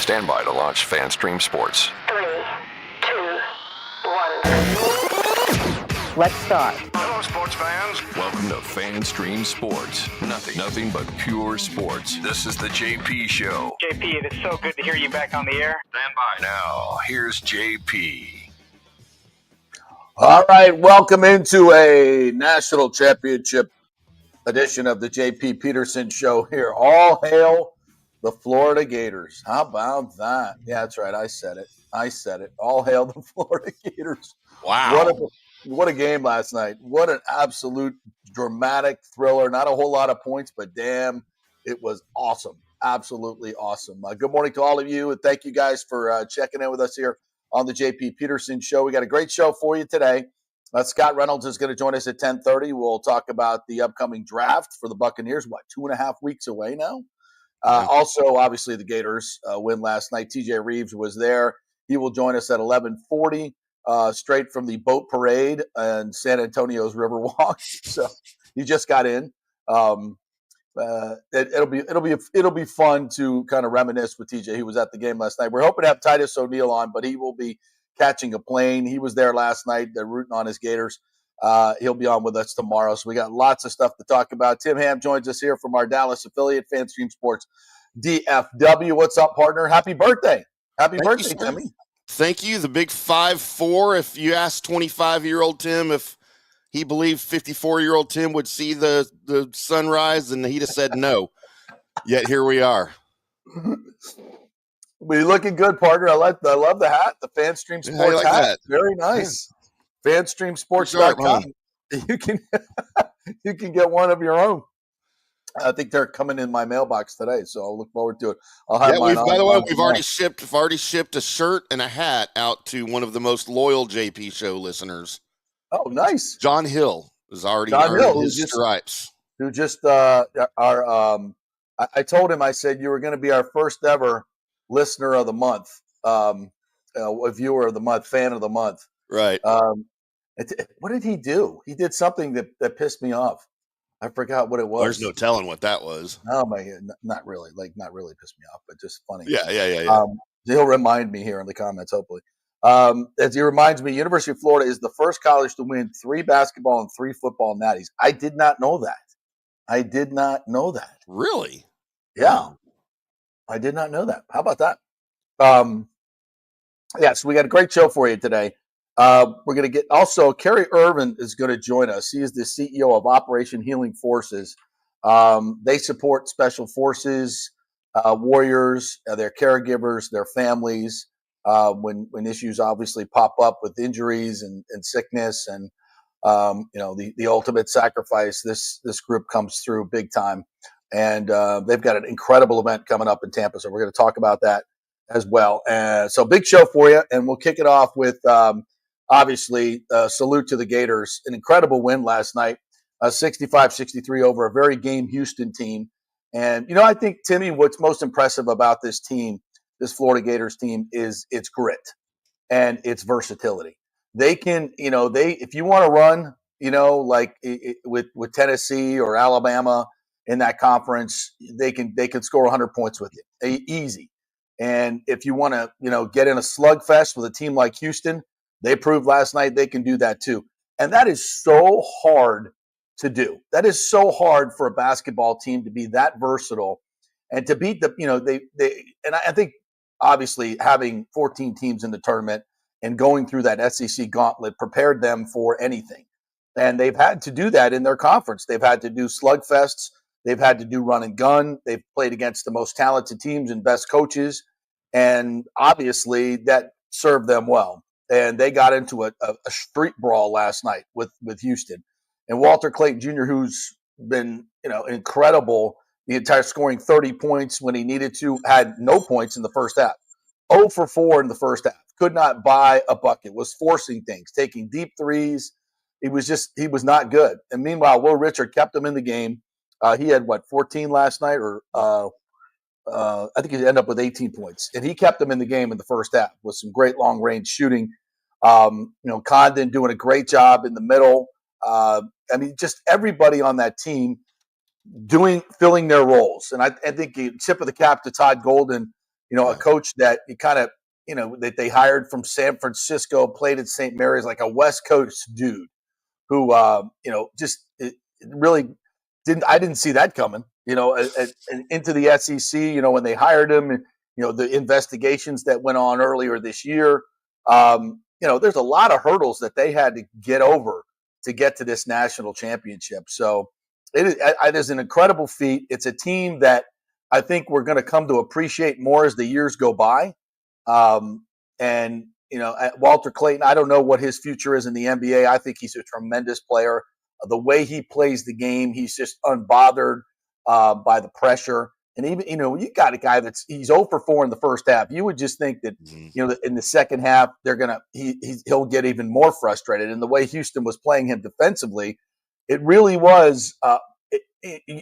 Stand by to launch FanStream Sports. 3, 2, 1. Let's start. Hello, sports fans. Welcome to FanStream Sports. Nothing but pure sports. This is the JP Show. JP, it is so good to hear you back on the air. Stand by. Now, here's JP. All right, welcome into a national championship edition of the JP Peterson Show here. All hail the Florida Gators. How about that? Yeah, that's right. I said it. All hail the Florida Gators. Wow. What a game last night. What an absolute dramatic thriller. Not a whole lot of points, but damn, it was awesome. Absolutely awesome. Good morning to all of you, and thank you guys for checking in with us here on the JP Peterson Show. We got a great show for you today. Scott Reynolds is going to join us at 10:30. We'll talk about the upcoming draft for the Buccaneers. 2.5 weeks away now? Also, obviously, the Gators win last night. TJ Reeves was there. He will join us at 11:40, straight from the boat parade and San Antonio's Riverwalk. So he just got in. It'll be fun to kind of reminisce with TJ. He was at the game last night. We're hoping to have Titus O'Neil on, but he will be catching a plane. He was there last night. They're rooting on his Gators. He'll be on with us tomorrow. So we got lots of stuff to talk about. Tim Ham joins us here from our Dallas affiliate, FanStream Sports DFW. What's up, partner? Happy birthday. Happy birthday, Timmy. Thank you. The big 5'4". If you asked 25-year-old Tim if he believed 54-year-old Tim would see the sunrise, and he'd have said no. Yet here we are. Well, you're looking good, partner. I love the hat, the FanStream Sports hat. That. Very nice. Yeah. FanStreamSports.com. You can get one of your own. I think they're coming in my mailbox today, so I'll look forward to it. I'll have mine on. By the way, we've already shipped a shirt and a hat out to one of the most loyal JP Show listeners. Oh, nice. John Hill is already earned his stripes. I told him, I said, you were going to be our first ever listener of the month, a viewer of the month, fan of the month. Right. What did he do? He did something that pissed me off. I forgot what it was. There's no telling what that was. Oh my God, not really pissed me off, but just funny. Yeah. He'll remind me here in the comments, hopefully. As he reminds me, University of Florida is the first college to win 3 basketball and 3 football natties. I did not know that. Really? Yeah. I did not know that. How about that? So we got a great show for you today. We're going to get also Kerry Irvin is going to join us. He is the CEO of Operation Healing Forces. They support special forces, warriors, their caregivers, their families, when issues obviously pop up with injuries and sickness and the ultimate sacrifice. This group comes through big time. And they've got an incredible event coming up in Tampa. So we're going to talk about that as well. So big show for you. And we'll kick it off with, obviously, salute to the Gators. An incredible win last night, 65-63 over a very game Houston team. And, I think, Timmy, what's most impressive about this team, this Florida Gators team, is its grit and its versatility. They can, if you want to run, with Tennessee or Alabama in that conference, they can score 100 points with you, easy. And if you want to, get in a slugfest with a team like Houston, they proved last night they can do that too. And that is so hard to do. That is so hard for a basketball team to be that versatile and to beat I think obviously having 14 teams in the tournament and going through that SEC gauntlet prepared them for anything. And they've had to do that in their conference. They've had to do slugfests. They've had to do run and gun. They've played against the most talented teams and best coaches. And obviously that served them well. And they got into a street brawl last night with Houston. And Walter Clayton Jr., who's been, incredible, the entire scoring 30 points when he needed to, had no points in the first half. 0 for 4 in the first half. Could not buy a bucket, was forcing things, taking deep threes. He was not good. And meanwhile, Will Richard kept him in the game. He had 14 last night, or I think he ended up with 18 points, and he kept them in the game in the first half with some great long range shooting. Condon doing a great job in the middle. Just everybody on that team filling their roles. And I think you tip of the cap to Todd Golden a coach that you kind of, that they hired from San Francisco, played at St. Mary's, like a West Coast dude who, just it really I didn't see that coming, and into the SEC, when they hired him, and, the investigations that went on earlier this year, there's a lot of hurdles that they had to get over to get to this national championship. So it is an incredible feat. It's a team that I think we're going to come to appreciate more as the years go by. And Walter Clayton, I don't know what his future is in the NBA. I think he's a tremendous player. The way he plays the game, he's just unbothered by the pressure. And even, you got a guy he's 0 for 4 in the first half. You would just think that, in the second half, he'll get even more frustrated. And the way Houston was playing him defensively, it really was,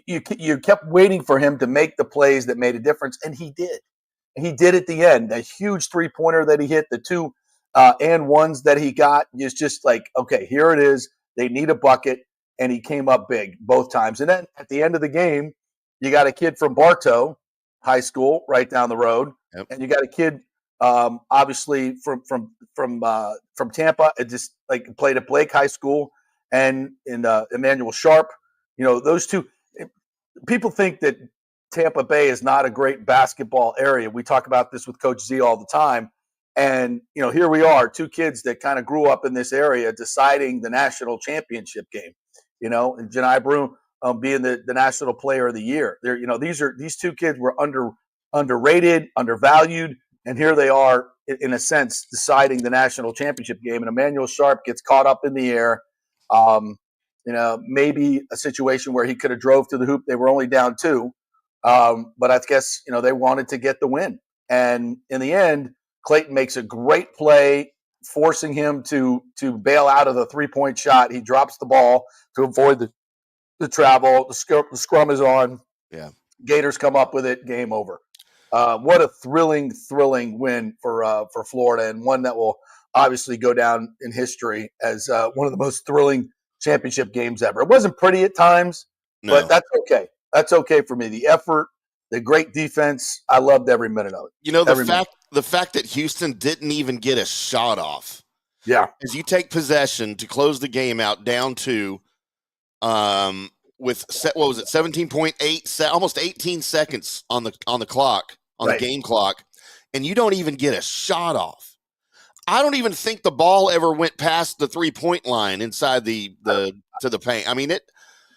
you kept waiting for him to make the plays that made a difference. And he did. He did at the end. A huge 3-pointer that he hit, the 2 and 1s that he got, is just like, okay, here it is. They need a bucket. And he came up big both times. And then at the end of the game, you got a kid from Bartow High School right down the road, and you got a kid, obviously from Tampa. It just like played at Blake High School, and Emmanuel Sharp. Those two. People think that Tampa Bay is not a great basketball area. We talk about this with Coach Z all the time, and here we are, 2 kids that kind of grew up in this area deciding the national championship game. And Janai Broom being the national player of the year. These 2 kids were underrated, undervalued, and here they are, in a sense, deciding the national championship game. And Emmanuel Sharp gets caught up in the air. Maybe a situation where he could have drove to the hoop. They were only down 2, but I guess they wanted to get the win. And in the end, Clayton makes a great play, forcing him to bail out of the 3-point shot. He drops the ball to avoid the travel. The scrum is on. Yeah. Gators come up with it. Game over. What a thrilling win for Florida, and one that will obviously go down in history as one of the most thrilling championship games ever. It wasn't pretty at times, but that's okay. That's okay for me. The effort, the great defense, I loved every minute of it. The fact that Houston didn't even get a shot off. Yeah. As you take possession to close the game out down 2, with 17.8, almost 18 seconds on the clock, the game clock, and you don't even get a shot off. I don't even think the ball ever went past the 3-point line inside to the paint. I mean,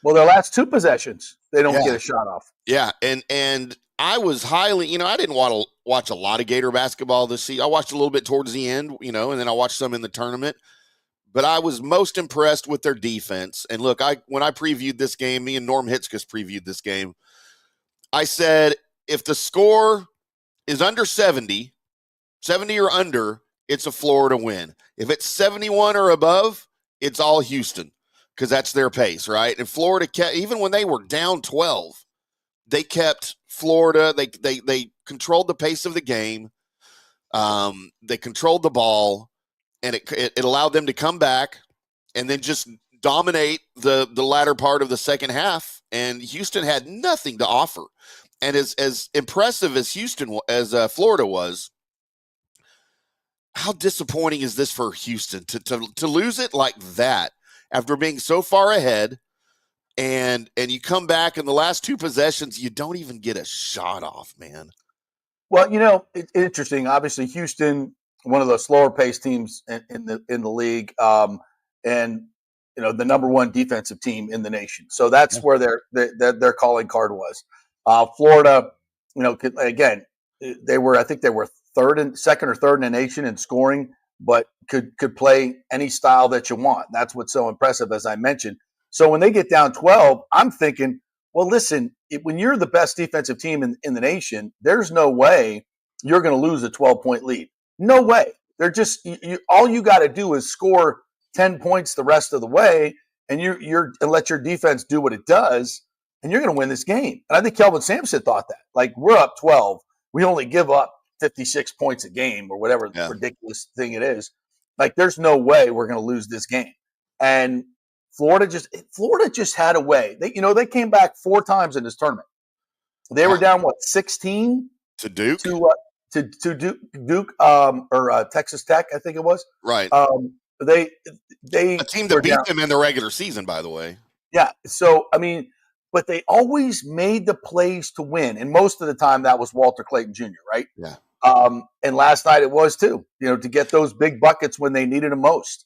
well, their last 2 possessions, they don't get a shot off. Yeah, and I was highly, I didn't want to watch a lot of Gator basketball this season. I watched a little bit towards the end, and then I watched some in the tournament. But I was most impressed with their defense. And look, when I previewed this game, me and Norm Hitzkus previewed this game, I said, if the score is under 70 or under, it's a Florida win. If it's 71 or above, it's all Houston, because that's their pace, right? And Florida kept, even when they were down 12, they kept Florida. They controlled the pace of the game. They controlled the ball, and it allowed them to come back and then just dominate the latter part of the second half. And Houston had nothing to offer. And as impressive as Florida was, how disappointing is this for Houston to lose it like that after being so far ahead? And you come back in the last 2 possessions, you don't even get a shot off, man. Well, it's interesting. Obviously, Houston, one of the slower paced teams in the league, and the number 1 defensive team in the nation. So that's where their calling card was. Florida, again, I think they were second or third in the nation in scoring, but could play any style that you want. That's what's so impressive, as I mentioned. So when they get down 12, I'm thinking, well, listen, when you're the best defensive team in the nation, there's no way you're going to lose a 12-point lead. No way. They're just all you got to do is score 10 points the rest of the way, and and let your defense do what it does, and you're going to win this game. And I think Kelvin Sampson thought that. Like, we're up 12, we only give up 56 points a game or whatever ridiculous thing it is. Like, there's no way we're going to lose this game. And Florida just had a way. They came back 4 times in this tournament. They were down 16 to Duke. to Duke or Texas Tech, I think it was. Right. They a team that beat them in the regular season, by the way. Yeah. So I mean, but they always made the plays to win, and most of the time that was Walter Clayton Jr. Right? Yeah. And last night it was too. To get those big buckets when they needed them most.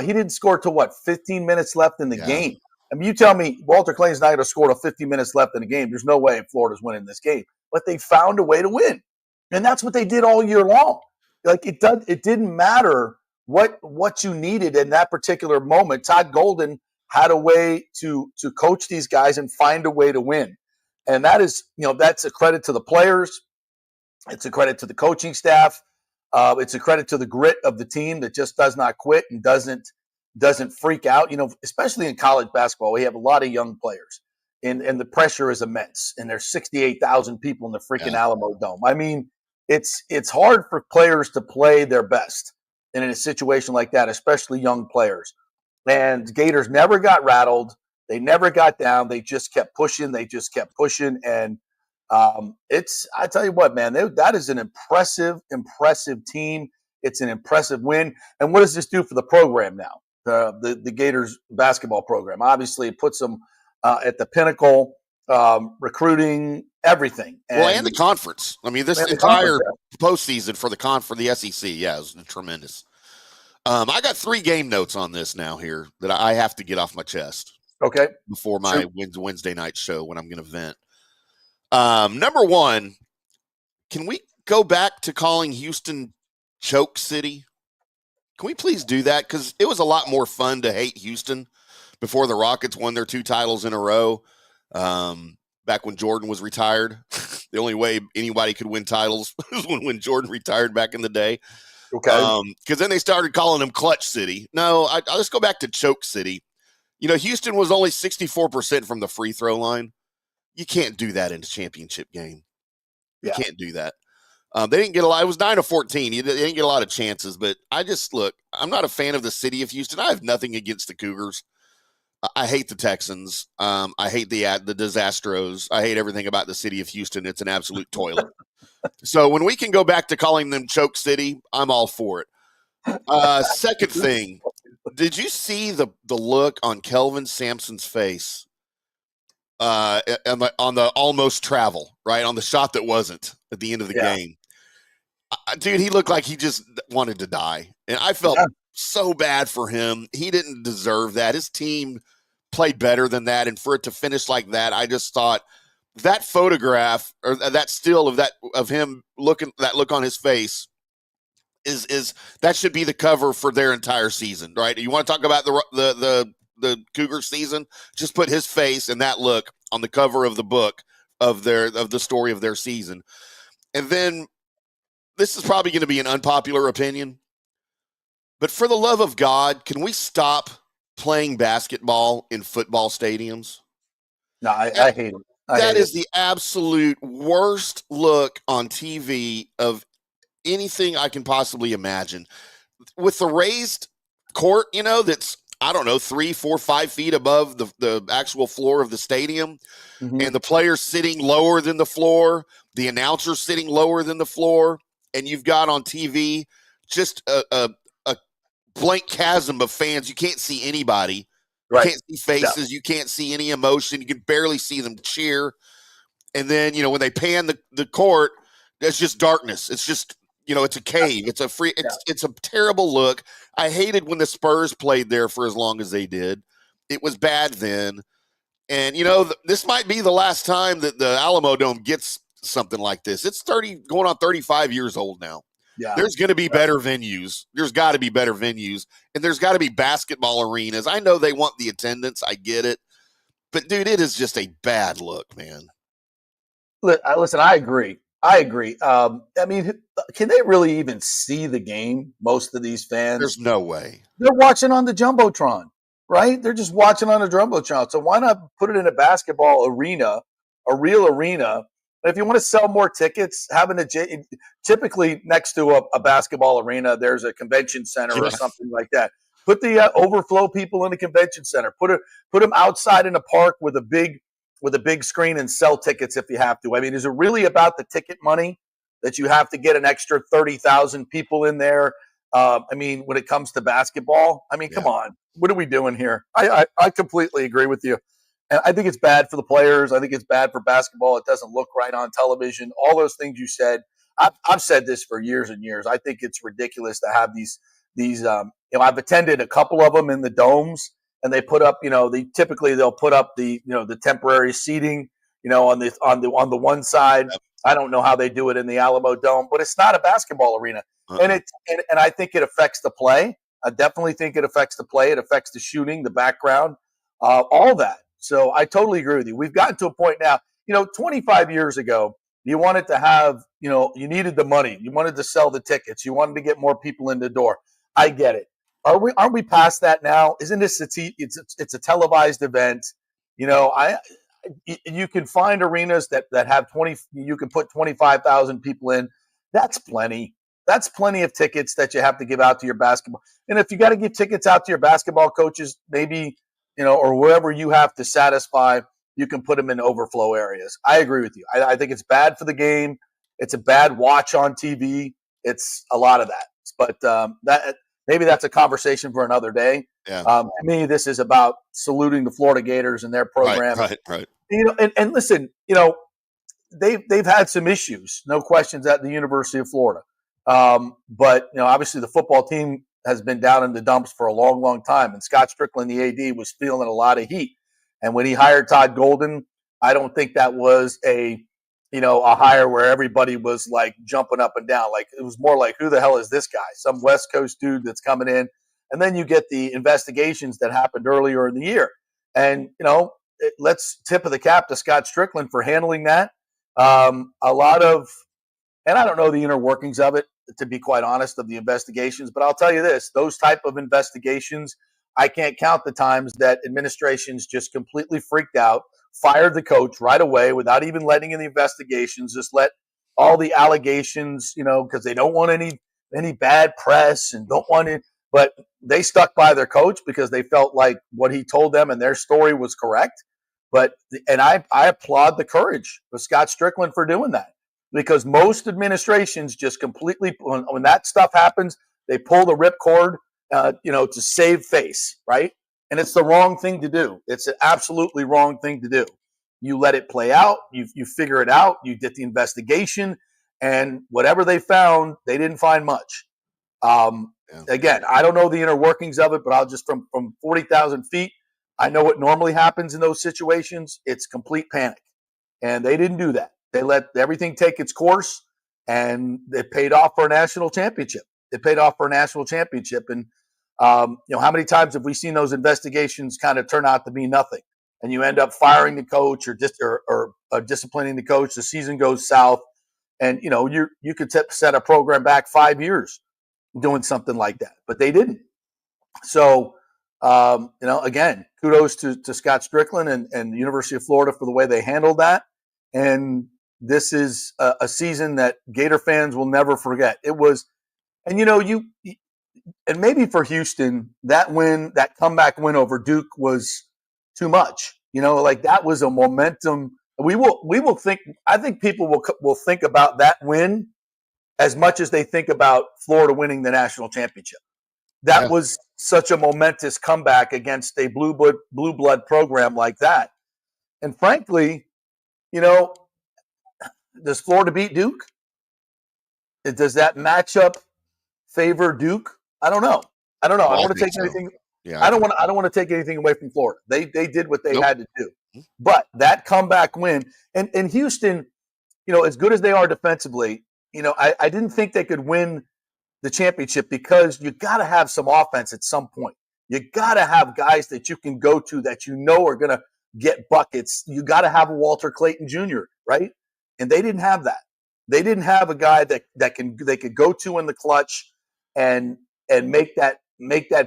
He didn't score till 15 minutes left in the game. I mean, you tell me Walter Clayton's not going to score till 50 minutes left in the game. There's no way Florida's winning this game. But they found a way to win, and that's what they did all year long. Like it didn't matter what you needed in that particular moment. Todd Golden had a way to coach these guys and find a way to win, and that is that's a credit to the players. It's a credit to the coaching staff. It's a credit to the grit of the team that just does not quit and doesn't freak out. Especially in college basketball, we have a lot of young players, and the pressure is immense. And there's 68,000 people in the freaking Alamo Dome. I mean, it's hard for players to play their best in a situation like that, especially young players. And Gators never got rattled. They never got down. They just kept pushing. And I tell you what, man, that is an impressive team. It's an impressive win. And what does this do for the program now? The Gators basketball program. Obviously, it puts them at the pinnacle, recruiting, everything. And the conference. I mean, this entire postseason for the SEC, is tremendous. I got 3 game notes on this now here that I have to get off my chest. Okay. Before my Wednesday night show when I'm going to vent. Number 1, can we go back to calling Houston Choke City? Can we please do that? Because it was a lot more fun to hate Houston before the Rockets won their 2 titles in a row. Back when Jordan was retired. The only way anybody could win titles was when Jordan retired back in the day. Okay. Because then they started calling him Clutch City. No, I'll just go back to Choke City. Houston was only 64% from the free throw line. You can't do that in a championship game. You can't do that. They didn't get a lot. It was 9-14. They didn't get a lot of chances, but I'm not a fan of the city of Houston. I have nothing against the Cougars. I hate the Texans. I hate the Disastros. I hate everything about the city of Houston. It's an absolute toilet. So when we can go back to calling them Choke City, I'm all for it. Second thing, did you see the look on Kelvin Sampson's face on the almost travel, right? On the shot that wasn't at the end of the game. Dude, he looked like he just wanted to die. And I felt so bad for him. He didn't deserve that. His team played better than that. And for it to finish like that, I just thought that photograph or that still of him that look on his face is that should be the cover for their entire season, right? You want to talk about the Cougar season? Just put his face and that look on the cover of the book of the story of their season. And then this is probably going to be an unpopular opinion, but for the love of God, can we stop playing basketball in football stadiums? No, I hate it. That is the absolute worst look on TV of anything I can possibly imagine. With the raised court, that's, I don't know, 3, 4, 5 feet above the actual floor of the stadium, and the players sitting lower than the floor, the announcers sitting lower than the floor, and you've got on TV just a blank chasm of fans. You can't see anybody. You can't see faces. You can't see any emotion. You can barely see them cheer. And then, when they pan the court, it's just darkness. It's just, it's a cave. It's a terrible look. I hated when the Spurs played there for as long as they did. It was bad then. And, this might be the last time that the Alamo Dome gets something like this. It's going on 35 years old now. Yeah. There's going to be better venues. There's got to be better venues. And there's got to be basketball arenas. I know they want the attendance. I get it. But, dude, it is just a bad look, man. Listen, I agree. I mean, can they really even see the game, most of these fans? There's no way. They're watching on the Jumbotron, right? They're just watching on the Jumbotron. So why not put it in a basketball arena, a real arena? If you want to sell more tickets, typically next to a basketball arena, there's a convention center or something like that. Put the overflow people in the convention center. Put them outside in a park with a big screen and sell tickets if you have to. I mean, is it really about the ticket money that you have to get an extra 30,000 people in there. When it comes to basketball, come on. What are we doing here? I completely agree with you. And I think it's bad for the players. I think it's bad for basketball. It doesn't look right on television. All those things you said. I've said this for years and years. I think it's ridiculous to have these. I've attended a couple of them in the domes, and they put up. They'll put up the temporary seating. On the one side. I don't know how they do it in the Alamo Dome, but it's not a basketball arena, and I think it affects the play. I definitely think it affects the play. It affects the shooting, the background, all that. So I totally agree with you. We've gotten to a point now. 25 years ago, you wanted to have, you needed the money. You wanted to sell the tickets. You wanted to get more people in the door. I get it. Aren't we past that now? Isn't this it's a televised event? You can find arenas that have 20. You can put 25,000 people in. That's plenty. That's plenty of tickets that you have to give out to your basketball. And if you got to give tickets out to your basketball coaches, maybe or wherever you have to satisfy, you can put them in overflow areas. I agree with you. I think it's bad for the game. It's a bad watch on TV. It's a lot of that. But maybe that's a conversation for another day. Yeah. To me, this is about saluting the Florida Gators and their program. Right. And listen, they've had some issues, no questions, at the University of Florida. But obviously the football team has been down in the dumps for a long, long time. And Scott Strickland, the AD, was feeling a lot of heat. And when he hired Todd Golden, I don't think that was a hire where everybody was like jumping up and down. Like, it was more like, who the hell is this guy? Some West Coast dude that's coming in. And then you get the investigations that happened earlier in the year. And, let's tip of the cap to Scott Strickland for handling that. And I don't know the inner workings of it, to be quite honest, of the investigations. But I'll tell you this, those type of investigations, I can't count the times that administrations just completely freaked out, fired the coach right away without even letting in the investigations, just let all the allegations, because they don't want any bad press and don't want it. But they stuck by their coach because they felt like what he told them and their story was correct. And I applaud the courage of Scott Strickland for doing that, because most administrations just completely, when that stuff happens, they pull the ripcord, to save face, right? And it's the wrong thing to do. It's an absolutely wrong thing to do. You let it play out. You figure it out. You get the investigation, and whatever they found, they didn't find much. Again, I don't know the inner workings of it, but I'll just from 40,000 feet, I know what normally happens in those situations. It's complete panic, and they didn't do that. They let everything take its course, and it paid off for a national championship. And how many times have we seen those investigations kind of turn out to be nothing, and you end up firing the coach or disciplining the coach? The season goes south, and you could set a program back 5 years doing something like that, but they didn't. So again, kudos to Scott Strickland and the University of Florida for the way they handled that. And this is a season that Gator fans will never forget. It was, and and maybe for Houston, that comeback win over Duke was too much. That was a momentum. We will think. I think people will think about that win as much as they think about Florida winning the national championship. That was such a momentous comeback against a blue blood program like that. And frankly, does Florida beat Duke? Does that matchup favor Duke? I don't know. I don't want to take anything. Yeah, I don't want to take anything away from Florida. They did what they had to do. But that comeback win, and Houston, as good as they are defensively, I didn't think they could win the championship because you got to have some offense at some point. You got to have guys that you can go to that are going to get buckets. You got to have a Walter Clayton Jr., right? And they didn't have that. They didn't have a guy that they could go to in the clutch and make that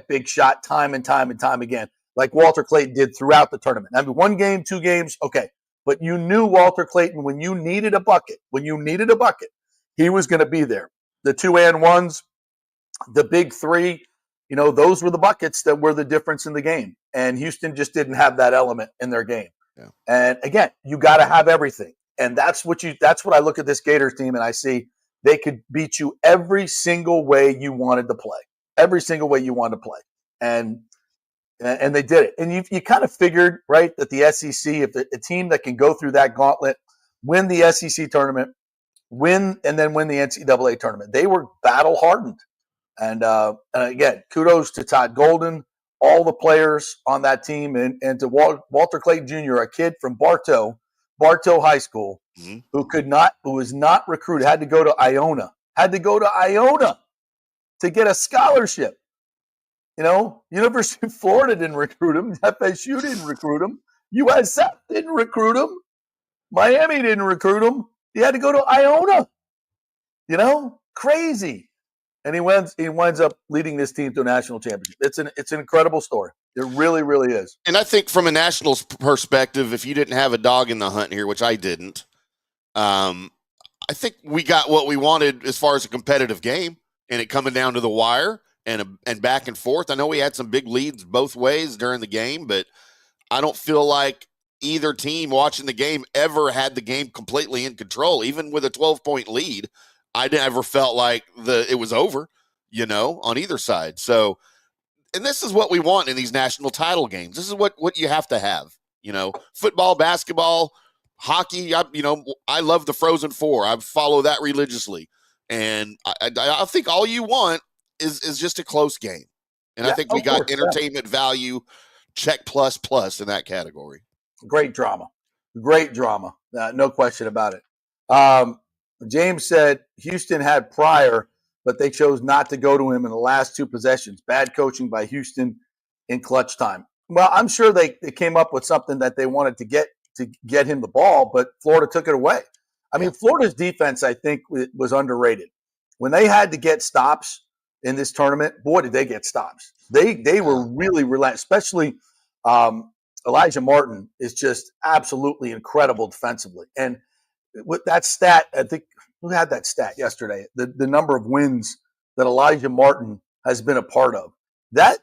big shot time and time and time again, like Walter Clayton did throughout the tournament. 1 game, 2 games, okay. But you knew Walter Clayton, when you needed a bucket, he was going to be there. The 2-and-1s, the big 3, those were the buckets that were the difference in the game. And Houston just didn't have that element in their game. Yeah. And again, you got to have everything. And that's what I look at this Gators team and I see they could beat you every single way you wanted to play. Every single way you wanted to play. And they did it. And you kind of figured, right, that the SEC, if a team that can go through that gauntlet, win the SEC tournament, and then win the NCAA tournament. They were battle hardened. And again, kudos to Todd Golden, all the players on that team, and to Walter Clayton Jr., a kid from Bartow High School, who was not recruited, had to go to Iona to get a scholarship. You know, University of Florida didn't recruit him. FSU didn't recruit him. USF didn't recruit him. Miami didn't recruit him. He had to go to Iona. You know, crazy. And he winds up leading this team to a national championship. It's an incredible story. It really, really is. And I think from a national perspective, if you didn't have a dog in the hunt here, which I didn't, I think we got what we wanted as far as a competitive game, and it coming down to the wire and back and forth. I know we had some big leads both ways during the game, but I don't feel like either team watching the game ever had the game completely in control. Even with a 12-point lead, I never felt like it was over, you know, on either side. So, and this is what we want in these national title games. This is what you have to have, you know, football, basketball, hockey. I love the Frozen Four. I follow that religiously. And I think all you want is just a close game. And I think we got entertainment value, check plus in that category. Great drama. No question about it. James said Houston had Pryor, but they chose not to go to him in the last two possessions. Bad coaching by Houston in clutch time. Well, I'm sure they came up with something that they wanted to get him the ball, but Florida took it away. I mean, Florida's defense, I think, was underrated. When they had to get stops in this tournament, boy, did they get stops. They were really relentless, especially Elijah Martin is just absolutely incredible defensively. And with that stat, I think who had that stat yesterday? The number of wins that Elijah Martin has been a part of. That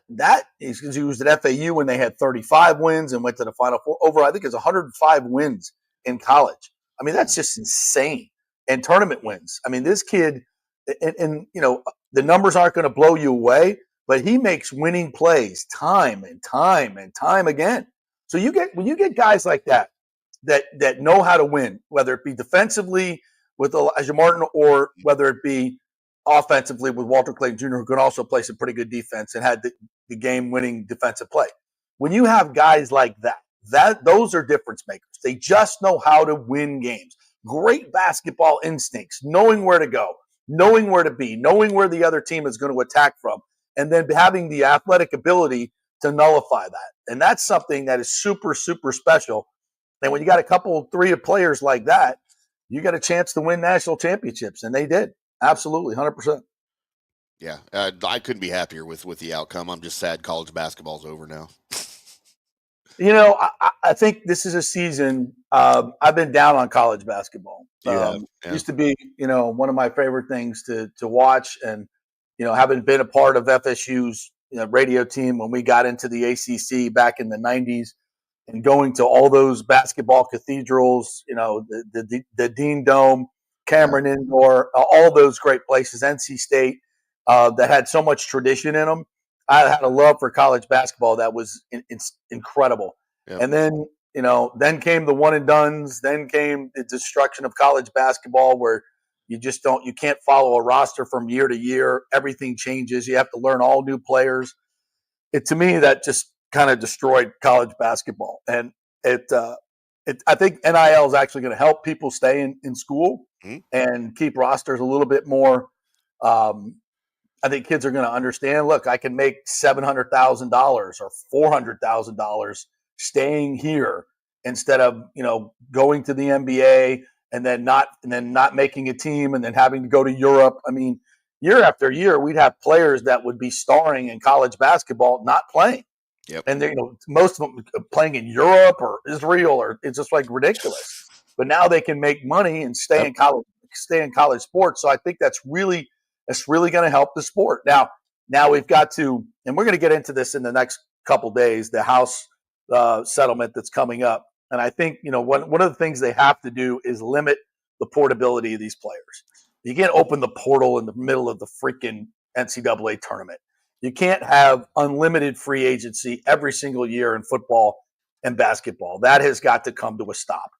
is because he was at FAU when they had 35 wins and went to the Final Four. Over, I think it's 105 wins in college. I mean, that's just insane. And tournament wins. I mean, this kid, and you know, the numbers aren't going to blow you away, but he makes winning plays time and time again. So when you get guys like that know how to win, whether it be defensively with Elijah Martin or whether it be offensively with Walter Clayton Jr., who can also play some pretty good defense and had the game-winning defensive play. When you have guys like that those are difference makers. They just know how to win games. Great basketball instincts, knowing where to go, knowing where to be, knowing where the other team is going to attack from, and then having the athletic ability to nullify that. And that's something that is super, super special. And when you got three players like that, you got a chance to win national championships, and they did. Absolutely, 100%. Yeah, I couldn't be happier with the outcome. I'm just sad college basketball's over now. You know, I think this is a season. I've been down on college basketball. Used to be, you know, one of my favorite things to watch, and you know, having been a part of FSU's radio team when we got into the ACC back in the 90s. And going to all those basketball cathedrals, you know, the Dean Dome, Cameron Indoor, all those great places, NC State, that had so much tradition in them. I had a love for college basketball that was incredible. Yep. And then, you know, then came the one and dones. Then came the destruction of college basketball, where you can't follow a roster from year to year. Everything changes. You have to learn all new players. To me, that just kind of destroyed college basketball. And I think NIL is actually going to help people stay in school and keep rosters a little bit more. I think kids are going to understand, look, I can make $700,000 or $400,000 staying here instead of, you know, going to the NBA and then not making a team and then having to go to Europe. I mean, year after year, we'd have players that would be starring in college basketball not playing. Yep. And you know, most of them playing in Europe or Israel, or it's just like ridiculous. But now they can make money and stay in college sports. So I think that's really going to help the sport. Now we've got to, and we're going to get into this in the next couple days, the House settlement that's coming up. And I think, you know, one of the things they have to do is limit the portability of these players. You can't open the portal in the middle of the freaking NCAA tournament. You can't have unlimited free agency every single year in football and basketball. That has got to come to a stop.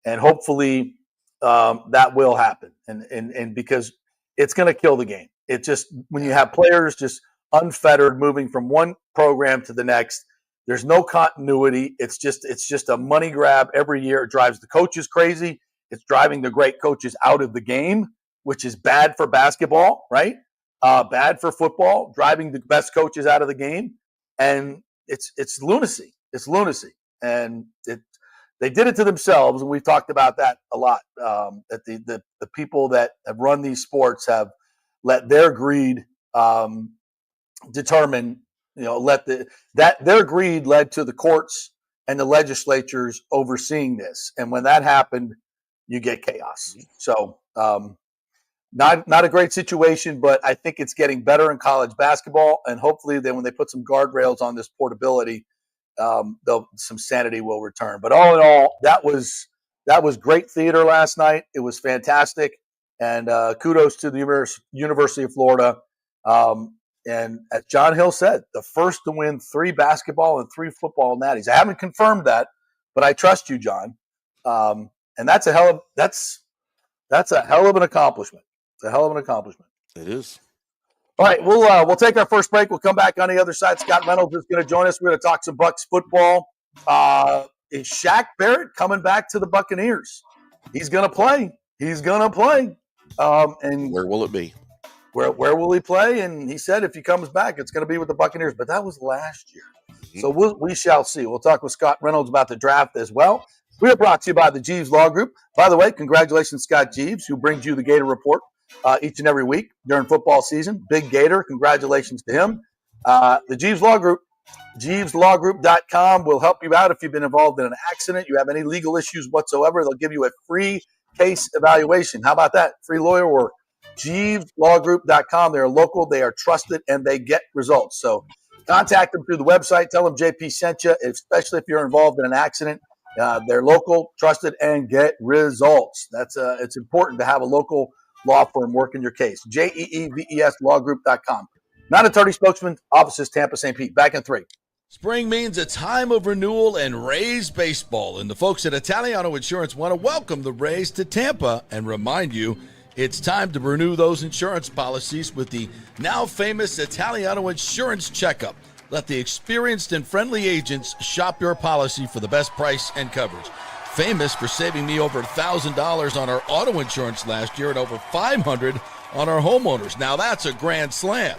And hopefully that will happen. And because it's going to kill the game. It just, when you have players just unfettered moving from one program to the next, there's no continuity. It's just a money grab every year. It drives the coaches crazy. It's driving the great coaches out of the game, which is bad for basketball, right? Bad for football, driving the best coaches out of the game. And it's lunacy. It's lunacy. And they did it to themselves, and we've talked about that a lot. That the people that have run these sports have let their greed determine, their greed led to the courts and the legislatures overseeing this. And when that happened, you get chaos. So not a great situation, but I think it's getting better in college basketball. And hopefully then when they put some guardrails on this portability, some sanity will return. But all in all, that was great theater last night. It was fantastic. And kudos to the University of Florida. And as John Hill said, the first to win 3 basketball and 3 football natties. I haven't confirmed that, but I trust you, John. And that's a hell of an accomplishment. It's a hell of an accomplishment. It is. All right, we'll take our first break. We'll come back on the other side. Scott Reynolds is going to join us. We're going to talk some Bucs football. Is Shaq Barrett coming back to the Buccaneers? He's going to play. And where will it be? Where will he play? And he said if he comes back, it's going to be with the Buccaneers. But that was last year. Mm-hmm. So we shall see. We'll talk with Scott Reynolds about the draft as well. We are brought to you by the Jeeves Law Group. By the way, congratulations, Scott Jeeves, who brings you the Gator Report each and every week during football season. Big Gator. Congratulations to him. The Jeeves Law Group, JeevesLawGroup.com will help you out if you've been involved in an accident. You have any legal issues whatsoever. They'll give you a free case evaluation. How about that? Free lawyer work. JeevesLawGroup.com. They're local. They are trusted, and they get results. So contact them through the website. Tell them JP sent you, especially if you're involved in an accident. They're local, trusted, and get results. It's important to have a local law firm working your case. JeevesLawGroup.com. Not attorney spokesman, offices Tampa, St. Pete. Back in 3. Spring means a time of renewal and Rays baseball, and the folks at Italiano Insurance want to welcome the Rays to Tampa and remind you it's time to renew those insurance policies with the now famous Italiano Insurance Checkup. Let the experienced and friendly agents shop your policy for the best price and coverage. Famous for saving me over $1,000 on our auto insurance last year and over $500 on our homeowners. Now that's a grand slam.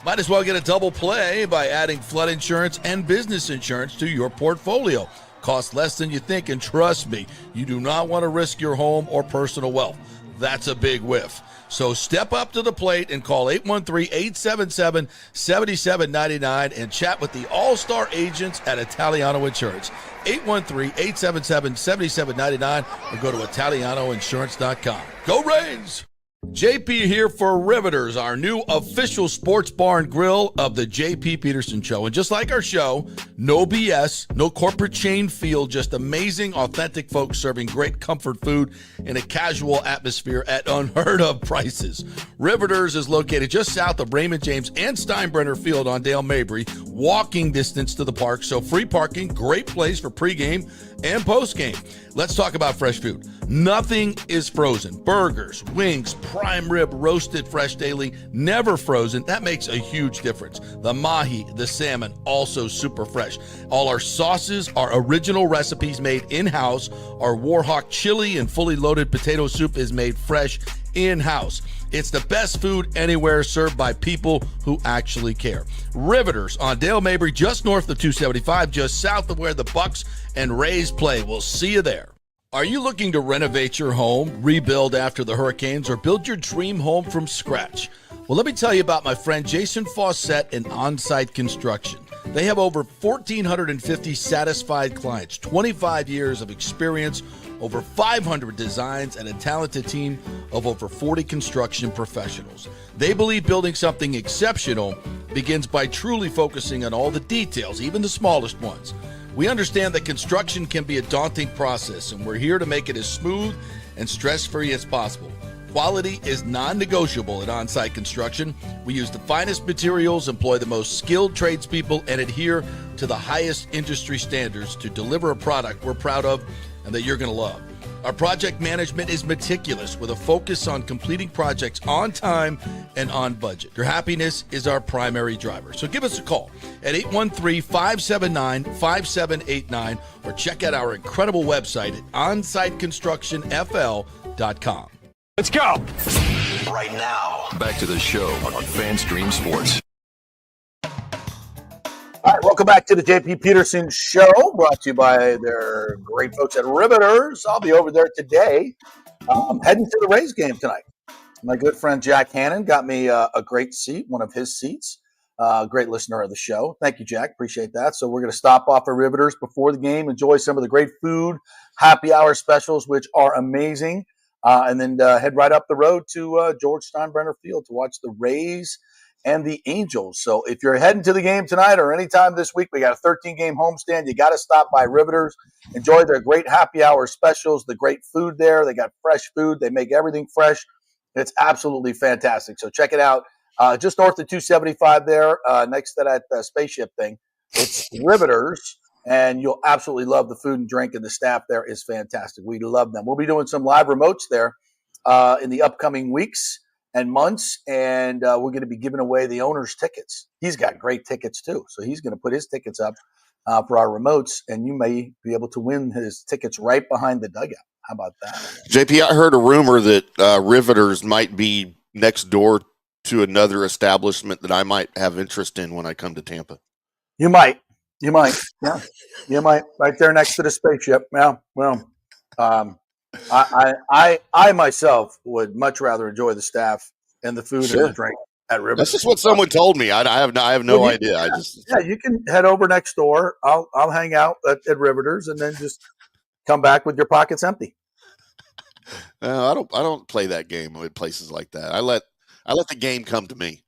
Might as well get a double play by adding flood insurance and business insurance to your portfolio. Costs less than you think, and trust me, you do not want to risk your home or personal wealth. That's a big whiff. So step up to the plate and call 813-877-7799 and chat with the all-star agents at Italiano Insurance. 813-877-7799 or go to ItalianoInsurance.com. Go Rays! JP here for Riveters, our new official sports bar and grill of the JP Peterson Show. And just like our show, no BS, no corporate chain feel, just amazing, authentic folks serving great comfort food in a casual atmosphere at unheard of prices. Riveters is located just south of Raymond James and Steinbrenner Field on Dale Mabry, walking distance to the park, so free parking, great place for pregame and postgame. Let's talk about fresh food. Nothing is frozen. Burgers, wings, prime rib, roasted fresh daily, never frozen. That makes a huge difference. The mahi, the salmon, also super fresh. All our sauces are original recipes made in-house. Our Warhawk chili and fully loaded potato soup is made fresh in-house. It's the best food anywhere, served by people who actually care. Riveters on Dale Mabry, just north of 275, just south of where the Bucs and Rays play. We'll see you there. Are you looking to renovate your home, rebuild after the hurricanes, or build your dream home from scratch? Well, let me tell you about my friend Jason Fawcett and On-Site Construction. They have over 1,450 satisfied clients, 25 years of experience, over 500 designs, and a talented team of over 40 construction professionals. They believe building something exceptional begins by truly focusing on all the details, even the smallest ones. We understand that construction can be a daunting process, and we're here to make it as smooth and stress-free as possible. Quality is non-negotiable at On-Site Construction. We use the finest materials, employ the most skilled tradespeople, and adhere to the highest industry standards to deliver a product we're proud of and that you're going to love. Our project management is meticulous with a focus on completing projects on time and on budget. Your happiness is our primary driver. So give us a call at 813-579-5789 or check out our incredible website at onsiteconstructionfl.com. Let's go. Right now, back to the show on FanStream Sports. All right, welcome back to the JP Peterson Show, brought to you by their great folks at Riveters. I'll be over there today, heading to the Rays game tonight. My good friend Jack Hannon got me a great seat, one of his seats. Great listener of the show. Thank you, Jack. Appreciate that. So we're going to stop off at Riveters before the game, enjoy some of the great food, happy hour specials, which are amazing, and then head right up the road to George Steinbrenner Field to watch the Rays and the Angels. So if you're heading to the game tonight or anytime this week, we got a 13-game homestand. You got to stop by Riveters. Enjoy their great happy hour specials, the great food there. They got fresh food. They make everything fresh. It's absolutely fantastic. So check it out. Just north of 275 there, next to that spaceship thing. It's Riveters, and you'll absolutely love the food and drink, and the staff there is fantastic. We love them. We'll be doing some live remotes there in the upcoming weeks and months, and we're going to be giving away the owner's tickets. He's got great tickets too, so he's going to put his tickets up for our remotes, and you may be able to win his tickets right behind the dugout. How about that? JP, I heard a rumor that Riveters might be next door to another establishment that I might have interest in when I come to Tampa. You might. Yeah, you might. Right there next to the spaceship. Yeah. Well, I myself would much rather enjoy the staff and the food and the drink at Riveters. That's just what someone told me. I have no idea. You can head over next door. I'll hang out at Riveters and then just come back with your pockets empty. No, I don't play that game with places like that. I let the game come to me.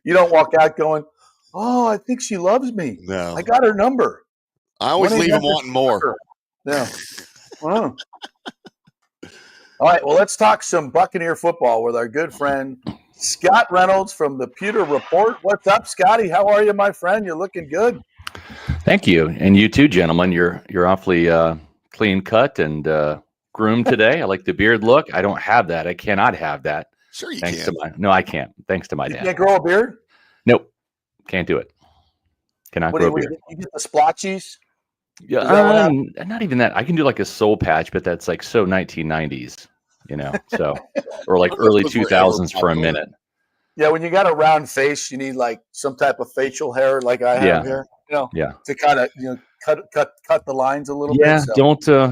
You don't walk out going, "Oh, I think she loves me. No, I got her number." I always leave them wanting more. Yeah. Wow. All right. Well, let's talk some Buccaneer football with our good friend Scott Reynolds from the Pewter Report. What's up, Scotty? How are you, my friend? You're looking good. Thank you, and you too, gentlemen. You're awfully clean cut and groomed today. I like the beard look. I don't have that. I cannot have that. Sure, you Thanks can. No, I can't. Thanks to my You dad. can't grow a beard? Nope, can't do it. Cannot grow a beard. You get the splotchies? Yeah, not even that. I can do like a soul patch, but that's like so 1990s, so or like early 2000s for a minute. Yeah, when you got a round face, you need like some type of facial hair, like I have here. To kind of cut the lines a little bit. Yeah,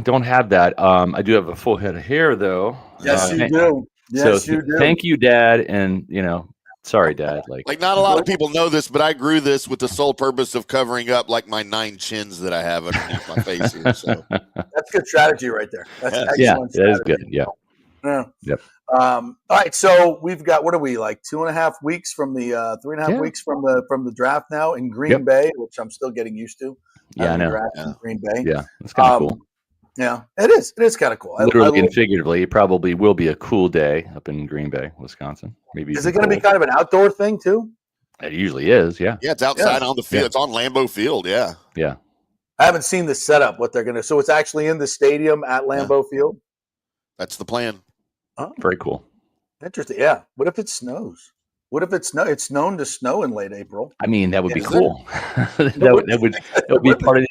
don't have that. I do have a full head of hair though. Yes, you do. Yes, so you do. Thank you, Dad, and sorry, Dad. Like not a lot of people know this, but I grew this with the sole purpose of covering up like my 9 chins that I have underneath my face here. So that's good strategy right there. That's excellent. Yeah, that strategy. is good. Yeah. Yep. All right, so we've got, what are we, like 2.5 weeks from the 3.5 weeks from the draft now in Green Bay, which I'm still getting used to. Yeah, I know. Draft in Green Bay. Yeah, it's kind of cool. Yeah, it is. It is kind of cool. Literally and figuratively, it probably will be a cool day up in Green Bay, Wisconsin. Maybe is it going to be kind of an outdoor thing too? It usually is. Yeah. Yeah, it's outside on the field. Yeah. It's on Lambeau Field. Yeah. Yeah. I haven't seen the setup. What they're going to. So it's actually in the stadium at Lambeau Field. That's the plan. Oh, very cool. Interesting. Yeah. What if it snows? What if it's known to snow in late April? I mean, that would be cool. that would be part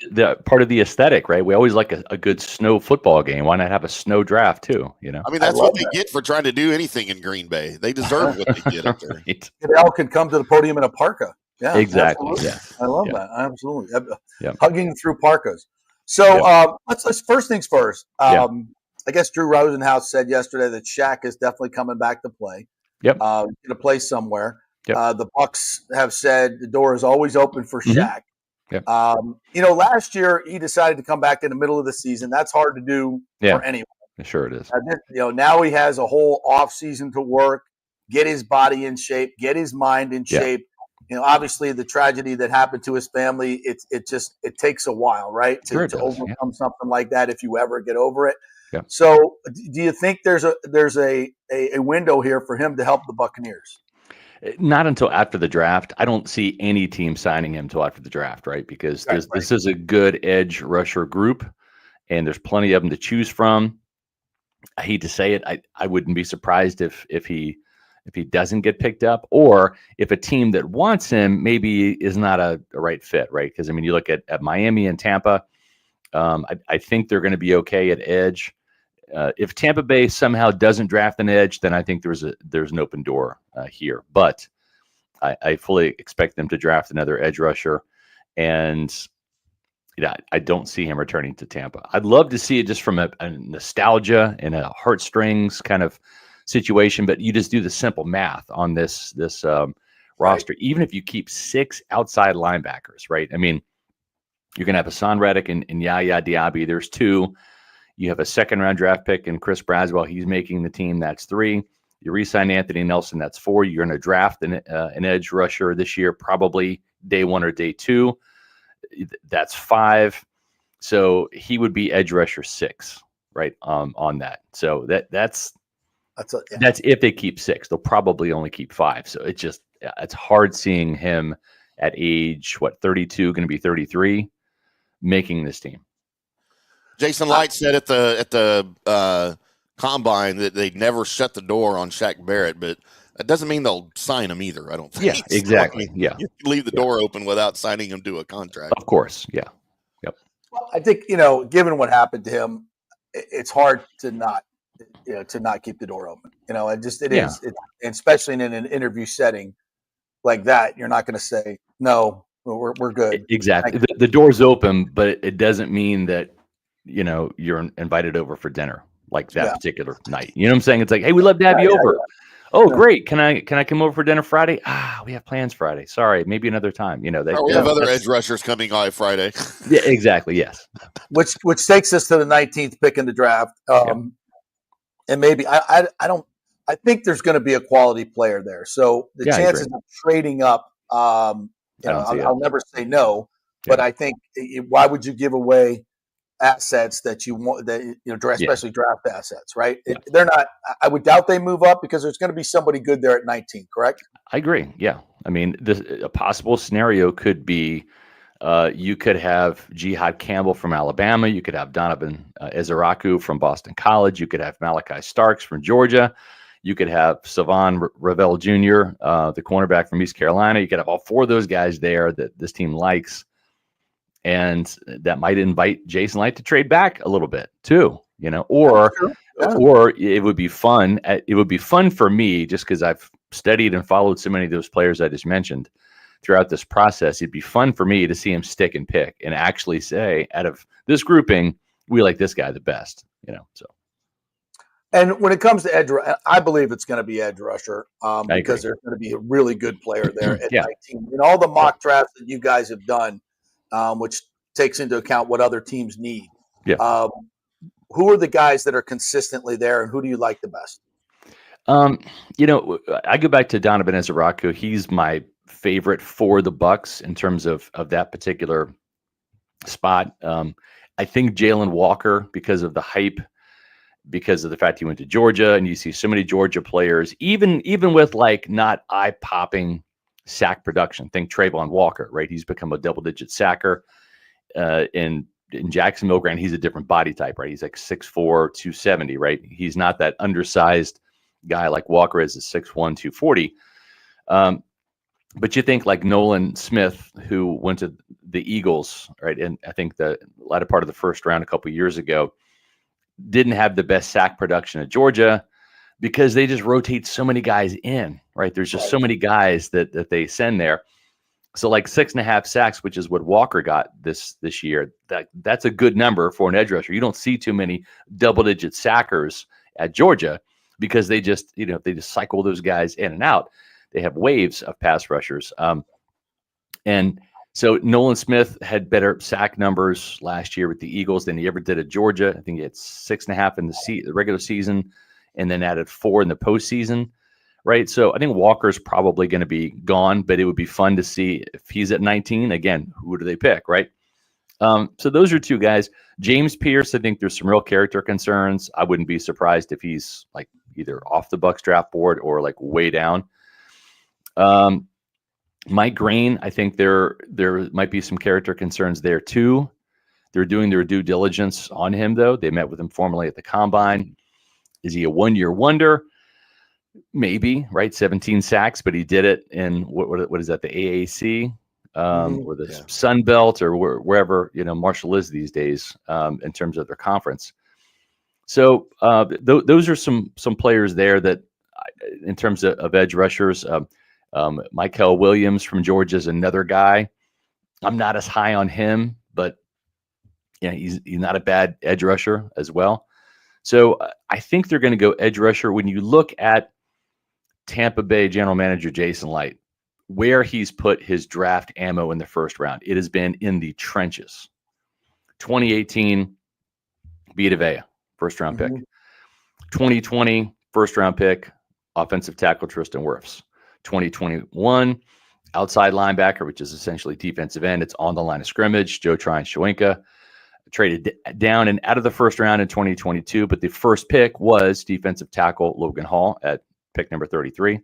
of the aesthetic, right? We always like a good snow football game. Why not have a snow draft too? I mean, that's what they get for trying to do anything in Green Bay. They deserve what they get up there. Right. They all can come to the podium in a parka. Yeah, exactly. Absolutely. Yeah. I love that. Absolutely. Yeah. Hugging through parkas. So let's first things first. I guess Drew Rosenhaus said yesterday that Shaq is definitely coming back to play. Yep. Going to play somewhere. Yep. The Bucs have said the door is always open for Shaq. Yep. Last year he decided to come back in the middle of the season. That's hard to do for anyone. Sure it is. Now he has a whole off season to work, get his body in shape, get his mind in shape. Obviously the tragedy that happened to his family, it takes a while, right? To overcome something like that if you ever get over it. Yeah. So do you think there's a window here for him to help the Buccaneers? Not until after the draft. I don't see any team signing him until after the draft, right? Because this is a good edge rusher group, and there's plenty of them to choose from. I hate to say it, I wouldn't be surprised if he doesn't get picked up, or if a team that wants him maybe is not a right fit, right? Because I mean, you look at Miami and Tampa. I think they're going to be okay at edge. If Tampa Bay somehow doesn't draft an edge, then I think there's an open door here. But I fully expect them to draft another edge rusher, and I don't see him returning to Tampa. I'd love to see it just from a nostalgia and a heartstrings kind of situation, but you just do the simple math on this roster. Even if you keep 6 outside linebackers, right? I mean, you're going to have Hassan Reddick and Yaya Diaby. There's 2. You have a second-round draft pick and Chris Braswell. He's making the team. That's 3. You re-sign Anthony Nelson. That's 4. You're going to draft an edge rusher this year, probably day 1 or day 2. That's 5. So he would be edge rusher 6, right? On that. So that's if they keep 6. They'll probably only keep 5. So it's hard seeing him at age 32, going to be 33, making this team. Jason Light said at the combine that they'd never shut the door on Shaq Barrett, but that doesn't mean they'll sign him either. I don't think. Yeah, exactly. So, you leave the door open without signing him to a contract. Of course. Yeah. Yep. Well, I think given what happened to him, it's hard to not keep the door open. It is, especially in an interview setting like that. You're not going to say no. We're good. Exactly. The door's open, but it doesn't mean that you're invited over for dinner like that particular night. You know what I'm saying? It's like, hey, we love to have you over. Oh, great. Can I come over for dinner Friday? We have plans Friday. Sorry, maybe another time. We have other edge rushers coming by Friday. Yeah, exactly. Yes. Which takes us to the 19th pick in the draft. And maybe I think there's going to be a quality player there. So the chances of trading up, I'll never say no, but I think why would you give away assets that you want, especially draft assets, right? They're not. I would doubt they move up because there's going to be somebody good there at 19. Correct? I agree. Yeah, I mean, a possible scenario could be you could have Jihad Campbell from Alabama. You could have Donovan Ezeraku from Boston College. You could have Malachi Starks from Georgia. You could have Savon Ravel Jr., the cornerback from East Carolina. You could have all 4 of those guys there that this team likes. And that might invite Jason Light to trade back a little bit too, or it would be fun. It would be fun for me just because I've studied and followed so many of those players I just mentioned throughout this process. It'd be fun for me to see him stick and pick and actually say, out of this grouping, we like this guy the best, so. And when it comes to edge, I believe it's going to be edge rusher because there's going to be a really good player there at 19. In all the mock drafts that you guys have done, which takes into account what other teams need. Yeah. Who are the guys that are consistently there, and who do you like the best? I go back to Donovan Ezeraku. He's my favorite for the Bucs in terms of that particular spot. I think Jalen Walker, because of the hype, because of the fact he went to Georgia, and you see so many Georgia players, even with like not eye-popping sack production. Think Trayvon Walker, right? He's become a double-digit sacker. In Jacksonville, Grant, he's a different body type, right? He's like 6'4", 270, right? He's not that undersized guy like Walker is, 6'1", 240. But you think like Nolan Smith, who went to the Eagles, right? And I think the latter part of the first round a couple of years ago, didn't have the best sack production at Georgia because they just rotate so many guys in, right? There's just so many guys that they send there. So like 6.5 sacks, which is what Walker got this year. That's a good number for an edge rusher. You don't see too many double-digit sackers at Georgia because they just cycle those guys in and out. They have waves of pass rushers. And so Nolan Smith had better sack numbers last year with the Eagles than he ever did at Georgia. I think he had 6.5 in the regular season and then added 4 in the postseason, right? So I think Walker's probably going to be gone, but it would be fun to see if he's at 19. Again, who do they pick, right? So those are two guys. James Pierce, I think there's some real character concerns. I wouldn't be surprised if he's like either off the Bucs draft board or like way down. Mike Green, I think there might be some character concerns there too. They're doing their due diligence on him, though. They met with him formally at the combine. Is he a one-year wonder? Maybe, right? 17 sacks, but he did it in what is that? The AAC or the Sun Belt or wherever Marshall is these days in terms of their conference. So those are some players there that, in terms of edge rushers, Michael Williams from Georgia is another guy. I'm not as high on him, but he's not a bad edge rusher as well. So I think they're going to go edge rusher. When you look at Tampa Bay general manager Jason Light, where he's put his draft ammo in the first round, it has been in the trenches. 2018, Vita Vea, first round pick. 2020, first round pick, offensive tackle Tristan Wirfs. 2021, outside linebacker, which is essentially defensive end. It's on the line of scrimmage. Joe Tryon-Shoyinka traded down and out of the first round in 2022, but the first pick was defensive tackle Logan Hall at pick number 33.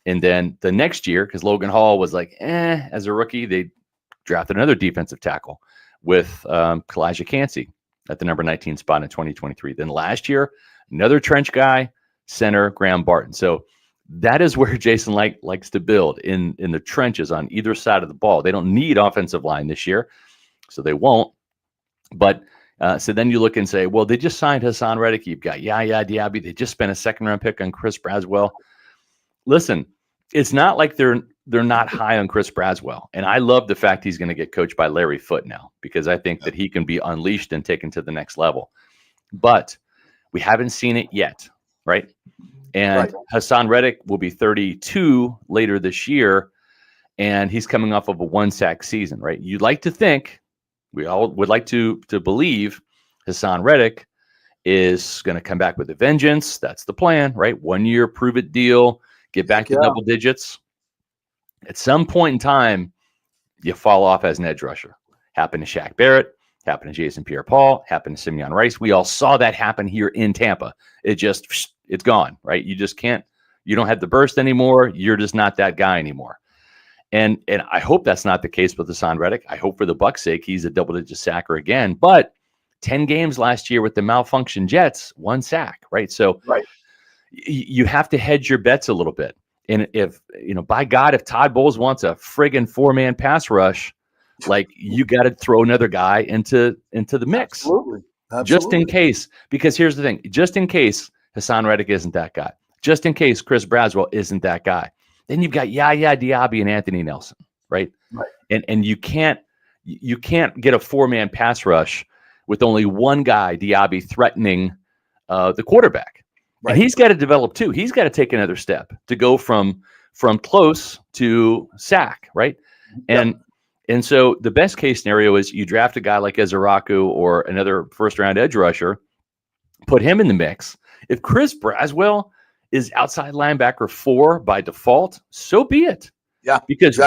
And then the next year, because Logan Hall was like, as a rookie, they drafted another defensive tackle with Kalijah Kancey at the number 19 spot in 2023. Then last year, another trench guy, center Graham Barton. So that is where Jason likes to build in the trenches on either side of the ball. They don't need offensive line this year, so they won't. But so then you look and say, well, they just signed Hassan Reddick. You've got Yaya Diaby. They just spent a second-round pick on Chris Braswell. Listen, it's not like they're not high on Chris Braswell. And I love the fact he's going to get coached by Larry Foote now, because I think that he can be unleashed and taken to the next level. But we haven't seen it yet, right? And Hassan Reddick will be 32 later this year, and he's coming off of a one-sack season, right? You'd like to think, we all would like to believe Hassan Reddick is going to come back with a vengeance. That's the plan, right? 1 year prove-it deal, get back to double digits. At some point in time, you fall off as an edge rusher. Happened to Shaq Barrett, happened to Jason Pierre-Paul, happened to Simeon Rice. We all saw that happen here in Tampa. It's gone, right? You just can't, you don't have the burst anymore. You're just not that guy anymore. And I hope that's not the case with Hassan Reddick. I hope for the Bucs' sake, he's a double-digit sacker again. But 10 games last year with the malfunction Jets, 1 sack, right? So you have to hedge your bets a little bit. And if, by God, if Todd Bowles wants a friggin' 4-man pass rush, like, you got to throw another guy into the mix. Absolutely. Just in case. Because here's the thing. Just in case Hassan Reddick isn't that guy. Just in case Chris Braswell isn't that guy. Then you've got Yaya Diaby and Anthony Nelson, right? And you can't get a 4-man pass rush with only one guy, Diaby, threatening the quarterback. And he's got to develop too. He's got to take another step to go from close to sack, right? And so the best case scenario is you draft a guy like Ezeraku or another first-round edge rusher, put him in the mix. If Chris Braswell is outside linebacker 4 by default, so be it. Yeah, because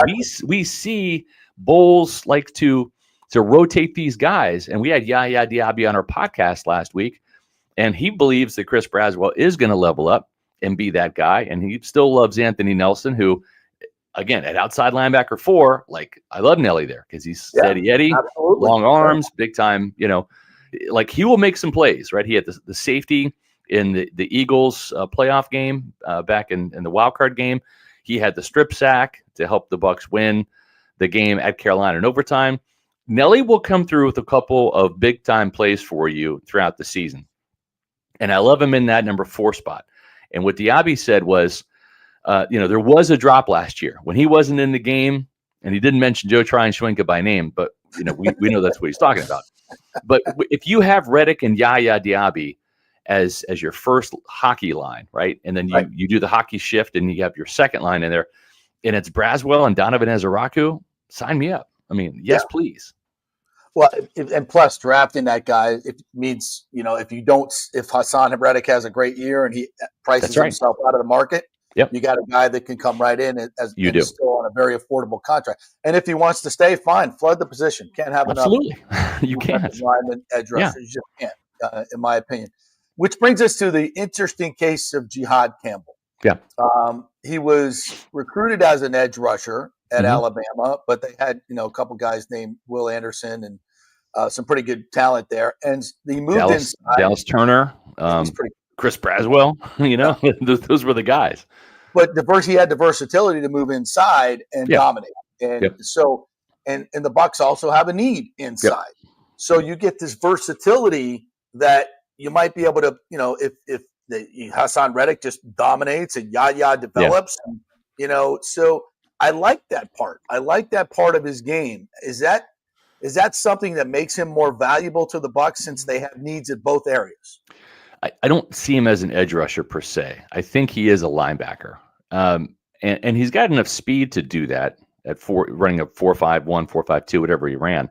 we see Bowles like to rotate these guys, and we had Yaya Diaby on our podcast last week, and he believes that Chris Braswell is going to level up and be that guy, and he still loves Anthony Nelson, who, again, at outside linebacker 4, like, I love Nelly there because he's steady Eddie, long arms, big time, like, he will make some plays, right? He had the safety in the Eagles playoff game back in the wild card game. He had the strip sack to help the Bucs win the game at Carolina in overtime. Nelly will come through with a couple of big time plays for you throughout the season. And I love him in that number 4 spot. And what Diaby said was, there was a drop last year when he wasn't in the game, and he didn't mention Joe Tryon-Shoyinka by name, but we know that's what he's talking about. But if you have Reddick and Yaya Diaby as your first hockey line, right? And then you do the hockey shift and you have your second line in there, and it's Braswell and Donovan Ezeraku, sign me up. I mean, yes, please. Well, and plus drafting that guy, it means, if Hassan Reddick has a great year and he prices himself out of the market, Yep. You got a guy that can come right in as You and do. is still on a very affordable contract. And if he wants to stay, fine, flood the position. Can't have Absolutely. You defensive can't. linemen, edge Yeah. rushers. You just can't, in my opinion. Which brings us to the interesting case of Jihad Campbell. Yeah. He was recruited as an edge rusher at Mhm. Alabama, but they had a couple guys named Will Anderson and some pretty good talent there. And he moved inside. Dallas Turner, He's pretty, Chris Braswell. Those were the guys. but he had the versatility to move inside and dominate. And so, and the Bucs also have a need inside. So you get this versatility that you might be able to, if Hassan Reddick just dominates and Yaya develops, and, so I like that part. I like that part of his game. Is that something that makes him more valuable to the Bucs since they have needs at both areas? I don't see him as an edge rusher per se. I think he is a linebacker. And he's got enough speed to do that at running a 4.51, 4.52, whatever he ran.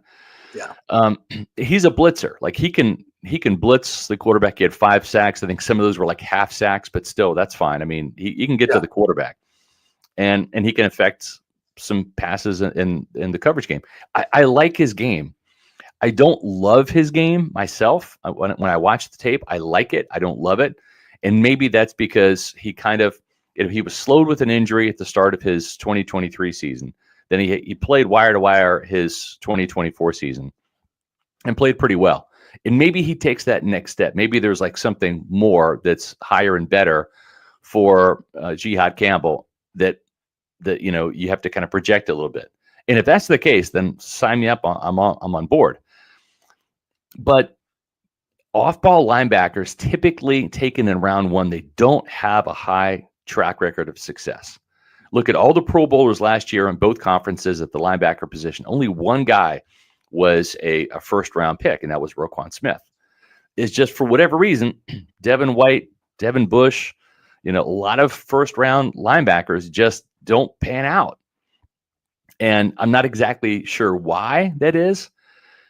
Yeah. He's a blitzer. Like he can blitz the quarterback. He had 5 sacks. I think some of those were like half sacks, but still that's fine. I mean, he can get to the quarterback and he can affect some passes in the coverage game. I like his game. I don't love his game myself. When I watch the tape, I like it. I don't love it. And maybe that's because he kind of, he was slowed with an injury at the start of his 2023 season. Then he played wire to wire his 2024 season and played pretty well. And maybe he takes that next step. Maybe there's like something more that's higher and better for Jihad Campbell that you have to kind of project a little bit. And if that's the case, then sign me up. I'm on board. But off-ball linebackers typically taken in round 1, they don't have a high track record of success. Look at all the Pro Bowlers last year in both conferences at the linebacker position. Only one guy was a first-round pick, and that was Roquan Smith. It's just for whatever reason, Devin White, Devin Bush, a lot of first-round linebackers just don't pan out. And I'm not exactly sure why that is,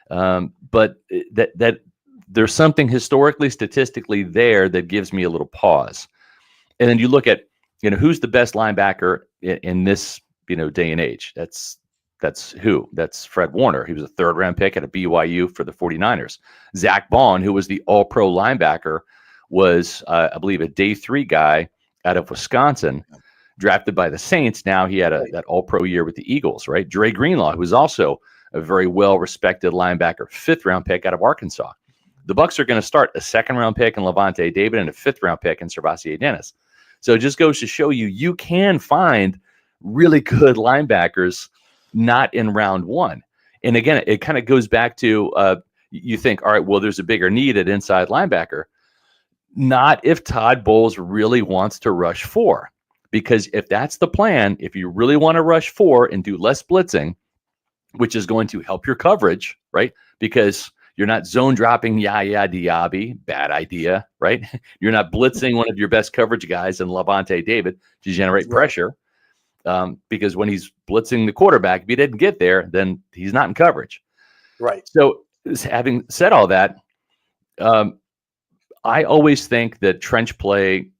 but that there's something historically, statistically there that gives me a little pause. And then you look at, who's the best linebacker in this, day and age. That's Fred Warner. He was a 3rd-round pick at a BYU for the 49ers. Zach Bond, who was the all-pro linebacker, was, I believe, a day 3 guy out of Wisconsin, drafted by the Saints. Now he had that all-pro year with the Eagles, right? Dre Greenlaw, who was also a very well-respected linebacker, 5th-round pick out of Arkansas. The Bucs are going to start a 2nd-round pick in Levante David and a 5th-round pick in Servassier Dennis. So it just goes to show you can find really good linebackers not in round 1. And again, it kind of goes back to you think, all right, well, there's a bigger need at inside linebacker. Not if Todd Bowles really wants to rush 4. Because if that's the plan, if you really want to rush 4 and do less blitzing, which is going to help your coverage, right? Because you're not zone dropping Yaya Diaby, bad idea, right? You're not blitzing one of your best coverage guys in Levante David to generate pressure. Because when he's blitzing the quarterback, if he didn't get there, then he's not in coverage. Right. So having said all that, I always think that trench play,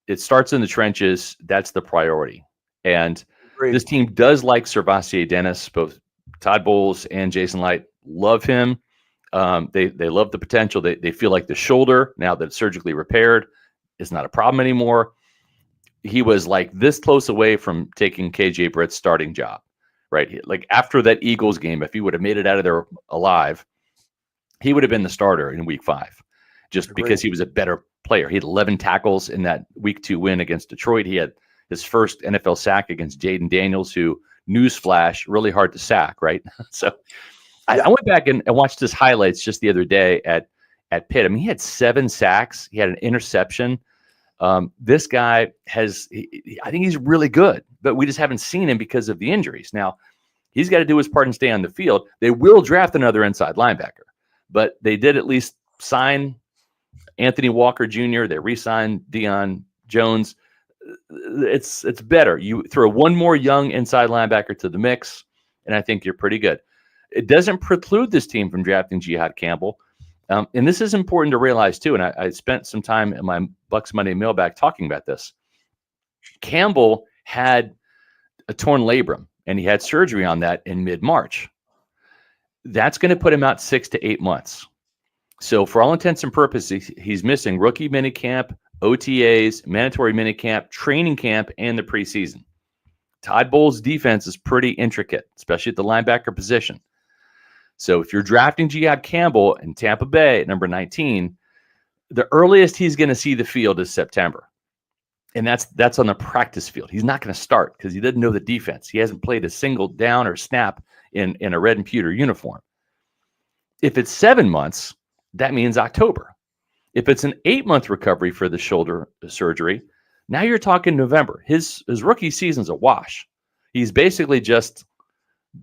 it starts in the trenches. That's the priority. And this team does like Servassier Dennis. Both Todd Bowles and Jason Light love him. They love the potential. They feel like the shoulder, now that it's surgically repaired, is not a problem anymore. He was like this close away from taking KJ Britt's starting job, right? Like after that Eagles game, if he would have made it out of there alive, he would have been the starter in week 5, just because he was a better player. He had 11 tackles in that week 2 win against Detroit. He had his first NFL sack against Jaden Daniels, who, newsflash, really hard to sack, right? So I went back and watched his highlights just the other day at Pitt. I mean, he had 7 sacks. He had an interception. This guy I think he's really good, but we just haven't seen him because of the injuries. Now, he's got to do his part and stay on the field. They will draft another inside linebacker, but they did at least sign Anthony Walker Jr. They re-signed Deion Jones. It's better. You throw one more young inside linebacker to the mix, and I think you're pretty good. It doesn't preclude this team from drafting Jihad Campbell. And this is important to realize, too, and I spent some time in my Bucs Monday mailbag talking about this. Campbell had a torn labrum, and he had surgery on that in mid-March. That's going to put him out 6 to 8 months. So for all intents and purposes, he's missing rookie minicamp, OTAs, mandatory minicamp, training camp, and the preseason. Todd Bowles' defense is pretty intricate, especially at the linebacker position. So if you're drafting Jihad Campbell in Tampa Bay at number 19, the earliest he's going to see the field is September. And that's on the practice field. He's not going to start because he doesn't know the defense. He hasn't played a single down or snap in a red and pewter uniform. If it's 7 months, that means October. If it's an 8-month recovery for the shoulder surgery, now you're talking November. His rookie season's a wash. He's basically just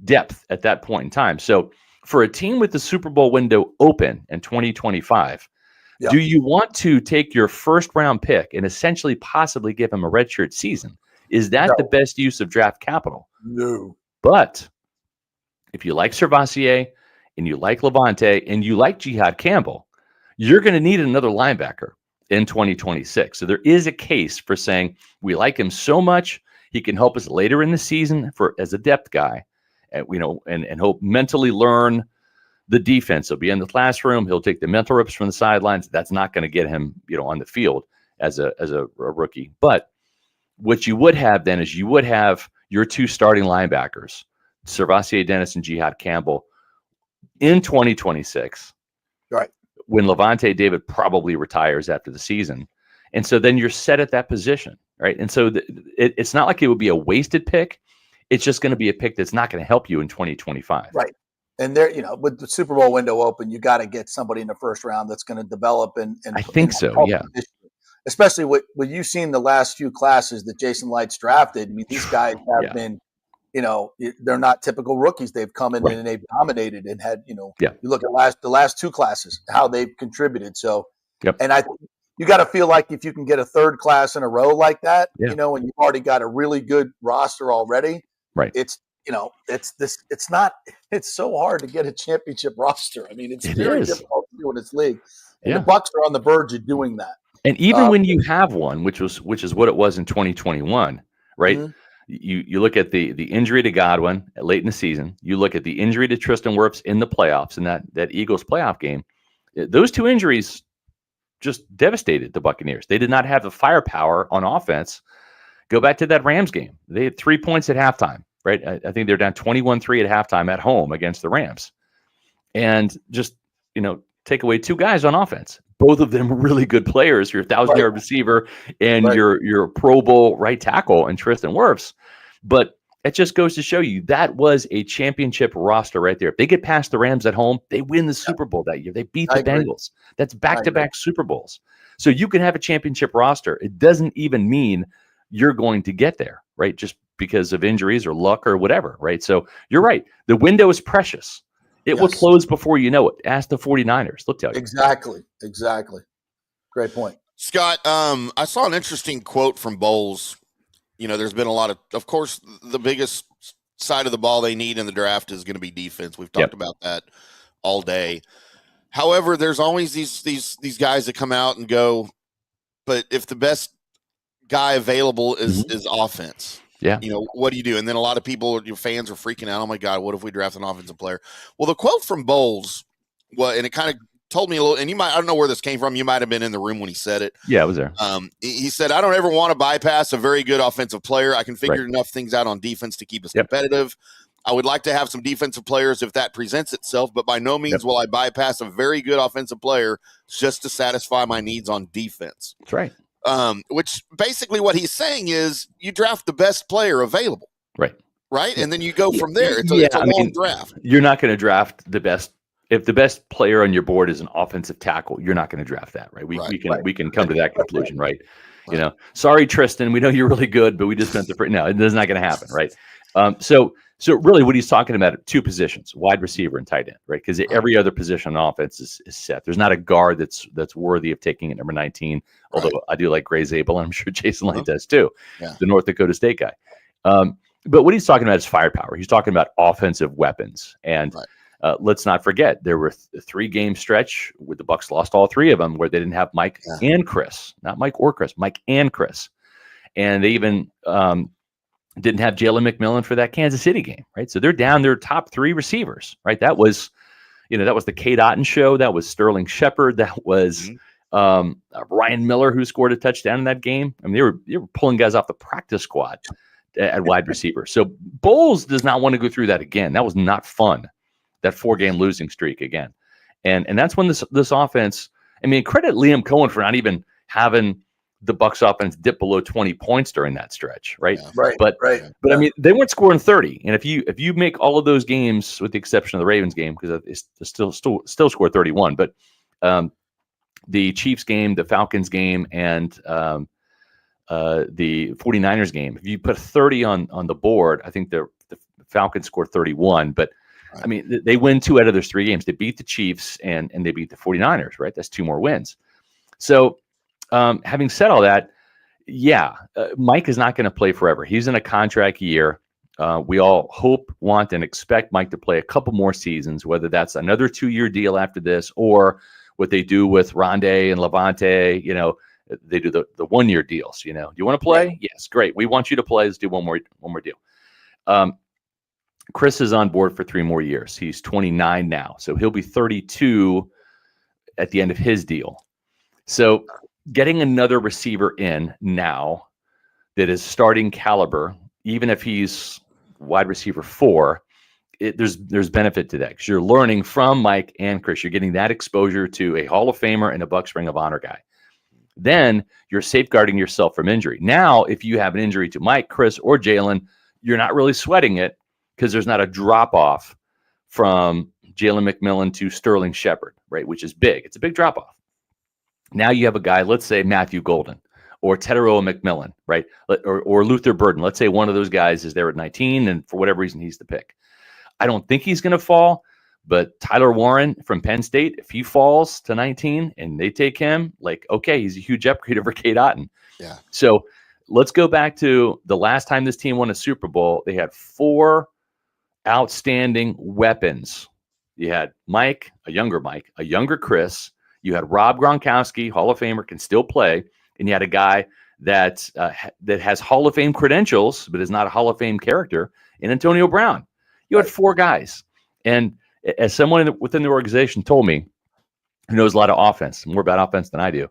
depth at that point in time. So for a team with the Super Bowl window open in 2025, do you want to take your first round pick and essentially possibly give him a redshirt season? Is that the best use of draft capital? No. But if you like Servassier and you like Levante and you like Jihad Campbell, you're going to need another linebacker in 2026. So there is a case for saying we like him so much he can help us later in the season as a depth guy, and and he'll mentally learn the defense. He'll be in the classroom. He'll take the mental reps from the sidelines. That's not going to get him, on the field as a rookie. But what you would have then is you would have your two starting linebackers, Servassier Dennis and Jihad Campbell, in 2026. Right. When Levante David probably retires after the season. And so then you're set at that position, right? And so it's not like it would be a wasted pick. It's just going to be a pick that's not going to help you in 2025. Right. And there, with the Super Bowl window open, you got to get somebody in the first round that's going to develop and I think so, yeah. Especially what you've seen the last few classes that Jason Light's drafted. I mean, these guys have been, they're not typical rookies. They've come in and they've dominated and had, you look at the last two classes, how they've contributed. So, and I think you got to feel like if you can get a third class in a row like that, and you've already got a really good roster already, right? It's so hard to get a championship roster. I mean, it's very difficult to do in this league. And the Bucs are on the verge of doing that. And even when you have one, which is what it was in 2021, right? Mm-hmm. You look at the injury to Godwin late in the season. You look at the injury to Tristan Wirfs in the playoffs in that Eagles playoff game. Those two injuries just devastated the Buccaneers. They did not have the firepower on offense. Go back to that Rams game. They had 3 points at halftime, right? I think they're down 21-3 at halftime at home against the Rams. And just, take away two guys on offense. Both of them really good players. Your 1,000-yard receiver and your Pro Bowl right tackle and Tristan Wirfs. But it just goes to show you that was a championship roster right there. If they get past the Rams at home, they win the Super Bowl that year. They beat the Bengals. That's back-to-back Super Bowls. So you can have a championship roster. It doesn't even mean you're going to get there, right? Just because of injuries or luck or whatever, right? So you're right. The window is precious. It will close before you know it. Ask the 49ers. They'll tell you. Exactly. Great point. Scott, I saw an interesting quote from Bowles. There's been a lot of course, the biggest side of the ball they need in the draft is going to be defense. We've talked about that all day. However, there's always these guys that come out and go, but if the best guy available is offense, what do you do? And then a lot of people, your fans are freaking out. Oh my God, what if we draft an offensive player? Well, the quote from Bowles, and it kind of told me a little, and I don't know where this came from. You might have been in the room when he said it. Yeah, I was there. He said, I don't ever want to bypass a very good offensive player. I can figure enough things out on defense to keep us competitive. I would like to have some defensive players if that presents itself, but by no means will I bypass a very good offensive player just to satisfy my needs on defense. That's right. Which basically what he's saying is you draft the best player available. Right. And then you go from there. It's a long draft. You're not going to draft the best. If the best player on your board is an offensive tackle, you're not going to draft that, right? We can come to that conclusion, right? Sorry, Tristan, we know you're really good, but we just spent no, it's not going to happen, right? So really what he's talking about, two positions, wide receiver and tight end, right? Because every other position on offense is set. There's not a guard that's worthy of taking at number 19, although I do like Gray Zabel, and I'm sure Jason Light does too, the North Dakota State guy. But what he's talking about is firepower. He's talking about offensive weapons. And let's not forget, there were a 3-game stretch where the Bucs lost all 3 of them, where they didn't have Mike and Chris, not Mike or Chris, Mike and Chris. and they even didn't have Jalen McMillan for that Kansas City game, right? So they're down their top 3 receivers, right? That was the Cade Otton show. That was Sterling Shepard. That was Ryan Miller, who scored a touchdown in that game. I mean, they were pulling guys off the practice squad at wide receiver. So Bowles does not want to go through that again. That was not fun, that 4-game losing streak again. And that's when this offense, I mean, credit Liam Cohen for not even having the Bucs offense dip below 20 points during that stretch, right? Yeah. Right. But Yeah. I mean, they weren't scoring 30. And if you make all of those games, with the exception of the Ravens game, because it's still scored 31, but the Chiefs game, the Falcons game, and the 49ers game, if you put 30 on the board, I think the Falcons scored 31. But I mean, they win 2 out of those 3 games. They beat the Chiefs and they beat the 49ers, right? That's 2 more wins. So having said all that, Mike is not going to play forever. He's in a contract year. We all hope, want, and expect Mike to play a couple more seasons, whether that's another 2-year deal after this or what they do with Rondé and Levante. They do the 1-year deals. You want to play? Yes, great. We want you to play. Let's do one more deal. Chris is on board for 3 more years. He's 29 now, so he'll be 32 at the end of his deal. So getting another receiver in now that is starting caliber, even if he's wide receiver 4, there's benefit to that because you're learning from Mike and Chris. You're getting that exposure to a Hall of Famer and a Bucs Ring of Honor guy. Then you're safeguarding yourself from injury. Now, if you have an injury to Mike, Chris, or Jalen, you're not really sweating it because there's not a drop-off from Jalen McMillan to Sterling Shepard, right, which is big. It's a big drop-off. Now you have a guy, let's say Matthew Golden or Teteroa McMillan, right, or Luther Burden. Let's say one of those guys is there at 19, and for whatever reason, he's the pick. I don't think he's going to fall, but Tyler Warren from Penn State, if he falls to 19 and they take him, okay, he's a huge upgrade over Cade Otton. Yeah. So let's go back to the last time this team won a Super Bowl. They had 4 outstanding weapons. You had Mike, a younger Chris. You had Rob Gronkowski, Hall of Famer, can still play, and you had a guy that has Hall of Fame credentials but is not a Hall of Fame character in Antonio Brown. You had 4 guys, and as someone within the organization told me, who knows a lot of offense, more about offense than I do,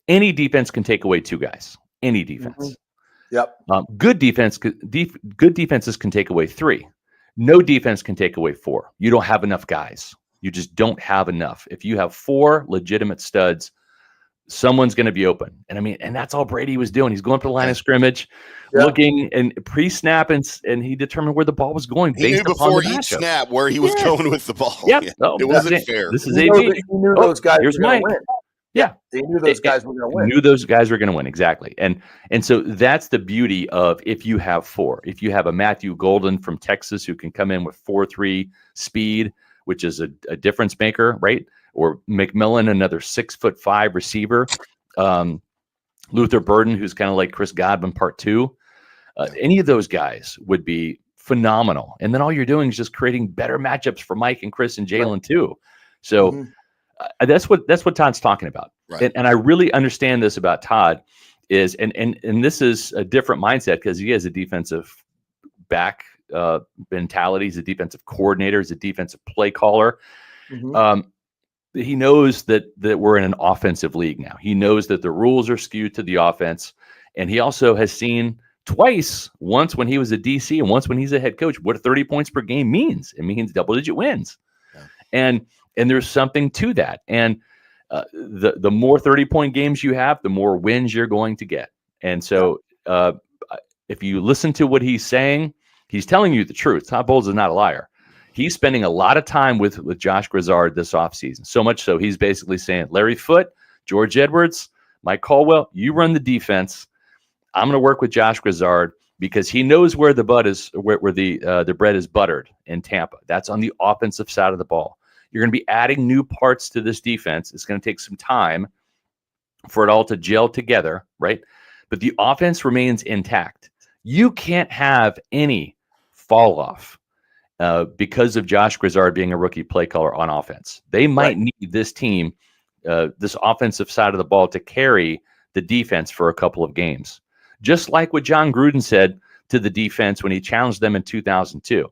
any defense can take away 2 guys. Any defense. Mm-hmm. Yep. Good defenses can take away 3. No defense can take away 4. You don't have enough guys. You just don't have enough. If you have 4 legitimate studs, someone's going to be open. And I mean, and that's all Brady was doing. He's going for the line of scrimmage, looking and pre-snap, and he determined where the ball was going. He knew before each snap where he was going with the ball. Yep. Yeah. Oh, it wasn't fair. This is he AB. knew those guys here's were going Mike. to win. Yeah. They knew those guys were going to win. Knew those guys were going to win, exactly. And so that's the beauty of if you have 4. If you have a Matthew Golden from Texas who can come in with 4.3 speed, which is a difference maker, right? Or McMillan, another 6'5" receiver. Luther Burden, who's kind of like Chris Godwin part 2. Any of those guys would be phenomenal. And then all you're doing is just creating better matchups for Mike and Chris and Jalen too. So that's what Todd's talking about. Right. And I really understand this about Todd is, and this is a different mindset because he has a defensive back mentality. He's a defensive coordinator. He's a defensive play caller. He knows that we're in an offensive league now. He knows that the rules are skewed to the offense. And he also has seen twice, once when he was a DC and once when he's a head coach, what 30 points per game means. It means double-digit wins. Yeah. And there's something to that. And the more 30-point games you have, the more wins you're going to get. And so if you listen to what he's saying, he's telling you the truth. Todd Bowles is not a liar. He's spending a lot of time with Josh Grizzard this offseason. So much so he's basically saying, Larry Foote, George Edwards, Mike Caldwell, you run the defense. I'm going to work with Josh Grizzard because he knows where the bread is buttered in Tampa. That's on the offensive side of the ball. You're going to be adding new parts to this defense. It's going to take some time for it all to gel together, right? But the offense remains intact. You can't have any fall off because of Josh Grizzard being a rookie play caller on offense. They might need this team, this offensive side of the ball, to carry the defense for a couple of games. Just like what John Gruden said to the defense when he challenged them in 2002.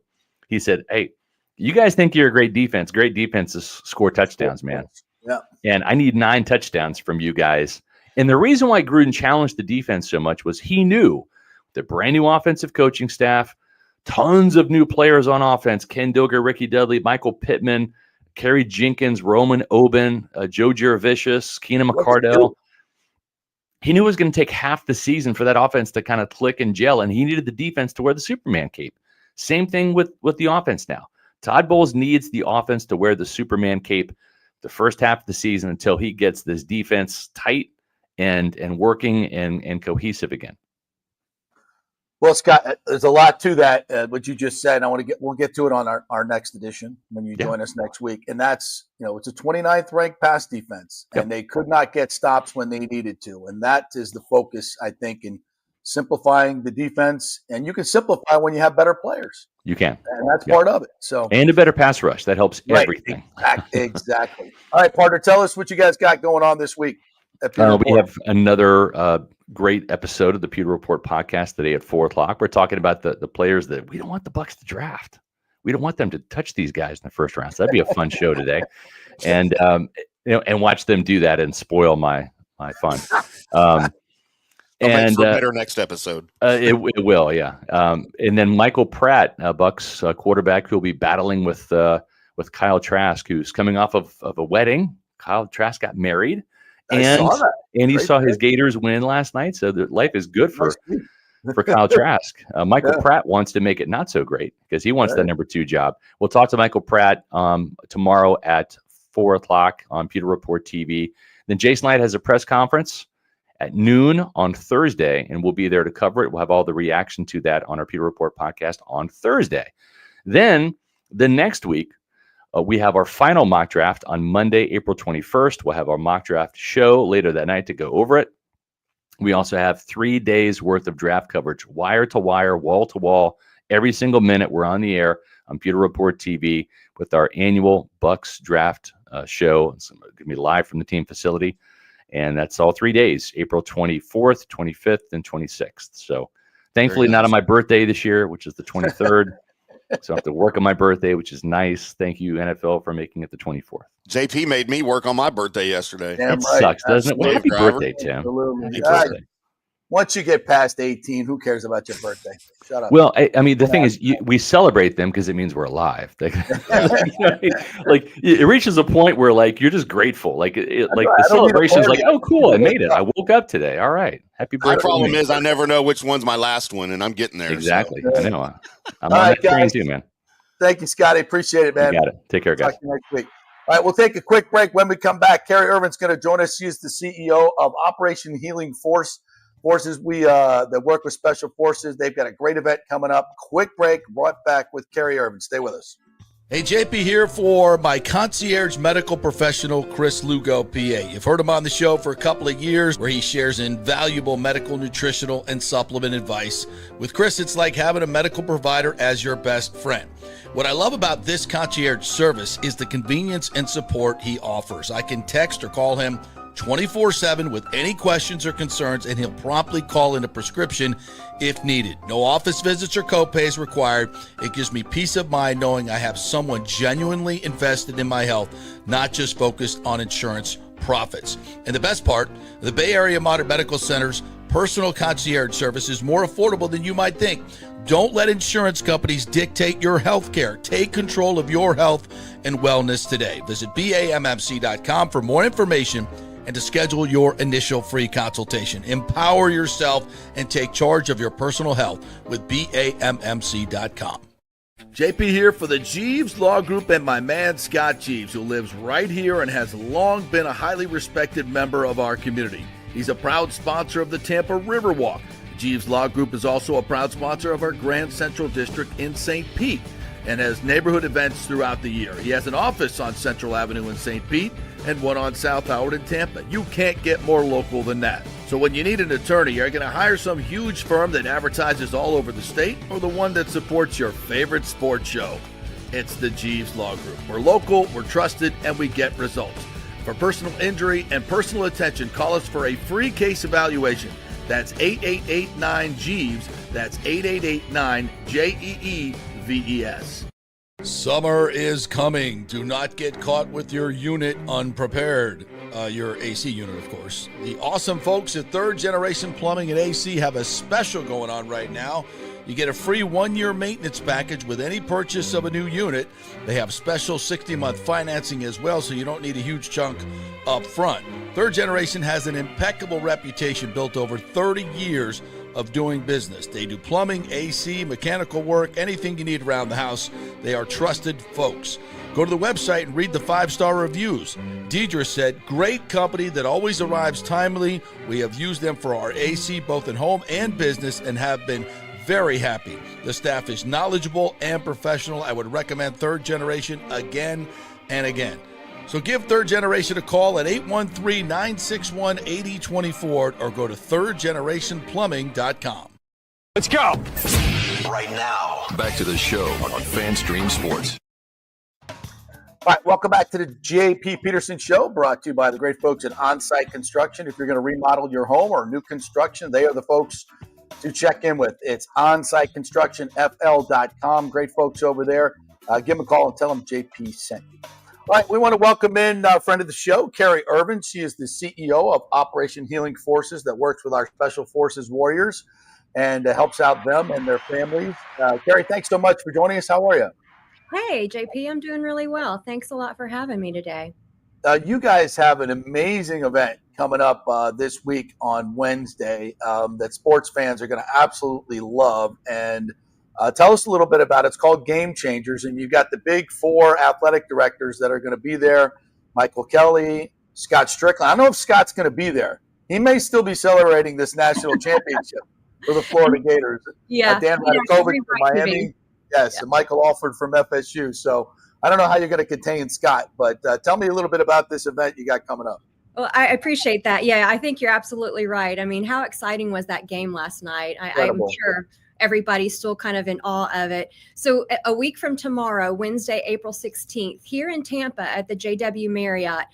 He said, hey, you guys think you're a great defense. Great defenses score touchdowns, man. Yeah. And I need 9 touchdowns from you guys. And the reason why Gruden challenged the defense so much was he knew the brand new offensive coaching staff, tons of new players on offense, Ken Doger, Ricky Dudley, Michael Pittman, Kerry Jenkins, Roman Oben, Joe Giravicius, Keenan McCardell. He knew it was going to take half the season for that offense to kind of click and gel, and he needed the defense to wear the Superman cape. Same thing with the offense now. Todd Bowles needs the offense to wear the Superman cape the first half of the season until he gets this defense tight and working and cohesive again. Well, Scott, there's a lot to that, what you just said. And we'll get to it on our next edition when you join us next week. And that's, it's a 29th ranked pass defense, and they could not get stops when they needed to. And that is the focus, I think, in simplifying the defense. And you can simplify when you have better players. You can. And that's part of it. So, and a better pass rush. That helps everything. Exactly. All right, partner, tell us what you guys got going on this week. We have another great episode of the Pewter Report podcast today at 4:00. We're talking about the players that we don't want the Bucs to draft. We don't want them to touch these guys in the first round. So that'd be a fun show today, and and watch them do that and spoil my fun. And better next episode. It will, yeah. And then Michael Pratt, Bucs quarterback, who will be battling with Kyle Trask, who's coming off of a wedding. Kyle Trask got married. And he saw his Gators win last night, so the life is good for Kyle Trask. Michael Pratt wants to make it not so great because he wants that number 2 job. We'll talk to Michael Pratt tomorrow at 4:00 on Pewter Report TV. Then Jason Light has a press conference at noon on Thursday, and we'll be there to cover it. We'll have all the reaction to that on our Pewter Report podcast on Thursday. Then the next week, we have our final mock draft on Monday, April 21st. We'll have our mock draft show later that night to go over it. We also have 3 days worth of draft coverage, wire to wire, wall to wall. Every single minute we're on the air on Pewter Report TV with our annual Bucs draft show. It's going to be live from the team facility. And that's all 3 days, April 24th, 25th, and 26th. So thankfully not on my birthday this year, which is the 23rd. So I have to work on my birthday, which is nice. Thank you, NFL, for making it the 24th. JP made me work on my birthday yesterday. Damn It sucks, doesn't it? Well, happy birthday, Tim. Absolutely. Happy birthday. Once you get past 18, who cares about your birthday? Shut up. Well, I mean, the thing is, we celebrate them because it means we're alive. Like it reaches a point where you're just grateful. The celebration is oh, cool, I made it. I woke up today. All right, happy birthday. My problem is I never know which one's my last one, and I'm getting there. Exactly. So. I know. I'm on that train too, man. Thank you, Scotty. Appreciate it, man. You got it. Take care, guys. Talk to you next week. All right, we'll take a quick break. When we come back, Kerry Irvin's going to join us. She is the CEO of Operation Healing Forces. That work with Special Forces. They've got a great event coming up. Quick break. Right back with Kerry Irvin. Stay with us. Hey, JP here for my concierge medical professional, Chris Lugo, PA. You've heard him on the show for a couple of years where he shares invaluable medical, nutritional, and supplement advice. With Chris, it's like having a medical provider as your best friend. What I love about this concierge service is the convenience and support he offers. I can text or call him 24/7 with any questions or concerns, and he'll promptly call in a prescription if needed. No office visits or copays required. It gives me peace of mind knowing I have someone genuinely invested in my health, not just focused on insurance profits. And the best part, the Bay Area Modern Medical Center's personal concierge service is more affordable than you might think. Don't let insurance companies dictate your health care. Take control of your health and wellness today. Visit BAMMC.com for more information and to schedule your initial free consultation. Empower yourself and take charge of your personal health with BAMMC.com. JP here for the Jeeves Law Group and my man Scott Jeeves, who lives right here and has long been a highly respected member of our community. He's a proud sponsor of the Tampa Riverwalk. Jeeves Law Group is also a proud sponsor of our Grand Central District in St. Pete and has neighborhood events throughout the year. He has an office on Central Avenue in St. Pete and one on South Howard in Tampa. You can't get more local than that. So when you need an attorney, you're going to hire some huge firm that advertises all over the state or the one that supports your favorite sports show. It's the Jeeves Law Group. We're local, we're trusted, and we get results. For personal injury and personal attention, call us for a free case evaluation. That's 888-9-JEEVES. That's 888-9-JEEVES. Summer is coming. Do not get caught with your unit unprepared. Your AC unit, of course. The awesome folks at Third Generation Plumbing and AC have a special going on right now. You get a free 1-year maintenance package with any purchase of a new unit. They have special 60-month financing as well, so you don't need a huge chunk up front. Third Generation has an impeccable reputation built over 30 years of doing business. They do plumbing, AC, mechanical work, anything you need around the house. They are trusted folks. Go to the website and read the 5-star reviews. Deidre said, great company that always arrives timely. We have used them for our AC both in home and business and have been very happy. The staff is knowledgeable and professional. I would recommend Third Generation again and again. So give Third Generation a call at 813-961-8024 or go to thirdgenerationplumbing.com. Let's go. Right now, back to the show on FanStream Sports. All right, welcome back to the JP Peterson Show, brought to you by the great folks at Onsite Construction. If you're going to remodel your home or new construction, they are the folks to check in with. It's onsiteconstructionfl.com. Great folks over there. Give them a call and tell them JP sent you. All right, we want to welcome in a friend of the show, Carrie Irvin. She is the CEO of Operation Healing Forces that works with our Special Forces warriors and helps out them and their families. Carrie, thanks so much for joining us. How are you? Hey, JP, I'm doing really well. Thanks a lot for having me today. You guys have an amazing event coming up this week on Wednesday that sports fans are going to absolutely love. And tell us a little bit about it. It's called Game Changers, and you've got the big 4 athletic directors that are going to be there. Michael Kelly, Scott Strickland. I don't know if Scott's going to be there. He may still be celebrating this national championship for the Florida Gators. Yeah. Dan Radakovich from Miami. Yes, and Michael Alford from FSU. So I don't know how you're going to contain Scott, but tell me a little bit about this event you got coming up. Well, I appreciate that. Yeah, I think you're absolutely right. I mean, how exciting was that game last night? I'm sure everybody's still kind of in awe of it. So a week from tomorrow, Wednesday, April 16th, here in Tampa at the JW Marriott,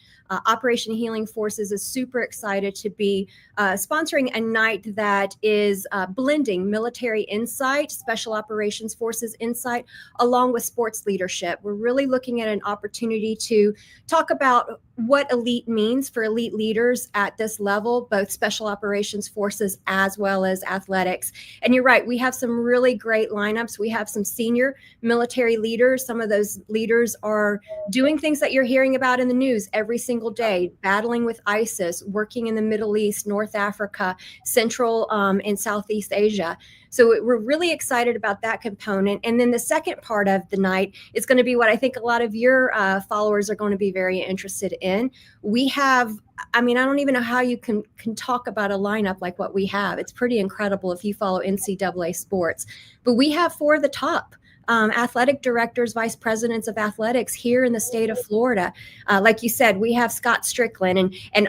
Operation Healing Forces is super excited to be sponsoring a night that is blending military insight, Special Operations Forces insight, along with sports leadership. We're really looking at an opportunity to talk about what elite means for elite leaders at this level, both Special Operations Forces as well as athletics. And you're right, we have some really great lineups. We have some senior military leaders. Some of those leaders are doing things that you're hearing about in the news every single day, battling with ISIS, working in the Middle East, North Africa, Central and Southeast Asia. So we're really excited about that component. And then the second part of the night is going to be what I think a lot of your followers are going to be very interested in. We have, I mean, I don't even know how you can talk about a lineup like what we have. It's pretty incredible if you follow NCAA sports. But we have 4 of the top athletic directors, vice presidents of athletics here in the state of Florida. Like you said, we have Scott Strickland, and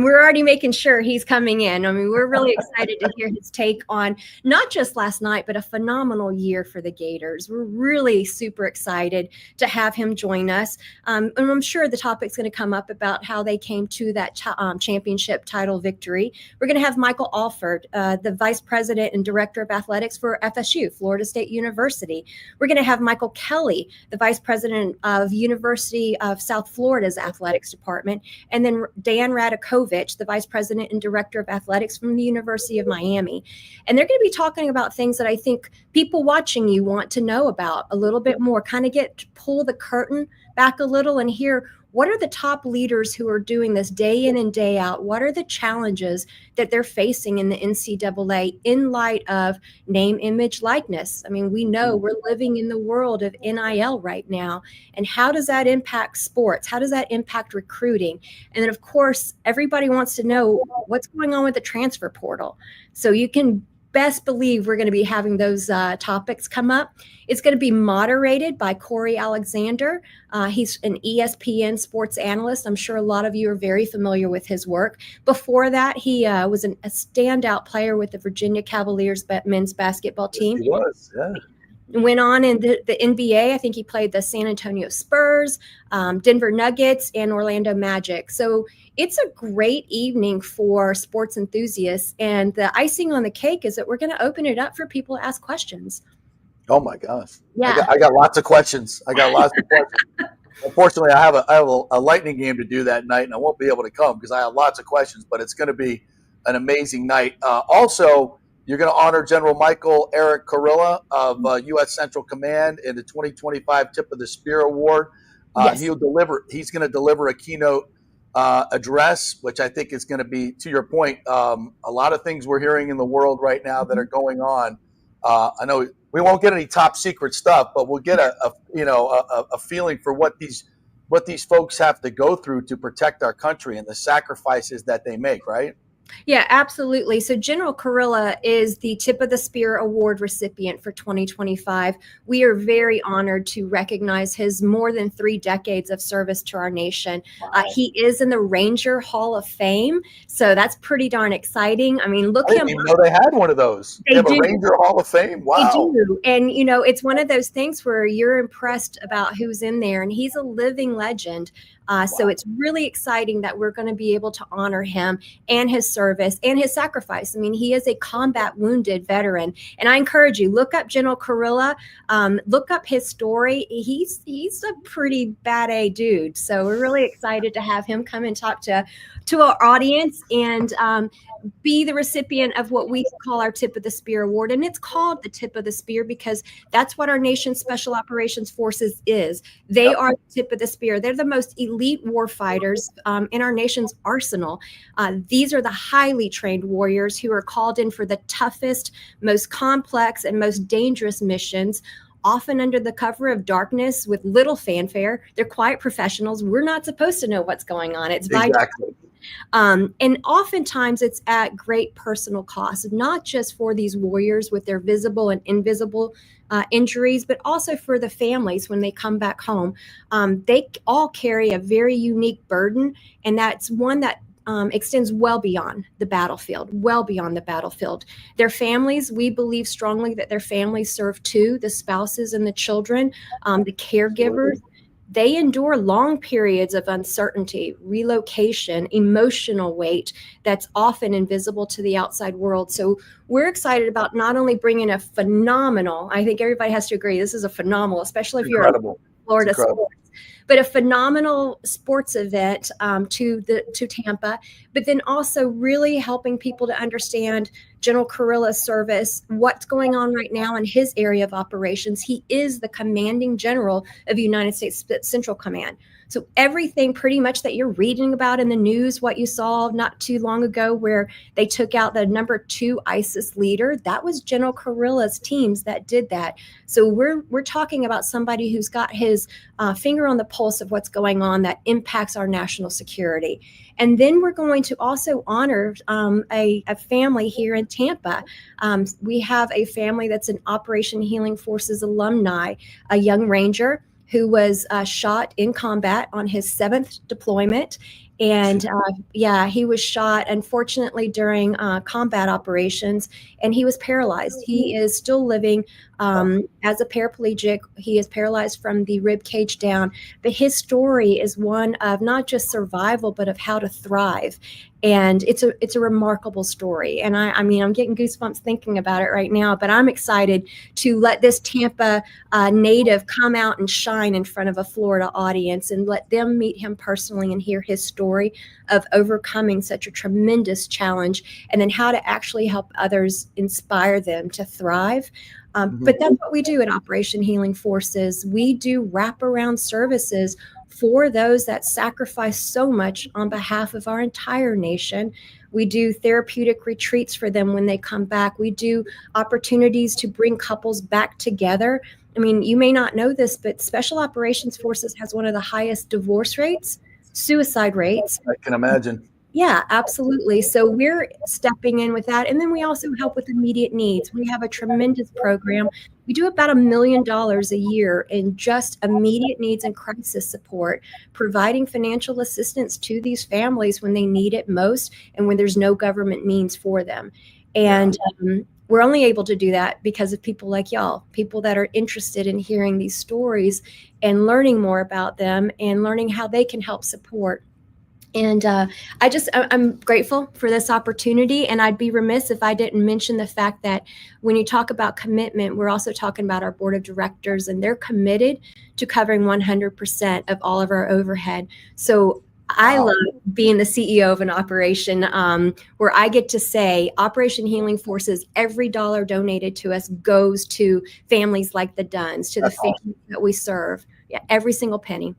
we're already making sure he's coming in. I mean, we're really excited to hear his take on not just last night, but a phenomenal year for the Gators. We're really super excited to have him join us. And I'm sure the topic's going to come up about how they came to that championship title victory. We're going to have Michael Alford, the vice president and director of athletics for FSU, Florida State University. We're going to have Michael Kelly, the vice president of University of South Florida's athletics department, and then Dan Radakovich, the vice president and director of athletics from the University of Miami. And they're going to be talking about things that I think people watching you want to know about a little bit more, kind of pull the curtain back a little and hear what are the top leaders who are doing this day in and day out? What are the challenges that they're facing in the NCAA in light of name, image, likeness? I mean, we know we're living in the world of NIL right now. And how does that impact sports? How does that impact recruiting? And then, of course, everybody wants to know what's going on with the transfer portal. So you can best believe we're going to be having those topics come up. It's going to be moderated by Corey Alexander. He's an ESPN sports analyst. I'm sure a lot of you are very familiar with his work. Before that, he was a standout player with the Virginia Cavaliers men's basketball team. Yes, he was, yeah. went on in the NBA. I think he played the San Antonio Spurs, Denver Nuggets, and Orlando Magic. So it's a great evening for sports enthusiasts. And the icing on the cake is that we're going to open it up for people to ask questions. Oh my gosh. Yeah. I got lots of questions. Unfortunately, I have a lightning game to do that night, and I won't be able to come because I have lots of questions, but it's going to be an amazing night. Also, you're going to honor General Michael Eric Kurilla of U.S. Central Command in the 2025 Tip of the Spear Award. Yes. He's going to deliver a keynote address, which I think is going to be, to your point, a lot of things we're hearing in the world right now that are going on. I know we won't get any top secret stuff, but we'll get a feeling for what these folks have to go through to protect our country and the sacrifices that they make, right? Yeah, absolutely. So General Kurilla is the Tip of the Spear Award recipient for 2025. We are very honored to recognize his more than 3 decades of service to our nation. He is in the Ranger Hall of Fame, so that's pretty darn exciting. I mean, look I him didn't even know they had one of those. They have a Ranger Hall of Fame. Wow. They do. And, it's one of those things where you're impressed about who's in there, and he's a living legend. So it's really exciting that we're going to be able to honor him and his service and his sacrifice. I mean, he is a combat wounded veteran. And I encourage you, look up General Kurilla, look up his story. He's a pretty bad A dude. So we're really excited to have him come and talk to our audience and be the recipient of what we call our Tip of the Spear Award. And it's called the Tip of the Spear because that's what our nation's Special Operations Forces is. They are the tip of the spear. They're the most elite war fighters in our nation's arsenal. These are the highly trained warriors who are called in for the toughest, most complex, and most dangerous missions, often under the cover of darkness with little fanfare. They're quiet professionals. We're not supposed to know what's going on. It's exactly. And oftentimes it's at great personal cost, not just for these warriors with their visible and invisible injuries, but also for the families when they come back home. They all carry a very unique burden, and that's one that extends well beyond the battlefield, Their families, we believe strongly that their families serve too, the spouses and the children, the caregivers. They endure long periods of uncertainty, relocation, emotional weight that's often invisible to the outside world. So we're excited about not only bringing a phenomenal, I think everybody has to agree, this is a phenomenal, especially if you're in Florida sports, but a phenomenal sports event to Tampa, but then also really helping people to understand General Kurilla's service, what's going on right now in his area of operations. He is the commanding general of United States Central Command. So everything pretty much that you're reading about in the news, what you saw not too long ago where they took out the number 2 ISIS leader, that was General Kurilla's teams that did that. So we're talking about somebody who's got his finger on the pulse of what's going on that impacts our national security. And then we're going to also honor a family here in Tampa. We have a family that's an Operation Healing Forces alumni, a young Ranger who was shot in combat on his 7th deployment. And he was shot, unfortunately, during combat operations, and he was paralyzed. He is still living as a paraplegic. He is paralyzed from the rib cage down. But his story is one of not just survival, but of how to thrive. And it's a remarkable story. And I mean, I'm getting goosebumps thinking about it right now, but I'm excited to let this Tampa native come out and shine in front of a Florida audience and let them meet him personally and hear his story of overcoming such a tremendous challenge and then how to actually help others, inspire them to thrive. But that's what we do at Operation Healing Forces. We do wraparound services for those that sacrifice so much on behalf of our entire nation. We do therapeutic retreats for them when they come back. We do opportunities to bring couples back together. I mean, you may not know this, but Special Operations Forces has one of the highest divorce rates, suicide rates. I can imagine. Yeah, absolutely. So we're stepping in with that. And then we also help with immediate needs. We have a tremendous program. We do about $1 million a year in just immediate needs and crisis support, providing financial assistance to these families when they need it most and when there's no government means for them. And we're only able to do that because of people like y'all, people that are interested in hearing these stories and learning more about them and learning how they can help support. And I'm grateful for this opportunity. And I'd be remiss if I didn't mention the fact that when you talk about commitment, we're also talking about our board of directors, and they're committed to covering 100% of all of our overhead. So I love being the CEO of an operation where I get to say Operation Healing Forces, every dollar donated to us goes to families like the Dunns, to the families that we serve. Yeah, every single penny.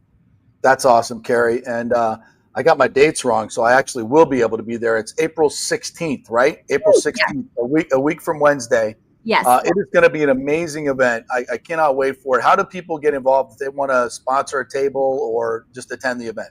That's awesome, Carrie. And I got my dates wrong, so I actually will be able to be there. It's April 16th, right? April 16th, yeah. a week from Wednesday. Yes. It is going to be an amazing event. I cannot wait for it. How do people get involved if they want to sponsor a table or just attend the event?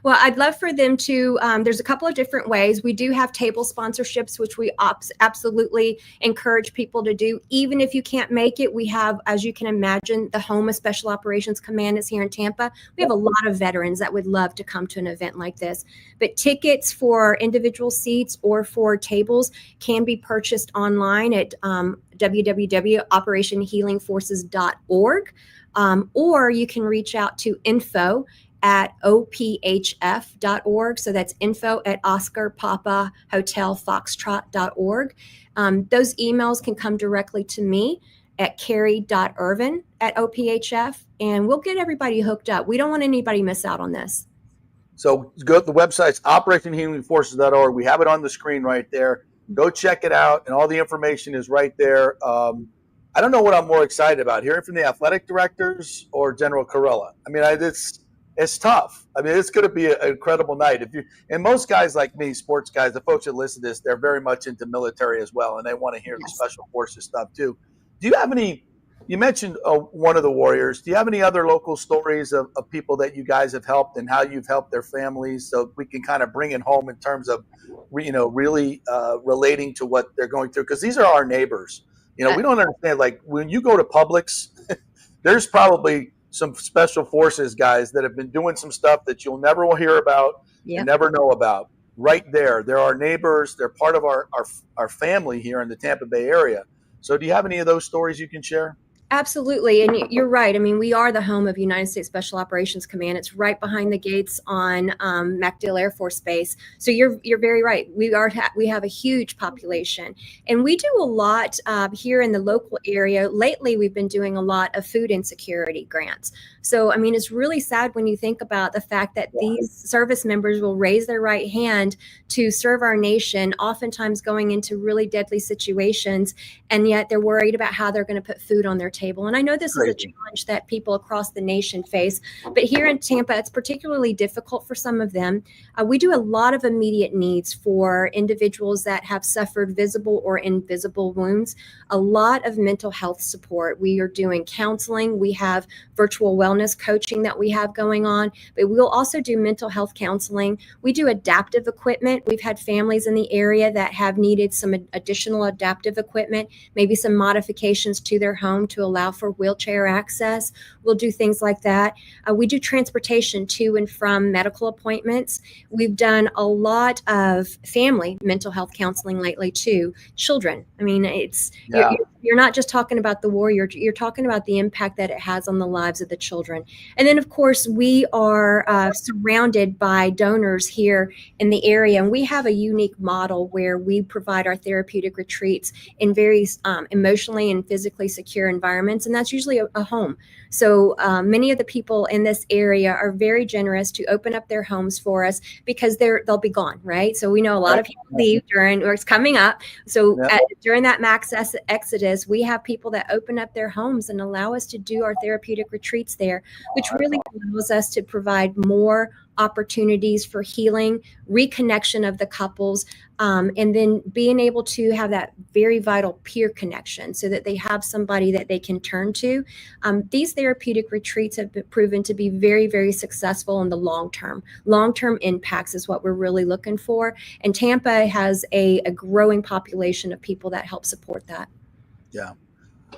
Well, I'd love for them to, there's a couple of different ways. We do have table sponsorships, which we absolutely encourage people to do. Even if you can't make it, we have, as you can imagine, the home of Special Operations Command is here in Tampa. We have a lot of veterans that would love to come to an event like this. But tickets for individual seats or for tables can be purchased online at www.operationhealingforces.org, or you can reach out to info@ophf.org. So that's info@OscarPapaHotelFoxtrot.org. Those emails can come directly to me at carrie.irvin@OPHF, and we'll get everybody hooked up. We don't want anybody miss out on this. So go to the website's operationhealingforces.org. We have it on the screen right there. Go check it out, and all the information is right there. I don't know what I'm more excited about, hearing from the athletic directors or General Carilla. I mean, it's tough. I mean, it's going to be an incredible night. And most guys like me, sports guys, the folks that listen to this, they're very much into military as well, and they want to hear the special forces stuff too. Do you have any? You mentioned one of the Warriors. Do you have any other local stories of people that you guys have helped and how you've helped their families, so we can kind of bring it home in terms of, really relating to what they're going through? Because these are our neighbors. We don't understand. Like when you go to Publix, there's probably some special forces guys that have been doing some stuff that you'll never will hear about and never know about. Right there, they're our neighbors. They're part of our family here in the Tampa Bay area. So do you have any of those stories you can share? Absolutely. And you're right. I mean, we are the home of United States Special Operations Command. It's right behind the gates on MacDill Air Force Base. So you're very right. We have a huge population, and we do a lot here in the local area. Lately, we've been doing a lot of food insecurity grants. So, I mean, it's really sad when you think about the fact that these service members will raise their right hand to serve our nation, oftentimes going into really deadly situations, and yet they're worried about how they're going to put food on their table. And I know this is a challenge that people across the nation face, but here in Tampa, it's particularly difficult for some of them. We do a lot of immediate needs for individuals that have suffered visible or invisible wounds, a lot of mental health support. We are doing counseling. We have virtual wellness coaching that we have going on, but we'll also do mental health counseling. We do adaptive equipment. We've had families in the area that have needed some additional adaptive equipment, maybe some modifications to their home to allow for wheelchair access. We'll do things like that. We do transportation to and from medical appointments. We've done a lot of family mental health counseling lately too. Children. I mean, you're not just talking about the war, you're talking about the impact that it has on the lives of the children. And then, of course, we are surrounded by donors here in the area, and we have a unique model where we provide our therapeutic retreats in very emotionally and physically secure environments, and that's usually a home. So many of the people in this area are very generous to open up their homes for us because they'll be gone, right? So we know a lot of people leave during, or it's coming up. So during that max exodus, we have people that open up their homes and allow us to do our therapeutic retreats there, which really allows us to provide more opportunities for healing, reconnection of the couples, and then being able to have that very vital peer connection so that they have somebody that they can turn to. These therapeutic retreats have been proven to be very, very successful in the long term. Long-term impacts is what we're really looking for. And Tampa has a growing population of people that help support that. Yeah.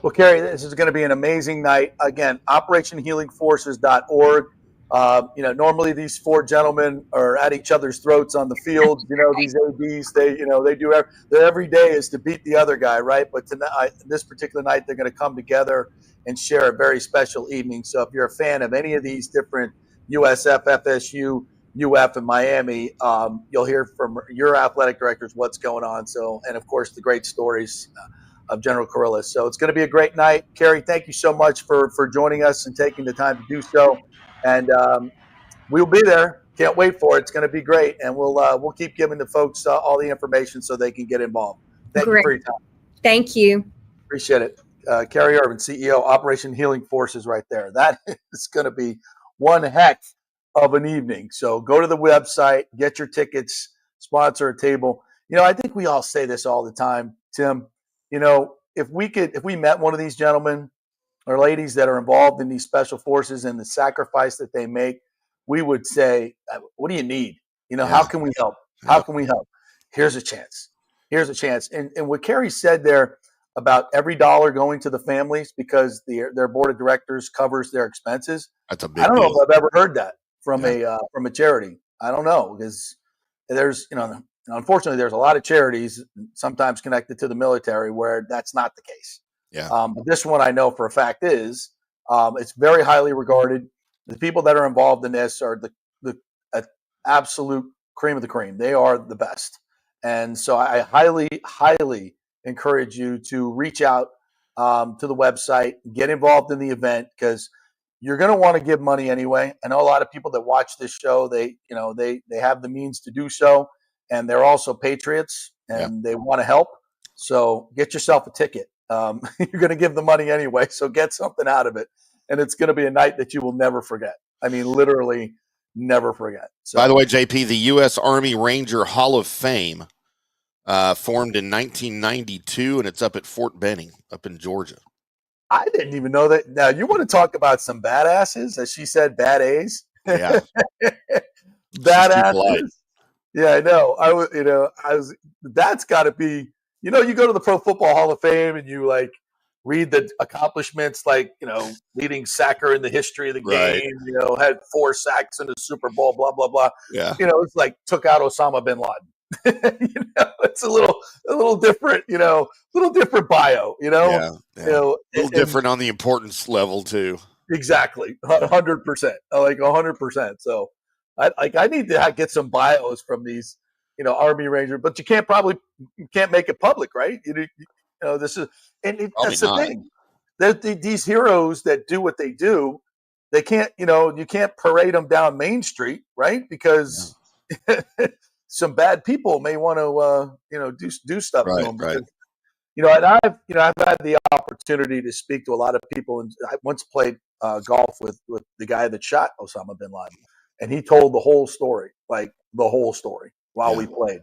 Well, Carrie, this is going to be an amazing night. Again, operationhealingforces.org. Normally these four gentlemen are at each other's throats on the field. These ADs, they do their every day is to beat the other guy, right? But tonight, this particular night, they're going to come together and share a very special evening. So if you're a fan of any of these different USF, FSU, UF, and Miami, you'll hear from your athletic directors what's going on. So, and of course, the great stories of General Carrillo. So it's going to be a great night. Kerry, thank you so much for joining us and taking the time to do so. And we'll be there. Can't wait for it. It's going to be great. And we'll keep giving the folks all the information so they can get involved. Thank you for your time. Thank you. Appreciate it. Kerry Irvin, CEO, Operation Healing Forces right there. That is going to be one heck of an evening. So go to the website, get your tickets, sponsor a table. I think we all say this all the time, Tim. If we met one of these gentlemen or ladies that are involved in these special forces and the sacrifice that they make, we would say, what do you need? How can we help? How can we help? Here's a chance. Here's a chance. And what Kerry said there about every dollar going to the families because their board of directors covers their expenses. That's a big I don't know deal. if I've ever heard that from a charity. I don't know, because there's, unfortunately, there's a lot of charities sometimes connected to the military where that's not the case. Yeah. But this one I know for a fact is it's very highly regarded. The people that are involved in this are the absolute cream of the cream. They are the best. And so I highly, highly encourage you to reach out to the website, get involved in the event, because you're going to want to give money anyway. I know a lot of people that watch this show, they have the means to do so, and they're also patriots and they want to help. So get yourself a ticket. You're going to give the money anyway, so get something out of it. And it's going to be a night that you will never forget. I mean, literally never forget. So, by the way, JP, the U.S. Army Ranger Hall of Fame formed in 1992, and it's up at Fort Benning up in Georgia. I didn't even know that. Now, you want to talk about some badasses, as she said, bad A's? Yeah. Badasses. Yeah, I know. That's got to be, you go to the Pro Football Hall of Fame and you read the accomplishments, leading sacker in the history of the game, had 4 sacks in the Super Bowl, blah, blah, blah. Yeah. It's took out Osama bin Laden. It's a little different, little different bio, Yeah. A little different on the importance level too. Exactly. 100%. 100%. So I need to get some bios from these, Army Ranger, but you can't make it public, right? This is, that's the thing. These heroes that do what they do, they can't, you can't parade them down Main Street, right? Because some bad people may want to, do stuff to them. Because, and I've had the opportunity to speak to a lot of people, and I once played golf with the guy that shot Osama bin Laden, and he told the whole story, while we played,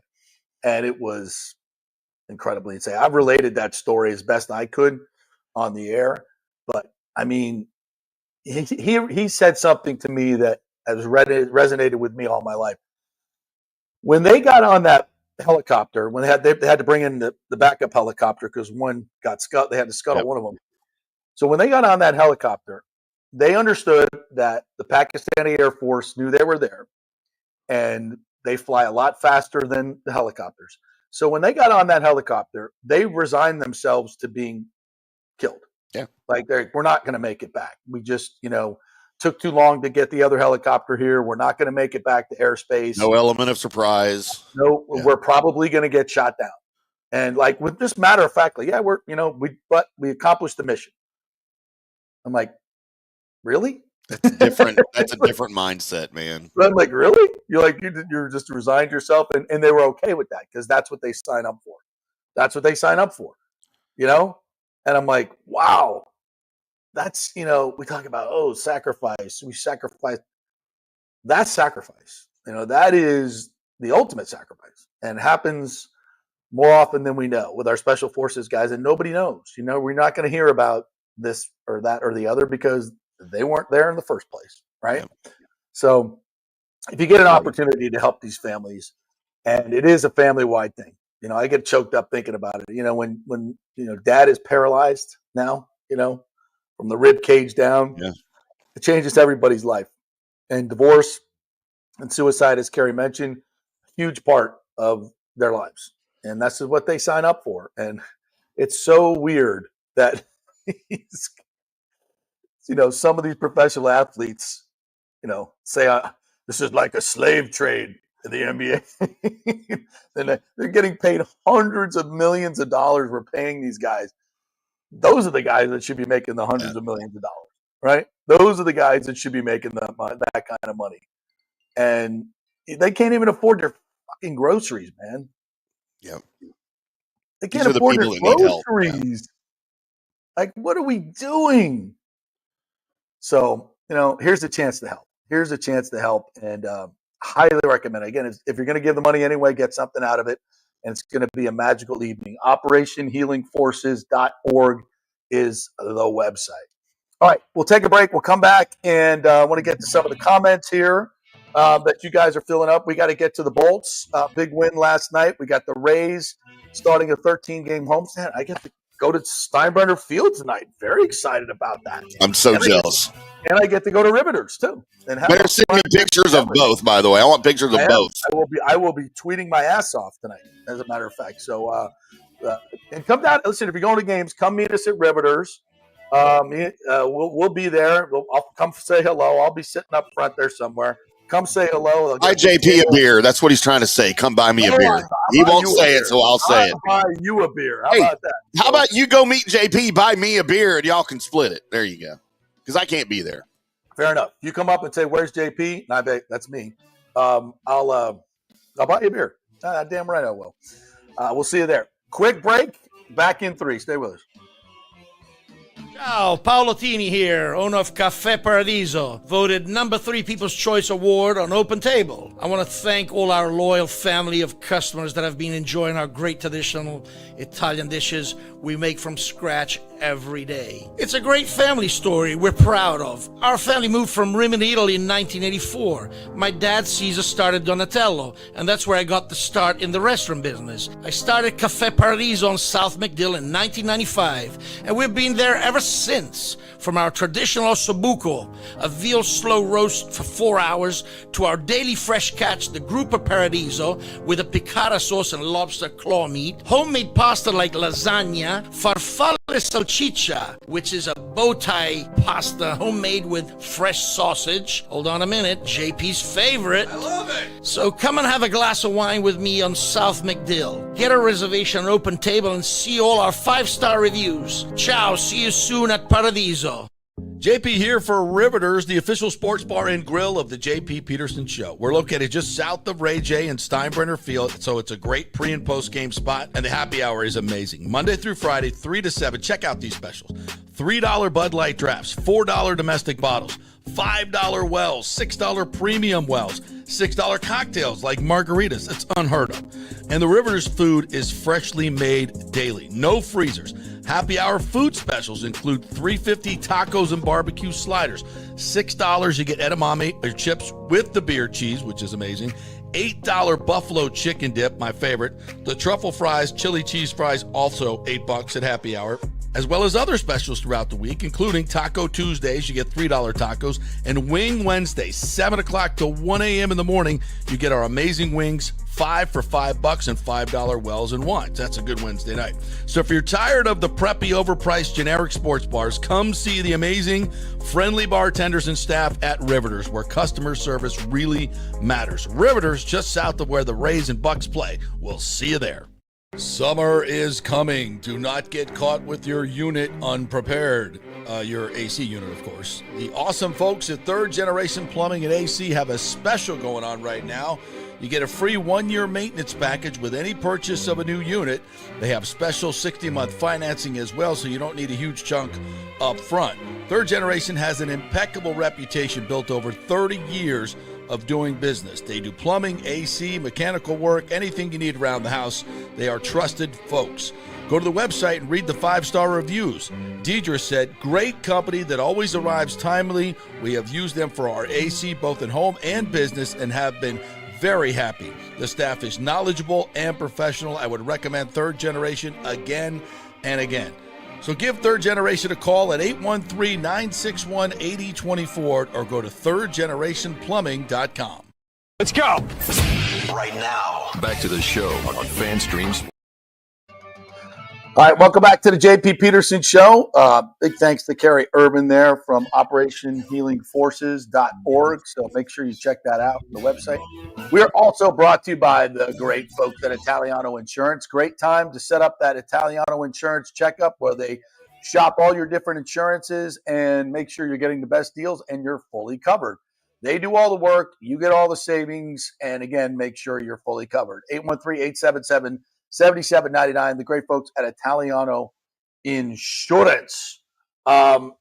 and it was incredibly insane. I've related that story as best I could on the air, but I mean, he said something to me that has resonated with me all my life. When they got on that helicopter, when they had to bring in the backup helicopter because one got scuttled, they had to scuttle one of them. So when they got on that helicopter, they understood that the Pakistani Air Force knew they were there, and they fly a lot faster than the helicopters. So when they got on that helicopter, they resigned themselves to being killed. Yeah. We're not going to make it back. We just, took too long to get the other helicopter here. We're not going to make it back to airspace. No element of surprise. No, we're probably going to get shot down. And with this matter of fact, but we accomplished the mission. I'm like, really? That's a different mindset, man. But I'm like, really? You're just resigned yourself, and they were okay with that because that's what they sign up for. That's what they sign up for, And I'm like, wow, that's we talk about sacrifice. We sacrifice. That's sacrifice. That is the ultimate sacrifice, and happens more often than we know with our special forces guys, and nobody knows. We're not going to hear about this or that or the other because they weren't there in the first place, right? Yeah. So if you get an opportunity to help these families, and it is a family-wide thing, I get choked up thinking about it. When dad is paralyzed now, from the rib cage down, it changes everybody's life. And divorce and suicide, as Carrie mentioned, a huge part of their lives. And that's what they sign up for. And it's so weird that some of these professional athletes, say this is like a slave trade in the NBA. And they're getting paid hundreds of millions of dollars. We're paying these guys. Those are the guys that should be making the hundreds of millions of dollars, right? Those are the guys that should be making that kind of money. And they can't even afford their fucking groceries, man. Yep. They can't afford their groceries. Like, what are we doing? So, here's a chance to help. Here's a chance to help, and highly recommend it. Again, if you're going to give the money anyway, get something out of it, and it's going to be a magical evening. OperationHealingForces.org is the website. All right, we'll take a break. We'll come back, and I want to get to some of the comments here that you guys are filling up. We got to get to the Bolts. Big win last night. We got the Rays starting a 13-game homestand. I get to go to Steinbrenner Field tonight. Very excited about that. I'm so jealous. And I get to go to Riveters too. And better send me pictures of both, by the way. I want pictures of both. I will be tweeting my ass off tonight, as a matter of fact. So, and come down. Listen, if you're going to games, come meet us at Riveters. We'll be there. I'll come say hello. I'll be sitting up front there somewhere. Come say hello. Buy JP a beer. That's what he's trying to say. Come buy me a beer. He won't say it, so I'll say it. I'll buy you a beer. How about that? How about you go meet JP, buy me a beer, and y'all can split it. There you go. Because I can't be there. Fair enough. You come up and say, "Where's JP?" And I bet that's me. I'll buy you a beer. Damn right I will. We'll see you there. Quick break. Back in 3. Stay with us. Ciao, Paolo Tini here, owner of Caffè Paradiso, voted number 3 People's Choice Award on Open Table. I want to thank all our loyal family of customers that have been enjoying our great traditional Italian dishes we make from scratch every day. It's a great family story we're proud of. Our family moved from Rimini, Italy in 1984. My dad, Caesar, started Donatello, and that's where I got the start in the restaurant business. I started Caffè Paradiso on South McDill in 1995, and we've been there ever since. From our traditional ossobuco, a veal slow roast for 4 hours, to our daily fresh catch, the Gruppo Paradiso, with a piccata sauce and lobster claw meat, homemade pasta like lasagna, farfalle salchicha, which is a bow tie pasta homemade with fresh sausage. Hold on a minute, JP's favorite. I love it. So come and have a glass of wine with me on South McDill. Get a reservation on Open Table and see all our 5-star reviews. Ciao, see you soon at Paradiso. JP here for Riveters, the official sports bar and grill of the JP Peterson Show. We're located just south of Ray J and Steinbrenner Field, so it's a great pre- and post-game spot, and the happy hour is amazing. Monday through Friday, 3 to 7. Check out these specials. $3 Bud Light drafts, $4 domestic bottles, $5 wells, $6 premium wells, $6 cocktails like margaritas. It's unheard of. And the Riveters food is freshly made daily. No freezers. Happy hour food specials include $3.50 tacos and barbecue sliders. $6 you get edamame or chips with the beer cheese, which is amazing. $8 buffalo chicken dip, my favorite. The truffle fries, chili cheese fries, also $8 at happy hour. As well as other specials throughout the week, including Taco Tuesdays, you get $3 tacos, and Wing Wednesdays, 7 o'clock to 1 a.m. in the morning, you get our amazing wings, 5 for $5 and $5 wells and wines. That's a good Wednesday night. So if you're tired of the preppy, overpriced, generic sports bars, come see the amazing, friendly bartenders and staff at Riveters, where customer service really matters. Riveters, just south of where the Rays and Bucs play. We'll see you there. Summer is coming. Do not get caught with your unit unprepared. Your AC unit, of course. The awesome folks at Third Generation Plumbing and AC have a special going on right now. You get a free 1-year maintenance package with any purchase of a new unit. They have special 60-month financing as well, so you don't need a huge chunk up front. Third Generation has an impeccable reputation built over 30 years of doing business. They do plumbing, AC, mechanical work, anything you need around the house. They are trusted folks. Go to the website and read the 5-star reviews. Deidre said, great company that always arrives timely. We have used them for our AC both in home and business and have been very happy. The staff is knowledgeable and professional. I would recommend Third Generation again and again. So give Third Generation a call at 813-961-8024 or go to thirdgenerationplumbing.com. Let's go. Right now, back to the show on FanStreams. All right, welcome back to the JP Peterson Show. Big thanks to Kerry Urban there from OperationHealingForces.org. So make sure you check that out on the website. We are also brought to you by the great folks at Italiano Insurance. Great time to set up that Italiano Insurance checkup where they shop all your different insurances and make sure you're getting the best deals and you're fully covered. They do all the work. You get all the savings. And again, make sure you're fully covered. 813-877-7799. The great folks at Italiano Insurance. All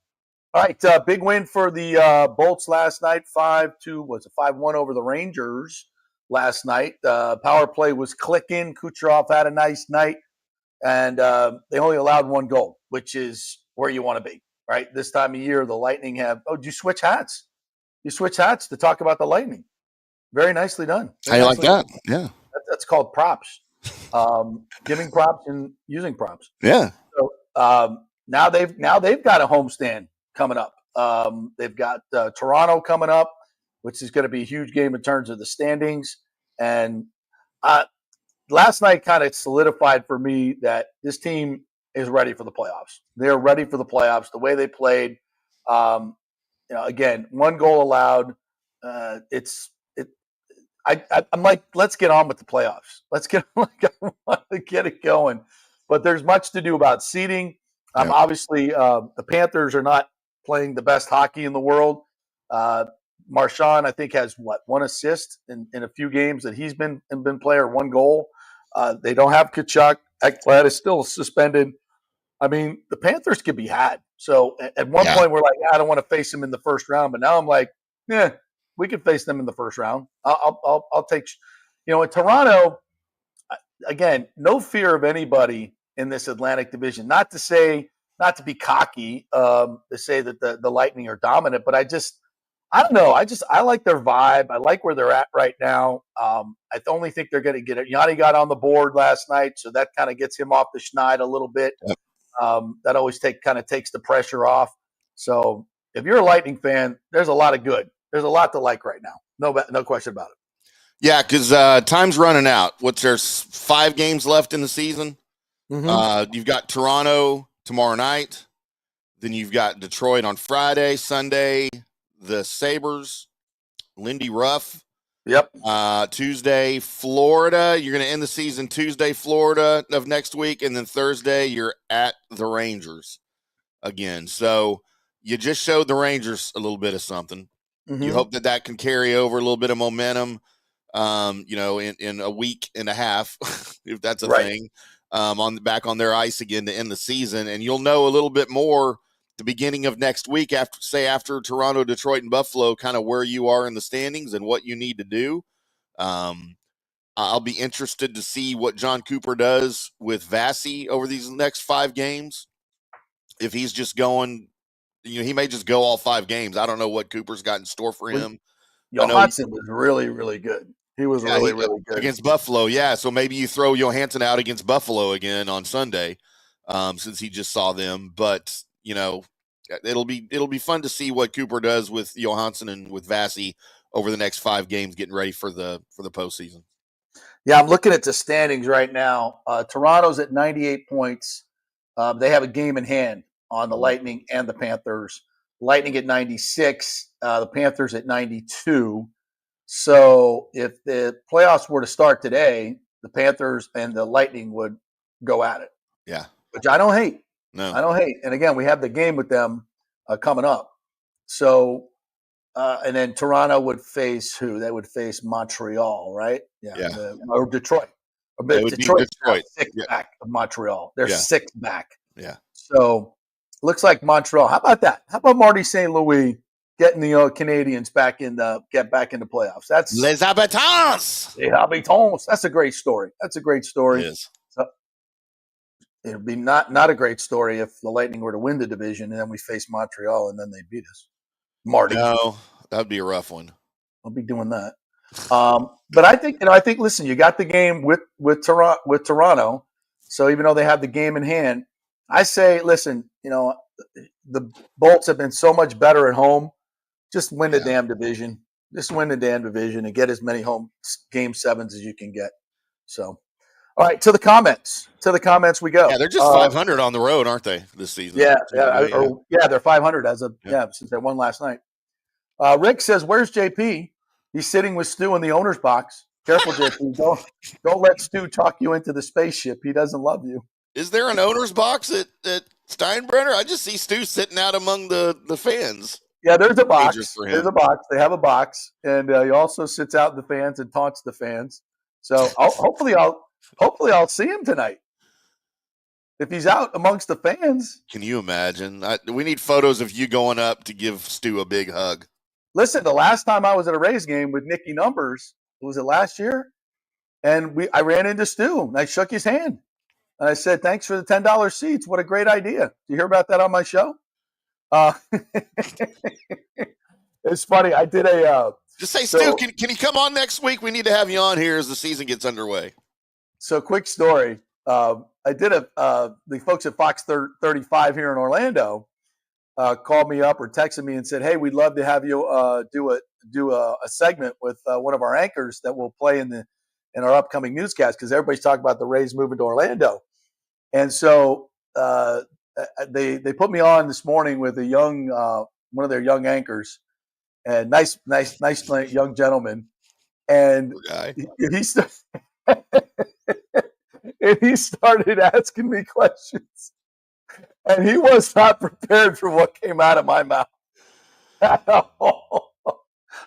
right. Big win for the Bolts last night. 5-1 over the Rangers last night. Power play was clicking. Kucherov had a nice night. And they only allowed one goal, which is where you want to be, right? This time of year, the Lightning have – did you switch hats? You switch hats to talk about the Lightning. Very nicely done. How you like that? Yeah. That's called props. Giving props and using props. Yeah. So now they've got a homestand coming up. They've got Toronto coming up, which is going to be a huge game in terms of the standings. And last night kind of solidified for me that this team is ready for the playoffs. They're ready for the playoffs. The way they played. Again, one goal allowed. I'm like, let's get on with the playoffs. Let's get it going. But there's much to do about seeding. Obviously, the Panthers are not playing the best hockey in the world. Marchand, I think, has one assist in a few games that he's been playing, one goal. They don't have Kachuk. Ekblad is still suspended. I mean, the Panthers could be had. So at one point, we're like, I don't want to face them in the first round. But now I'm like, we could face them in the first round. I'll take, in Toronto, again, no fear of anybody in this Atlantic division. Not to be cocky, to say that the Lightning are dominant, but I don't know. I like their vibe. I like where they're at right now. I only think they're going to get it. Yanni got on the board last night, so that kind of gets him off the schneid a little bit. Yep. That always takes the pressure off. So if you're a Lightning fan, there's a lot of good. There's a lot to like right now. No question about it. Yeah, because time's running out. There's 5 games left in the season. Mm-hmm. You've got Toronto tomorrow night. Then you've got Detroit on Friday, Sunday, the Sabres, Lindy Ruff. Yep. Tuesday, Florida. You're going to end the season Tuesday, Florida of next week. And then Thursday, you're at the Rangers again. So you just showed the Rangers a little bit of something. Mm-hmm. You hope that can carry over a little bit of momentum, in a week and a half, if that's a thing, back on their ice again to end the season. And you'll know a little bit more the beginning of next week after Toronto, Detroit, and Buffalo, kind of where you are in the standings and what you need to do. I'll be interested to see what John Cooper does with Vasi over these next 5 games. If he's just going, he may just go all 5 games. I don't know what Cooper's got in store for him. Johansson was really, really good. He was really good against Buffalo. Yeah. So maybe you throw Johansson out against Buffalo again on Sunday, since he just saw them, but it'll be fun to see what Cooper does with Johansson and with Vasi over the next 5 games, getting ready for the postseason. Yeah, I'm looking at the standings right now. Toronto's at 98 points. They have a game in hand on the Lightning and the Panthers. Lightning at 96, the Panthers at 92. So if the playoffs were to start today, the Panthers and the Lightning would go at it. Yeah, which I don't hate. No, I don't hate. And again, we have the game with them coming up. So, and then Toronto would face who? They would face Montreal, right? Yeah. Or Detroit. Detroit's 6th back of Montreal. They're 6th back. Yeah. So, looks like Montreal. How about that? How about Marty St. Louis getting the Canadians get back into playoffs? That's Les Habitants. Les Habitants. That's a great story. It is. It would be not a great story if the Lightning were to win the division and then we face Montreal and then they beat us. Marty. No, that would be a rough one. I'll be doing that. But I think, listen, you got the game with Toronto. So even though they have the game in hand, I say, listen, the Bolts have been so much better at home. Just win the damn division. Just win the damn division and get as many home game 7s as you can get. So, all right, to the comments. To the comments we go. Yeah, they're just 500 on the road, aren't they, this season? Yeah, they're 500 as of since they won last night. Rick says, "Where's JP? He's sitting with Stu in the owner's box. Careful, JP. Don't let Stu talk you into the spaceship. He doesn't love you." Is there an owner's box at Steinbrenner? I just see Stu sitting out among the fans. Yeah, there's a box. There's a box. They have a box, and he also sits out in the fans and taunts the fans. So hopefully I'll see him tonight. If he's out amongst the fans. Can you imagine? We need photos of you going up to give Stu a big hug. Listen, the last time I was at a Rays game with Nicky Numbers, was it last year? And I ran into Stu and I shook his hand. And I said, "Thanks for the $10 seats. What a great idea." Did you hear about that on my show? It's funny. I did just say, Stu, can you come on next week? We need to have you on here as the season gets underway. So quick story. I did the folks at Fox 35 here in Orlando called me up or texted me and said, "Hey, we'd love to have you do a segment with one of our anchors that will play in our upcoming newscast," because everybody's talking about the Rays moving to Orlando. And so they put me on this morning with a young one of their young anchors, and nice young gentleman, and he started asking me questions, and he was not prepared for what came out of my mouth at all.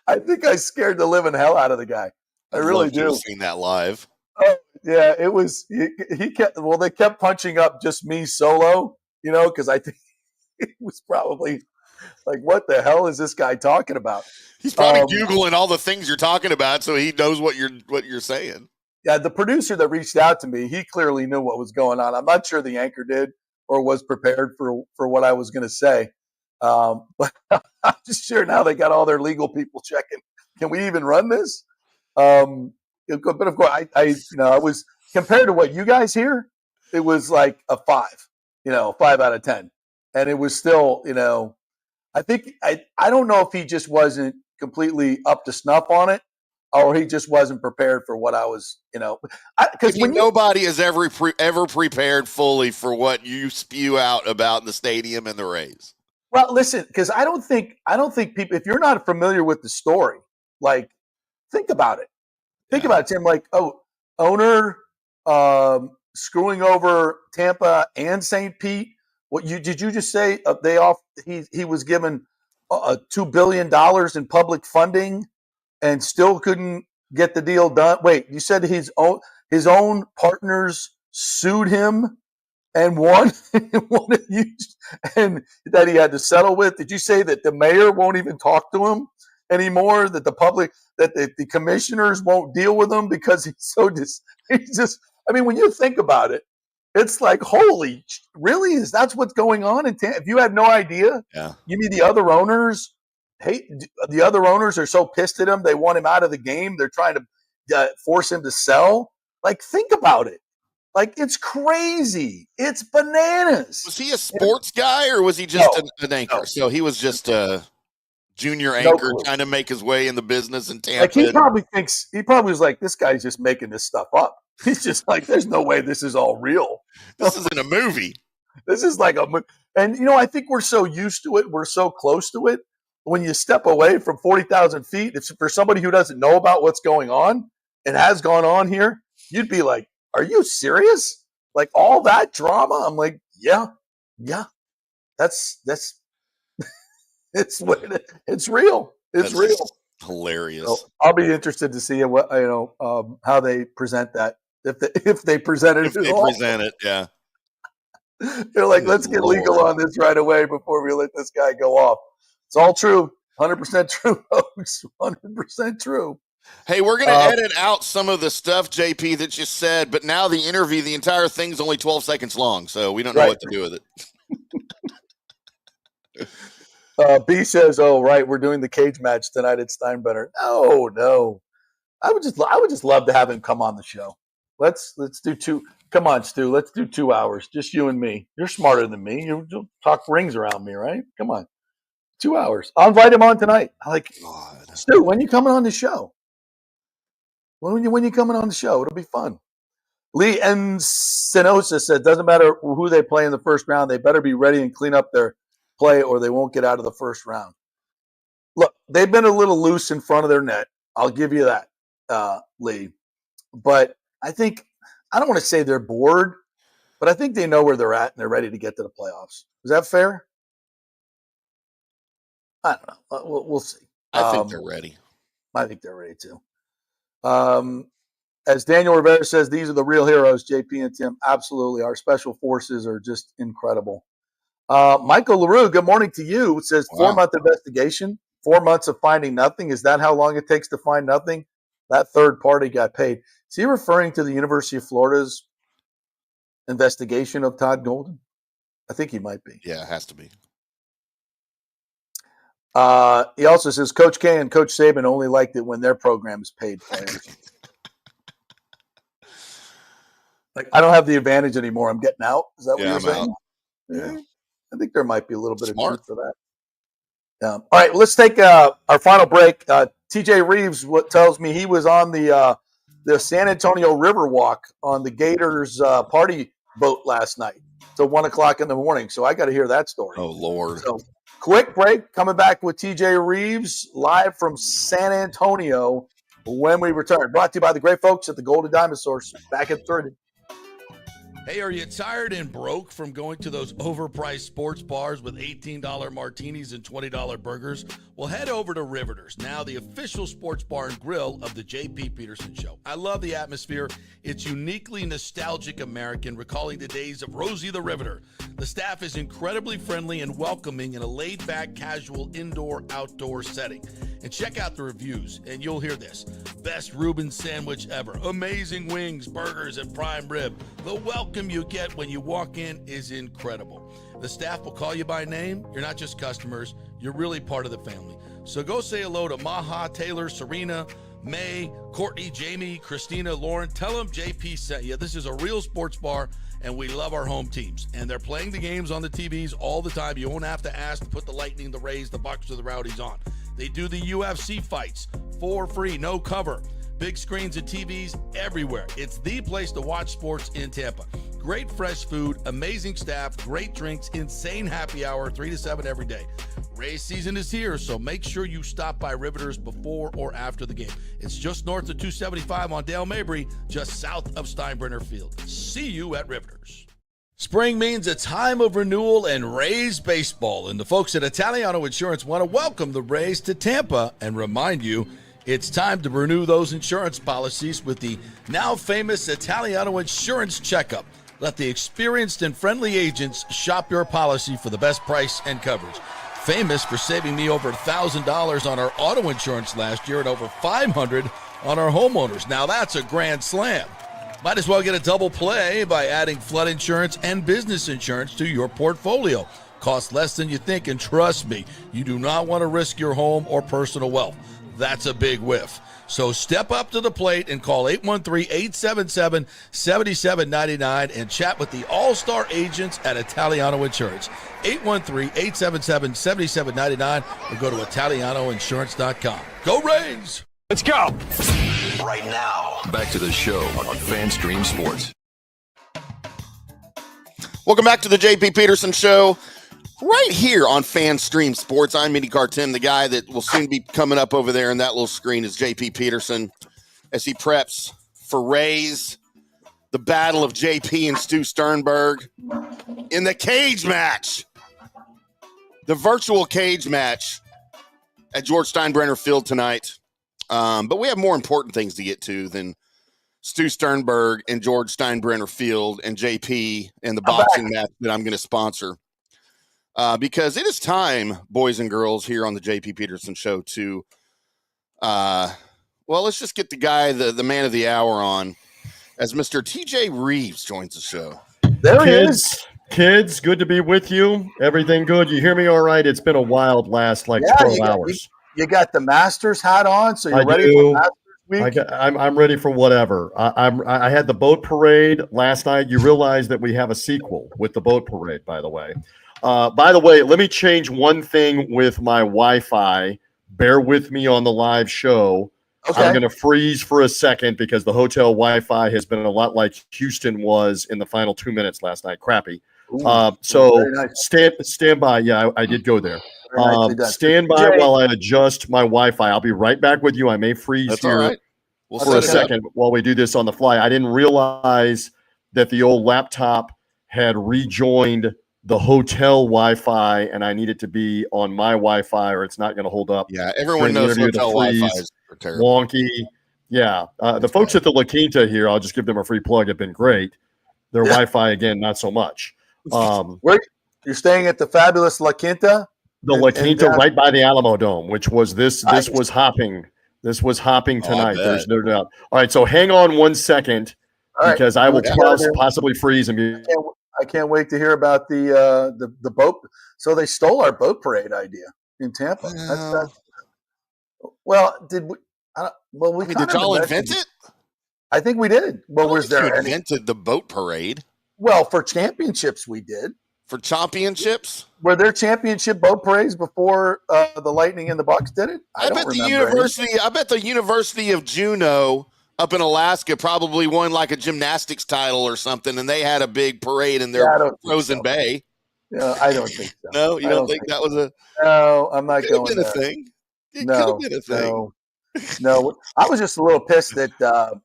I think I scared the living hell out of the guy. I really do. Seen that live. Oh, yeah, it was. He kept. Well, they kept punching up just me solo, because I think he was probably like, "What the hell is this guy talking about?" He's probably Googling all the things you're talking about, so he knows what you're saying. Yeah, the producer that reached out to me, he clearly knew what was going on. I'm not sure the anchor did or was prepared for what I was going to say. But I'm just sure now they got all their legal people checking. Can we even run this? But of course, I was compared to what you guys hear, it was like a 5, 5 out of 10. And it was still, I think, I don't know if he just wasn't completely up to snuff on it, or he just wasn't prepared for what I was, because nobody is ever prepared fully for what you spew out about the stadium and the Rays. Well, listen, because I don't think people, if you're not familiar with the story, like, think about it. Think about it, Tim. Like, owner screwing over Tampa and St. Pete. Did you just say he was given $2 billion in public funding and still couldn't get the deal done? Wait, you said his own partners sued him and won, and that he had to settle with? Did you say that the mayor won't even talk to him anymore? That the public, that the commissioners won't deal with him because he's just. I mean, when you think about it, it's like, holy, really? That's what's going on in Tampa? If you had no idea, you mean the other owners? The other owners are so pissed at him, they want him out of the game. They're trying to force him to sell. Like, think about it. Like, it's crazy. It's bananas. Was he a sports guy or was he just an anchor? No. So he was just a junior anchor trying to make his way in the business in Tampa. Like, he probably was like, this guy's just making this stuff up. He's just like, there's no way this is all real. This isn't a movie. This is like and I think we're so used to it. We're so close to it. When you step away from 40,000 feet, if for somebody who doesn't know about what's going on and has gone on here, you'd be like, are you serious? Like, all that drama? I'm like, yeah. That's it's real. It's real. Hilarious. So I'll be interested to see what how they present that. If they present it, present it, yeah. They're like, let's get legal on this right away before we let this guy go off. It's all true. 100% true, folks. 100% true. Hey, we're going to edit out some of the stuff, JP, that you said, but now the interview, the entire thing's only 12 seconds long, so we don't know what to do with it. B says, "Oh, right, we're doing the cage match tonight at Steinbrenner." No. I would just love to have him come on the show. Let's do two. Come on, Stu. Let's do 2 hours. Just you and me. You're smarter than me. You talk rings around me, right? Come on. 2 hours. I'll invite him on tonight. God. Stu, when you coming on the show? When you coming on the show? It'll be fun. Lee Encinosa said, doesn't matter who they play in the first round. They better be ready and clean up their play or they won't get out of the first round. Look, they've been a little loose in front of their net. I'll give you that, Lee. But I don't want to say they're bored, but I think they know where they're at and they're ready to get to the playoffs. Is that fair? I don't know. We'll see. I think they're ready. I think they're ready too. As Daniel Rivera says, these are the real heroes, JP and Tim. Absolutely. Our special forces are just incredible. Michael LaRue, good morning to you. It says 4-month investigation, 4 months of finding nothing. Is that how long it takes to find nothing? That third party got paid. Is he referring to the University of Florida's investigation of Todd Golden? I think he might be. Yeah, it has to be. He also says Coach K and Coach Saban only liked it when their programs paid players. I don't have the advantage anymore. I'm getting out. Is that what you're saying? Yeah. I think there might be a little bit of truth to that. All right, let's take our final break. TJ Reeves tells me he was on the San Antonio River Walk on the Gators party boat last night till 1 o'clock in the morning. So I got to hear that story. Oh, Lord. So quick break. Coming back with TJ Reeves live from San Antonio when we return. Brought to you by the great folks at the Golden Diamond Source. Back at 30. Hey, are you tired and broke from going to those overpriced sports bars with $18 martinis and $20 burgers? Well, head over to Riveters, now the official sports bar and grill of the J.P. Peterson Show. I love the atmosphere. It's uniquely nostalgic American, recalling the days of Rosie the Riveter. The staff is incredibly friendly and welcoming in a laid-back, casual indoor-outdoor setting. And check out the reviews, and you'll hear this. Best Reuben sandwich ever. Amazing wings, burgers, and prime rib. The welcome you get when you walk in is incredible. The staff will call you by name. You're not just customers. You're really part of the family. So go say hello to Maha, Taylor, Serena, May, Courtney, Jamie, Christina, Lauren. Tell them JP sent you. This is a real sports bar, and we love our home teams. And they're playing the games on the TVs all the time. You won't have to ask to put the Lightning, the Rays, the Bucs, or the Rowdies on. They do the UFC fights for free, no cover. Big screens and TVs everywhere. It's the place to watch sports in Tampa. Great fresh food, amazing staff, great drinks, insane happy hour, 3 to 7 every day. Race season is here, so make sure you stop by Riveters before or after the game. It's just north of 275 on Dale Mabry, just south of Steinbrenner Field. See you at Riveters. Spring means a time of renewal and Rays baseball, and the folks at Italiano Insurance want to welcome the Rays to Tampa and remind you it's time to renew those insurance policies with the now famous Italiano Insurance Checkup. Let the experienced and friendly agents shop your policy for the best price and coverage. Famous for saving me over $1,000 on our auto insurance last year and over $500 on our homeowners. Now that's a grand slam. Might as well get a double play by adding flood insurance and business insurance to your portfolio. Costs less than you think, and trust me, you do not want to risk your home or personal wealth. That's a big whiff. So step up to the plate and call 813-877-7799 and chat with the all-star agents at Italiano Insurance. 813-877-7799 or go to ItalianoInsurance.com. Go Rays! Let's go! Right now, back to the show on FanStream Sports. Welcome back to the JP Peterson Show, right here on FanStream Sports. I'm IndyCar Tim, the guy that will soon be coming up over there in that little screen is JP Peterson as he preps for Rays, the battle of JP and Stu Sternberg in the cage match, the virtual cage match at George Steinbrenner Field tonight. But we have more important things to get to than Stu Sternberg and George Steinbrenner Field and JP and the boxing match that I'm going to sponsor. Because it is time, boys and girls, here on the JP Peterson Show to, let's just get the guy, the man of the hour on, as Mr. TJ Reeves joins the show. There he is. Kids, good to be with you. Everything good? You hear me all right? It's been a wild last 12 hours. You got the Masters hat on, so you're ready for Masters week. I'm ready for whatever. I had the boat parade last night. You realize that we have a sequel with the boat parade, by the way. Let me change one thing with my Wi-Fi. Bear with me on the live show. Okay. I'm going to freeze for a second because the hotel Wi-Fi has been a lot like Houston was in the final 2 minutes last night. Crappy. So nice. stand by. Yeah, I did go there. Stand by while I adjust my Wi-Fi. I'll be right back with you. I may freeze here right. for a second while we do this on the fly. I didn't realize that the old laptop had rejoined the hotel Wi-Fi, and I need it to be on my Wi-Fi, or it's not going to hold up. Yeah, everyone knows hotel Wi-Fi is terrible. Wonky. Yeah, the folks at the La Quinta here, I'll just give them a free plug, have been great. Their Wi-Fi, again, not so much. You're staying at the fabulous La Quinta? The La Quinta right by the Alamo Dome, which was this was hopping. This was hopping tonight. There's no doubt. All right, so hang on 1 second because I will possibly freeze and be. I can't wait to hear about the boat. So they stole our boat parade idea in Tampa. Did we? Did y'all invent it? I think we did. Well, was there invented the boat parade? Well, for championships, we did. For championships? Were there championship boat parades before the Lightning and the Bucs did it? I bet the University of Juneau up in Alaska probably won like a gymnastics title or something, and they had a big parade in their frozen bay. Yeah, I don't think so. No, you don't think that was a? No, I'm not going. Could have been a thing. It could have been a thing. No, I was just a little pissed that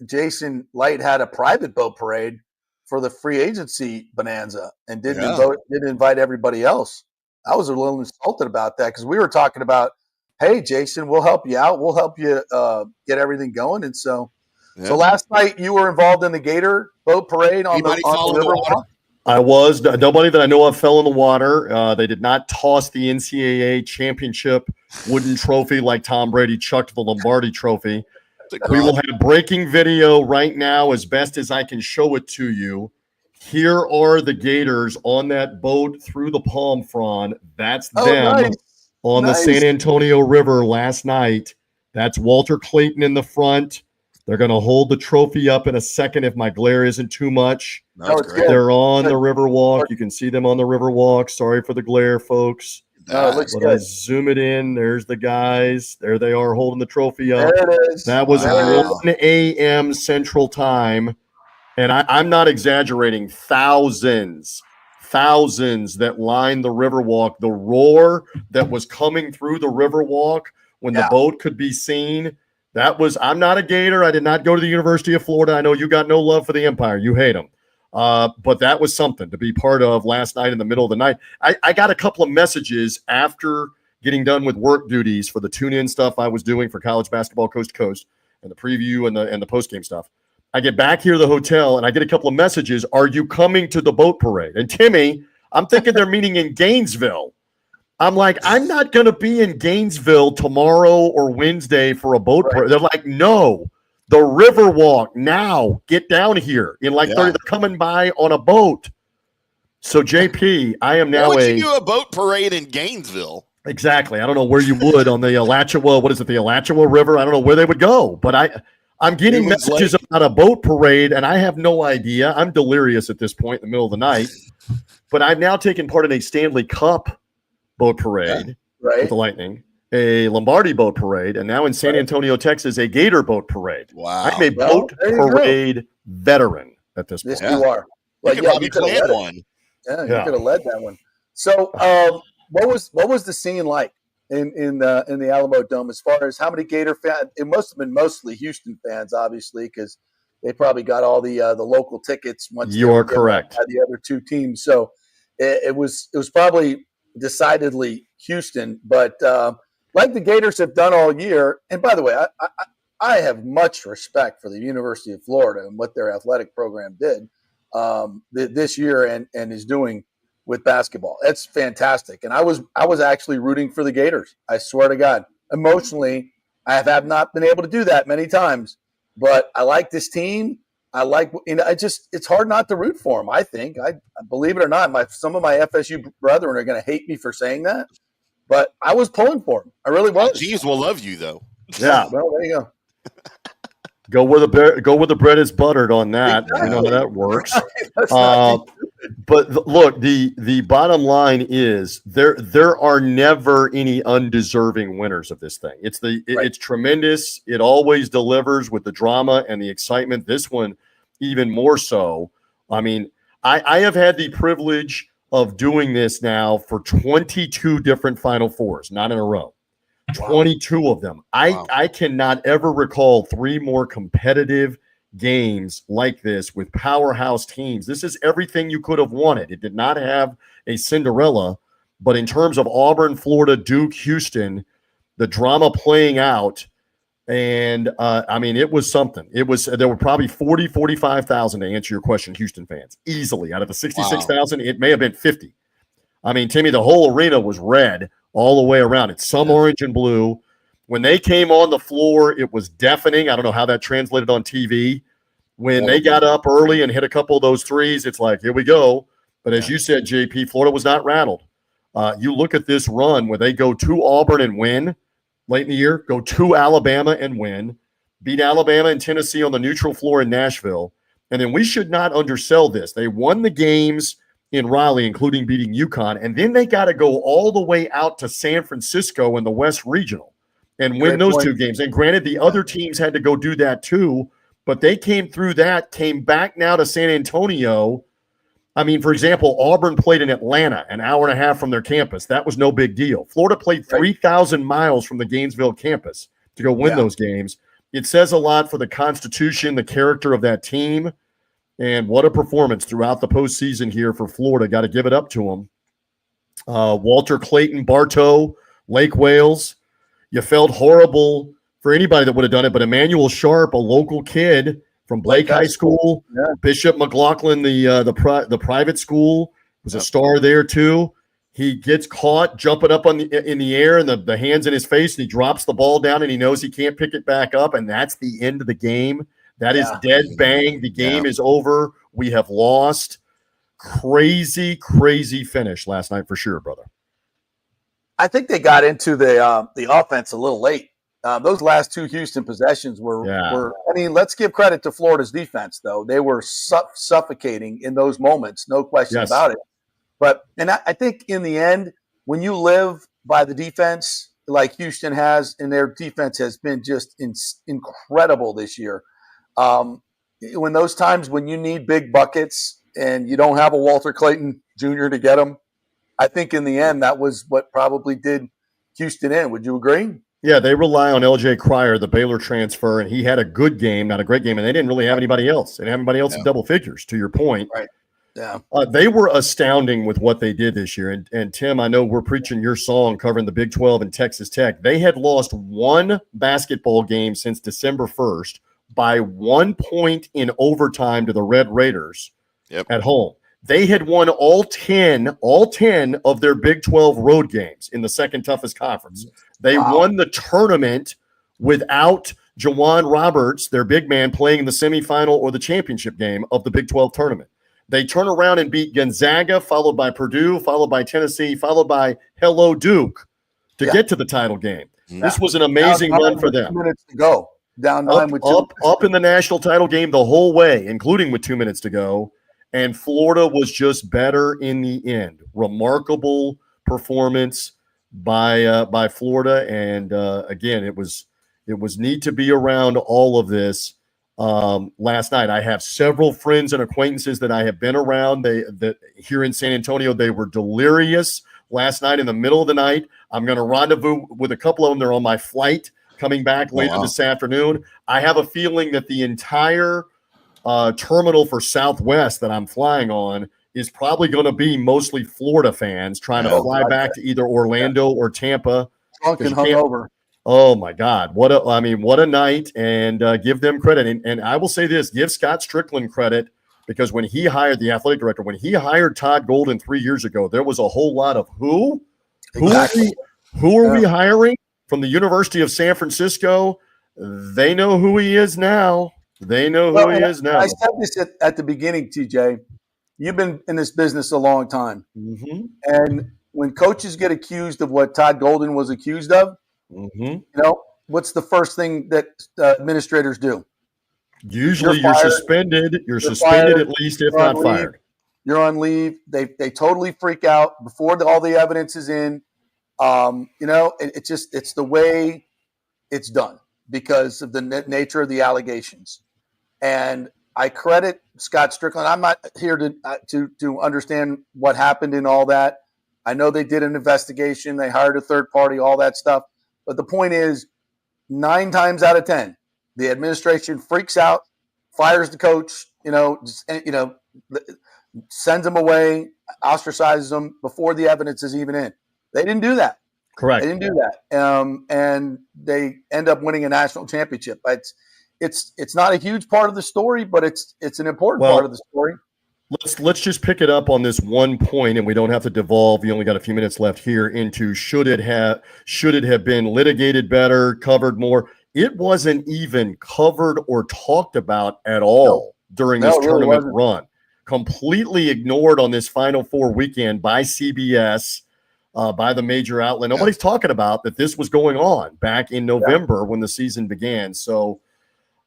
Jason Light had a private boat parade for the free agency bonanza and didn't invite everybody else. I was a little insulted about that because we were talking about, hey, Jason, we'll help you out. We'll help you get everything going. And so last night you were involved in the Gator boat parade on the Riverwalk. I was. Nobody that I know of fell in the water. They did not toss the NCAA championship wooden trophy like Tom Brady chucked the Lombardi trophy. We will have breaking video right now as best as I can show it to you. Here are the Gators on that boat through the palm frond. That's them on the San Antonio River last night. That's Walter Clayton in the front. They're going to hold the trophy up in a second if my glare isn't too much. They're on the Riverwalk. You can see them on the Riverwalk. Sorry for the glare, folks. Looks good. I zoom it in. There's the guys. There they are holding the trophy up. There it is. That was 1 a.m. Central Time. And I'm not exaggerating. Thousands that lined the Riverwalk. The roar that was coming through the Riverwalk when the boat could be seen. I'm not a Gator. I did not go to the University of Florida. I know you got no love for the Empire. You hate them. But that was something to be part of last night in the middle of the night. I got a couple of messages after getting done with work duties for the tune-in stuff I was doing for college basketball coast to coast and the preview and the post-game stuff. I get back here to the hotel and I get a couple of messages. Are you coming to the boat parade? And Timmy, I'm thinking they're meeting in Gainesville. I'm like, I'm not going to be in Gainesville tomorrow or Wednesday for a boat parade. They're like, no. The Riverwalk now. Get down here in 30. They're coming by on a boat. So JP, I am now Why would you do a boat parade in Gainesville? Exactly. I don't know where you would on the Alachua. What is it? The Alachua River. I don't know where they would go, but I'm getting messages about a boat parade, and I have no idea. I'm delirious at this point in the middle of the night. But I've now taken part in a Stanley Cup boat parade with the Lightning, a Lombardi boat parade, and now in San Antonio, Texas, a Gator boat parade. Wow. I'm a boat parade veteran at this point. Yes, you are. You could probably plan one. Yeah, you could have led that one. So what was the scene like in the Alamo Dome as far as how many Gator fans? It must have been mostly Houston fans, obviously, because they probably got all the local tickets once you are correct by the other two teams. So it was probably decidedly Houston, but like the Gators have done all year. And by the way, I have much respect for the University of Florida and what their athletic program did this year and is doing with basketball. That's fantastic. And I was actually rooting for the Gators. I swear to God. Emotionally, I have not been able to do that many times, but I like this team. I like, it's hard not to root for them. I think, I believe it or not, some of my FSU brethren are going to hate me for saying that, but I was pulling for them. I really was. Geez, will love you though. Yeah. Well, there you go. Go where the bread is buttered on that. Exactly. You know how that works. But look, the bottom line is there are never any undeserving winners of this thing. It's tremendous. It always delivers with the drama and the excitement. This one, even more so. I mean, I have had the privilege of doing this now for 22 different Final Fours, not in a row. 22 of them. I cannot ever recall 3 more competitive games like this with powerhouse teams. This is everything you could have wanted. It did not have a Cinderella, but in terms of Auburn, Florida, Duke, Houston, the drama playing out, and I mean, it was something. There were probably 45,000 to answer your question, Houston fans, easily. Out of the 66,000, it may have been 50. I mean, Timmy, the whole arena was red all the way around. It's some orange and blue. When they came on the floor, it was deafening. I don't know how that translated on TV. When they got up early and hit a couple of those threes, it's like, here we go. But as you said, JP, Florida was not rattled. You look at this run where they go to Auburn and win late in the year, go to Alabama and win, beat Alabama and Tennessee on the neutral floor in Nashville. And then we should not undersell this. They won the games in Raleigh, including beating UConn, and then they got to go all the way out to San Francisco in the West Regional and win those 2 games. And granted, the other teams had to go do that too, but they came through that, came back now to San Antonio. I mean, for example, Auburn played in Atlanta, an hour and a half from their campus. That was no big deal. Florida played 3,000 miles from the Gainesville campus to go win those games. It says a lot for the constitution, the character of that team. And what a performance throughout the postseason here for Florida. Got to give it up to them. Walter Clayton, Bartow, Lake Wales. You felt horrible for anybody that would have done it, but Emmanuel Sharp, a local kid from Blake High School, Bishop McLaughlin, the private school, was a star there too. He gets caught jumping up in the air and the hands in his face, and he drops the ball down, and he knows he can't pick it back up, and that's the end of the game. That is dead bang. The game is over. We have lost. Crazy, crazy finish last night for sure, brother. I think they got into the offense a little late. Those last 2 Houston possessions were. I mean, let's give credit to Florida's defense, though. They were suffocating in those moments, no question about it. But I think in the end, when you live by the defense like Houston has, and their defense has been just incredible this year. When those times when you need big buckets and you don't have a Walter Clayton Jr. to get them, I think in the end that was what probably did Houston in. Would you agree? Yeah, they rely on LJ Cryer, the Baylor transfer, and he had a good game, not a great game, and they didn't really have anybody else. They didn't have anybody else in double figures, to your point. Right. Yeah. They were astounding with what they did this year. And Tim, I know we're preaching your song covering the Big 12 and Texas Tech. They had lost 1 basketball game since December 1st. By 1 point in overtime to the Red Raiders at home. They had won all 10 of their Big 12 road games in the second toughest conference. They won the tournament without Jawan Roberts, their big man, playing in the semifinal or the championship game of the Big 12 tournament. They turn around and beat Gonzaga, followed by Purdue, followed by Tennessee, followed by Hello Duke to get to the title game. This was an amazing run for them. 2 minutes to go. Down 9 with up in the national title game the whole way, including with 2 minutes to go. And Florida was just better in the end. Remarkable performance by Florida. And again, it was neat to be around all of this last night. I have several friends and acquaintances that I have been around. That here in San Antonio, they were delirious last night in the middle of the night. I'm going to rendezvous with a couple of them. They're on my flight coming back later this afternoon. I have a feeling that the entire terminal for Southwest that I'm flying on is probably going to be mostly Florida fans trying to fly back to either Orlando or Tampa. Hungover. Oh my God. What a night, and give them credit. And I will say this, give Scott Strickland credit, because when he hired the athletic director, when he hired Todd Golden 3 years ago, there was a whole lot of who are we hiring? From the University of San Francisco. They know who he is now. I said this at the beginning, TJ. You've been in this business a long time. Mm-hmm. And when coaches get accused of what Todd Golden was accused of, what's the first thing that administrators do? Usually you're fired. suspended. You're fired. suspended at least, if You're on not leave. fired. You're on leave. They totally freak out before all the evidence is in. It's the way it's done because of the nature of the allegations. And I credit Scott Strickland. I'm not here to understand what happened in all that. I know they did an investigation. They hired a third party, all that stuff. But the point is, 9 times out of 10, the administration freaks out, fires the coach, sends him away, ostracizes him before the evidence is even in. They didn't do that. Correct. They didn't do that. And they end up winning a national championship. It's not a huge part of the story, but it's an important part of the story. Let's just pick it up on this one point, and we don't have to devolve. You only got a few minutes left here into should it have been litigated better, covered more. It wasn't even covered or talked about at all during this tournament run. Completely ignored on this Final Four weekend by CBS, by the major outlet. Nobody's talking about that this was going on back in November when the season began. So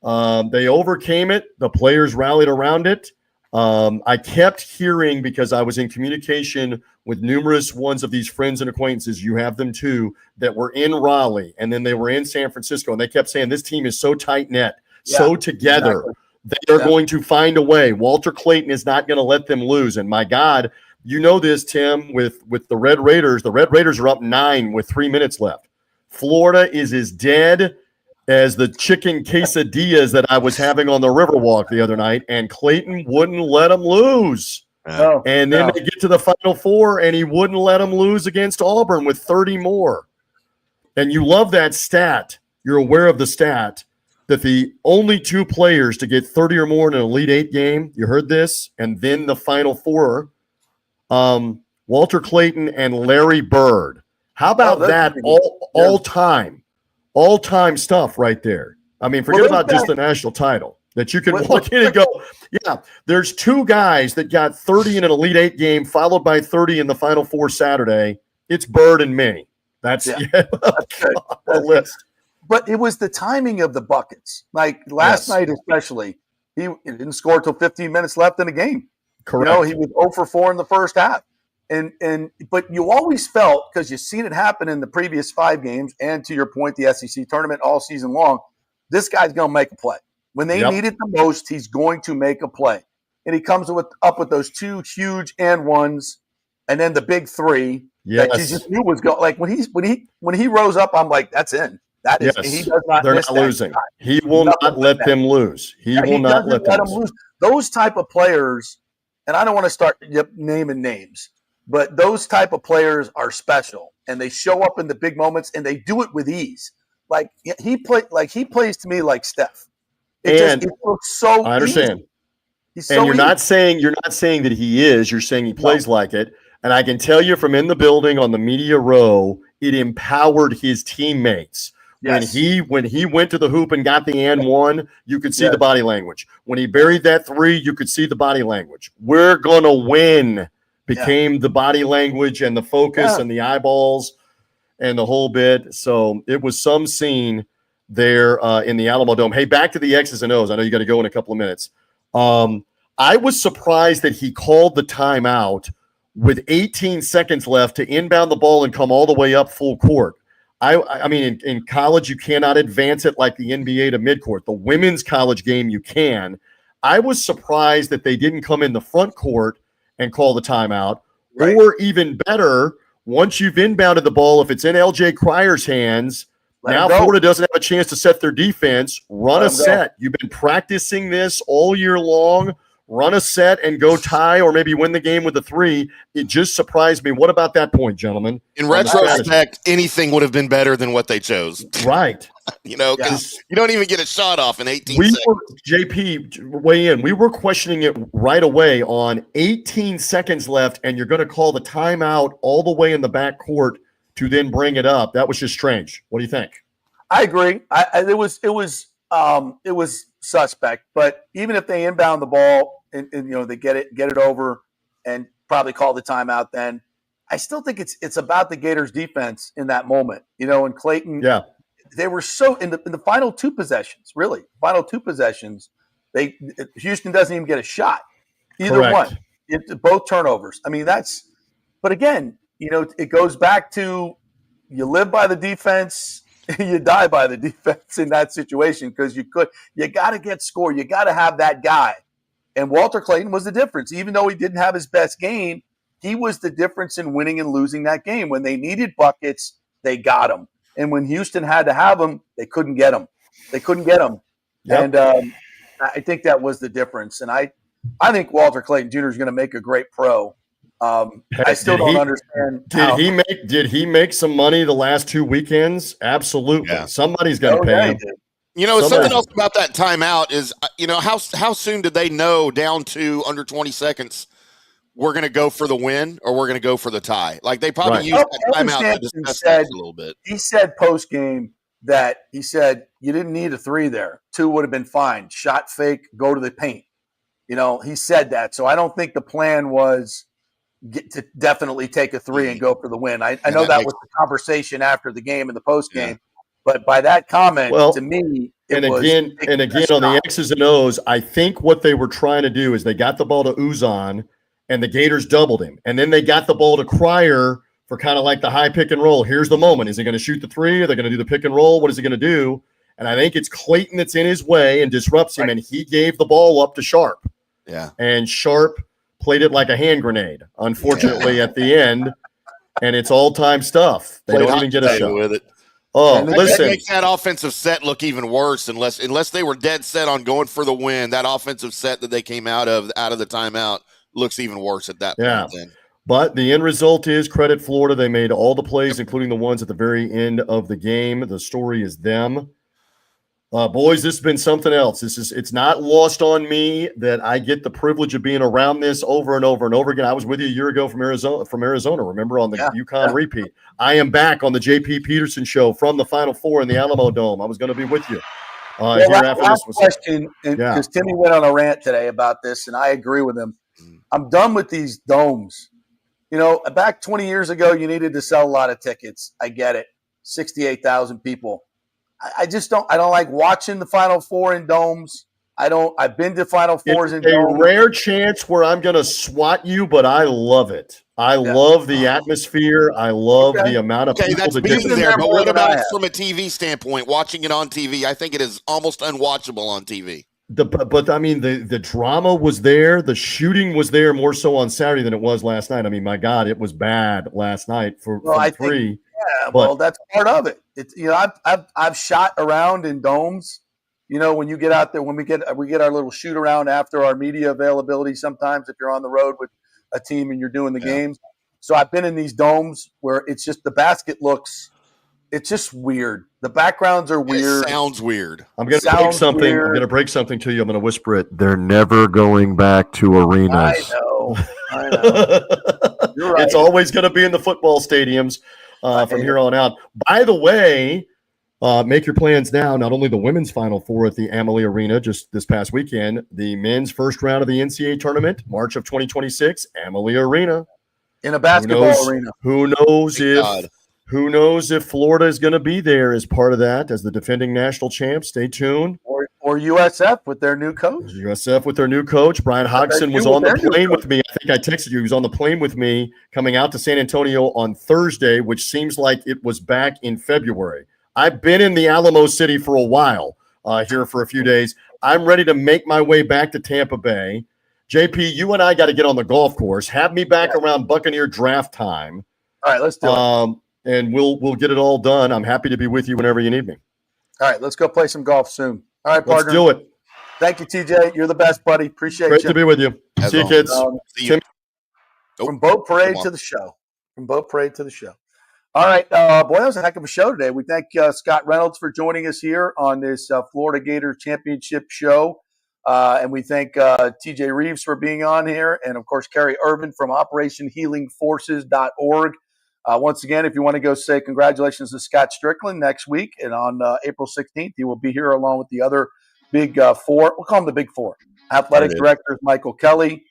they overcame it. The players rallied around it. I kept hearing, because I was in communication with numerous ones of these friends and acquaintances, you have them too, that were in Raleigh and then they were in San Francisco, and they kept saying this team is so tight-knit, so together. Exactly. They are going to find a way. Walter Clayton is not going to let them lose. And my God, you know this, Tim, with the Red Raiders. The Red Raiders are up 9 with 3 minutes left. Florida is as dead as the chicken quesadillas that I was having on the Riverwalk the other night, and Clayton wouldn't let them lose. They get to the Final Four, and he wouldn't let them lose against Auburn with 30 more. And you love that stat. You're aware of the stat that the only 2 players to get 30 or more in an Elite Eight game, you heard this, and then the Final Four, Walter Clayton and Larry Bird. How about that all-time stuff right there? I mean, forget about just the national title, that you can walk in and go, there's 2 guys that got 30 in an Elite Eight game, followed by 30 in the Final Four Saturday. It's Bird and me. That's the list. But it was the timing of the buckets. Like last night especially, he didn't score until 15 minutes left in the game. Correct. He was 0 for 4 in the first half. But you always felt, because you've seen it happen in the previous 5 games, and to your point, the SEC tournament all season long, this guy's going to make a play. When they need it the most, he's going to make a play. And he comes up with those 2 huge and ones, and then the big 3 that you just knew was going. Like when he rose up, I'm like, that's in. That is, he does not. They're not losing. He will not let them lose. He will not let them lose. Those type of players, and I don't want to start naming names, but those type of players are special, and they show up in the big moments, and they do it with ease. Like he plays to me like Steph. It looks so. I understand. He's and you're not saying that he is. You're saying he plays like it. And I can tell you from in the building on the media row, it empowered his teammates. Yes. When he went to the hoop and got the and one, you could see the body language. When he buried that 3, you could see the body language. We're gonna win became the body language and the focus and the eyeballs and the whole bit. So it was some scene there in the Alamo Dome. Hey, back to the X's and O's. I know you got to go in a couple of minutes. I was surprised that he called the timeout with 18 seconds left to inbound the ball and come all the way up full court. I mean, in college, you cannot advance it like the NBA to midcourt. The women's college game, you can. I was surprised that they didn't come in the front court and call the timeout. Right. Or even better, once you've inbounded the ball, if it's in LJ Cryer's hands, now Florida doesn't have a chance to set their defense. Run a set. You've been practicing this all year long. Run a set and go tie or maybe win the game with a 3. It just surprised me. What about that point, gentlemen? In retrospect, anything would have been better than what they chose. Right. Because you don't even get a shot off in 18 seconds. JP, weigh in. We were questioning it right away on 18 seconds left, and you're going to call the timeout all the way in the back court to then bring it up. That was just strange. What do you think? I agree. It was suspect, but even if they inbound the ball and they get it over and probably call the timeout, then I still think it's about the Gators defense in that moment. And Clayton, they were so in the final two possessions, really, final two possessions, Houston doesn't even get a shot. Either Correct. one. Both turnovers. I mean, but again, it goes back to you live by the defense, you die by the defense in that situation because you got to get score. You got to have that guy. And Walter Clayton was the difference. Even though he didn't have his best game, he was the difference in winning and losing that game. When they needed buckets, they got him. And when Houston had to have him, they couldn't get him. Yep. And I think that was the difference. And I think Walter Clayton Jr. is going to make a great pro. I still don't understand. Did he make some money the last 2 weekends? Absolutely. Yeah. Somebody's got to pay him. Something else about that timeout is, how soon did they know down to under 20 seconds we're going to go for the win or we're going to go for the tie? Like they probably used that timeout to discuss that a little bit. He said post game that you didn't need a 3 there. 2 would have been fine. Shot fake, go to the paint. He said that. So I don't think the plan was to definitely take a 3 and go for the win. I know that was the conversation after the game and the post game. Yeah. But by that comment, to me, again on the X's and O's, I think what they were trying to do is they got the ball to Uzan, and the Gators doubled him. And then they got the ball to Cryer for kind of like the high pick and roll. Here's the moment. Is he going to shoot the 3? Are they going to do the pick and roll? What is he going to do? And I think it's Clayton that's in his way and disrupts him, and he gave the ball up to Sharp. Yeah. And Sharp played it like a hand grenade, unfortunately, at the end. And it's all-time stuff. They don't even get a shot with it. Oh, listen. That makes that offensive set look even worse unless they were dead set on going for the win. That offensive set that they came out of the timeout looks even worse at that point. Then. But the end result is credit Florida. They made all the plays, including the ones at the very end of the game. The story is them. Boys, this has been something else. It's not lost on me that I get the privilege of being around this over and over and over again. I was with you a year ago from Arizona, remember, on the UConn repeat. I am back on the JP Peterson show from the Final Four in the Alamo Dome. I was going to be with you. Last question, because Timmy went on a rant today about this, and I agree with him. I'm done with these domes. Back 20 years ago, you needed to sell a lot of tickets. I get it. 68,000 people. I don't like watching the Final Four in domes. I've been to Final Fours in domes. A rare chance where I'm going to swat you, but I love it. I love the atmosphere. I love the amount of people that get there. But what about from a TV standpoint, watching it on TV? I think it is almost unwatchable on TV. But I mean, the drama was there. The shooting was there more so on Saturday than it was last night. I mean, my God, it was bad last night for 3. Well, that's part of it. It's I've shot around in domes. When you get out there, when we get our little shoot around after our media availability. Sometimes if you're on the road with a team and you're doing the games, so I've been in these domes where it's just the basket looks. It's just weird. The backgrounds are weird. It sounds weird. I'm going to break something. Weird. I'm going to break something to you. I'm going to whisper it. They're never going back to arenas. I know. You're right. It's always going to be in the football stadiums. From here on out. By the way, make your plans now. Not only the women's Final Four at the Amalie Arena just this past weekend, the men's first round of the NCAA tournament, March of 2026, Amalie Arena. In a basketball arena. Who knows if Florida is going to be there as part of that as the defending national champ? Stay tuned. Or USF with their new coach. Brian Hodgson was on the plane with me. I think I texted you. He was on the plane with me coming out to San Antonio on Thursday, which seems like it was back in February. I've been in the Alamo City for a while here for a few days. I'm ready to make my way back to Tampa Bay. JP, you and I got to get on the golf course. Have me back around Buccaneer draft time. All right, let's do it. And we'll get it all done. I'm happy to be with you whenever you need me. All right, let's go play some golf soon. All right, partner. Let's do it. Thank you, TJ. You're the best, buddy. Appreciate Great you. to be with you. See you, kids. From boat parade to the show. All right, boy, that was a heck of a show today. We thank Scott Reynolds for joining us here on this Florida Gators Championship show. And we thank TJ Reeves for being on here. And, of course, Carrie Irvin from OperationHealingForces.org. Once again, if you want to go say congratulations to Scott Strickland next week, and on April 16th, he will be here along with the other big four. We'll call them the big four. Athletic directors Michael Kelly,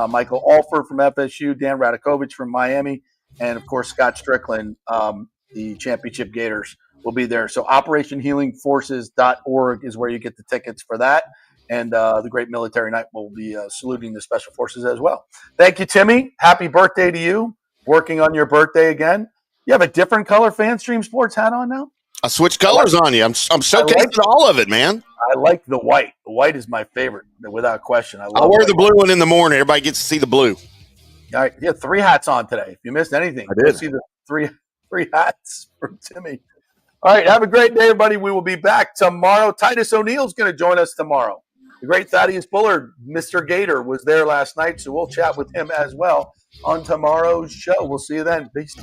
Michael Alford from FSU, Dan Radakovich from Miami, and, of course, Scott Strickland, the Championship Gators will be there. So operationhealingforces.org is where you get the tickets for that. And the Great Military Night will be saluting the Special Forces as well. Thank you, Timmy. Happy birthday to you. Working on your birthday again. You have a different color FanStream Sports hat on now? I switched colors on you. I'm showcasing all of it, man. I like the white. The white is my favorite, without question. I'll wear the blue one in the morning. Everybody gets to see the blue. All right, you have 3 hats on today. If you missed anything, I did. go see the three hats from Timmy. All right, have a great day, everybody. We will be back tomorrow. Titus O'Neill's going to join us tomorrow. The great Thaddeus Bullard, Mr. Gator, was there last night, so we'll chat with him as well on tomorrow's show. We'll see you then. Peace.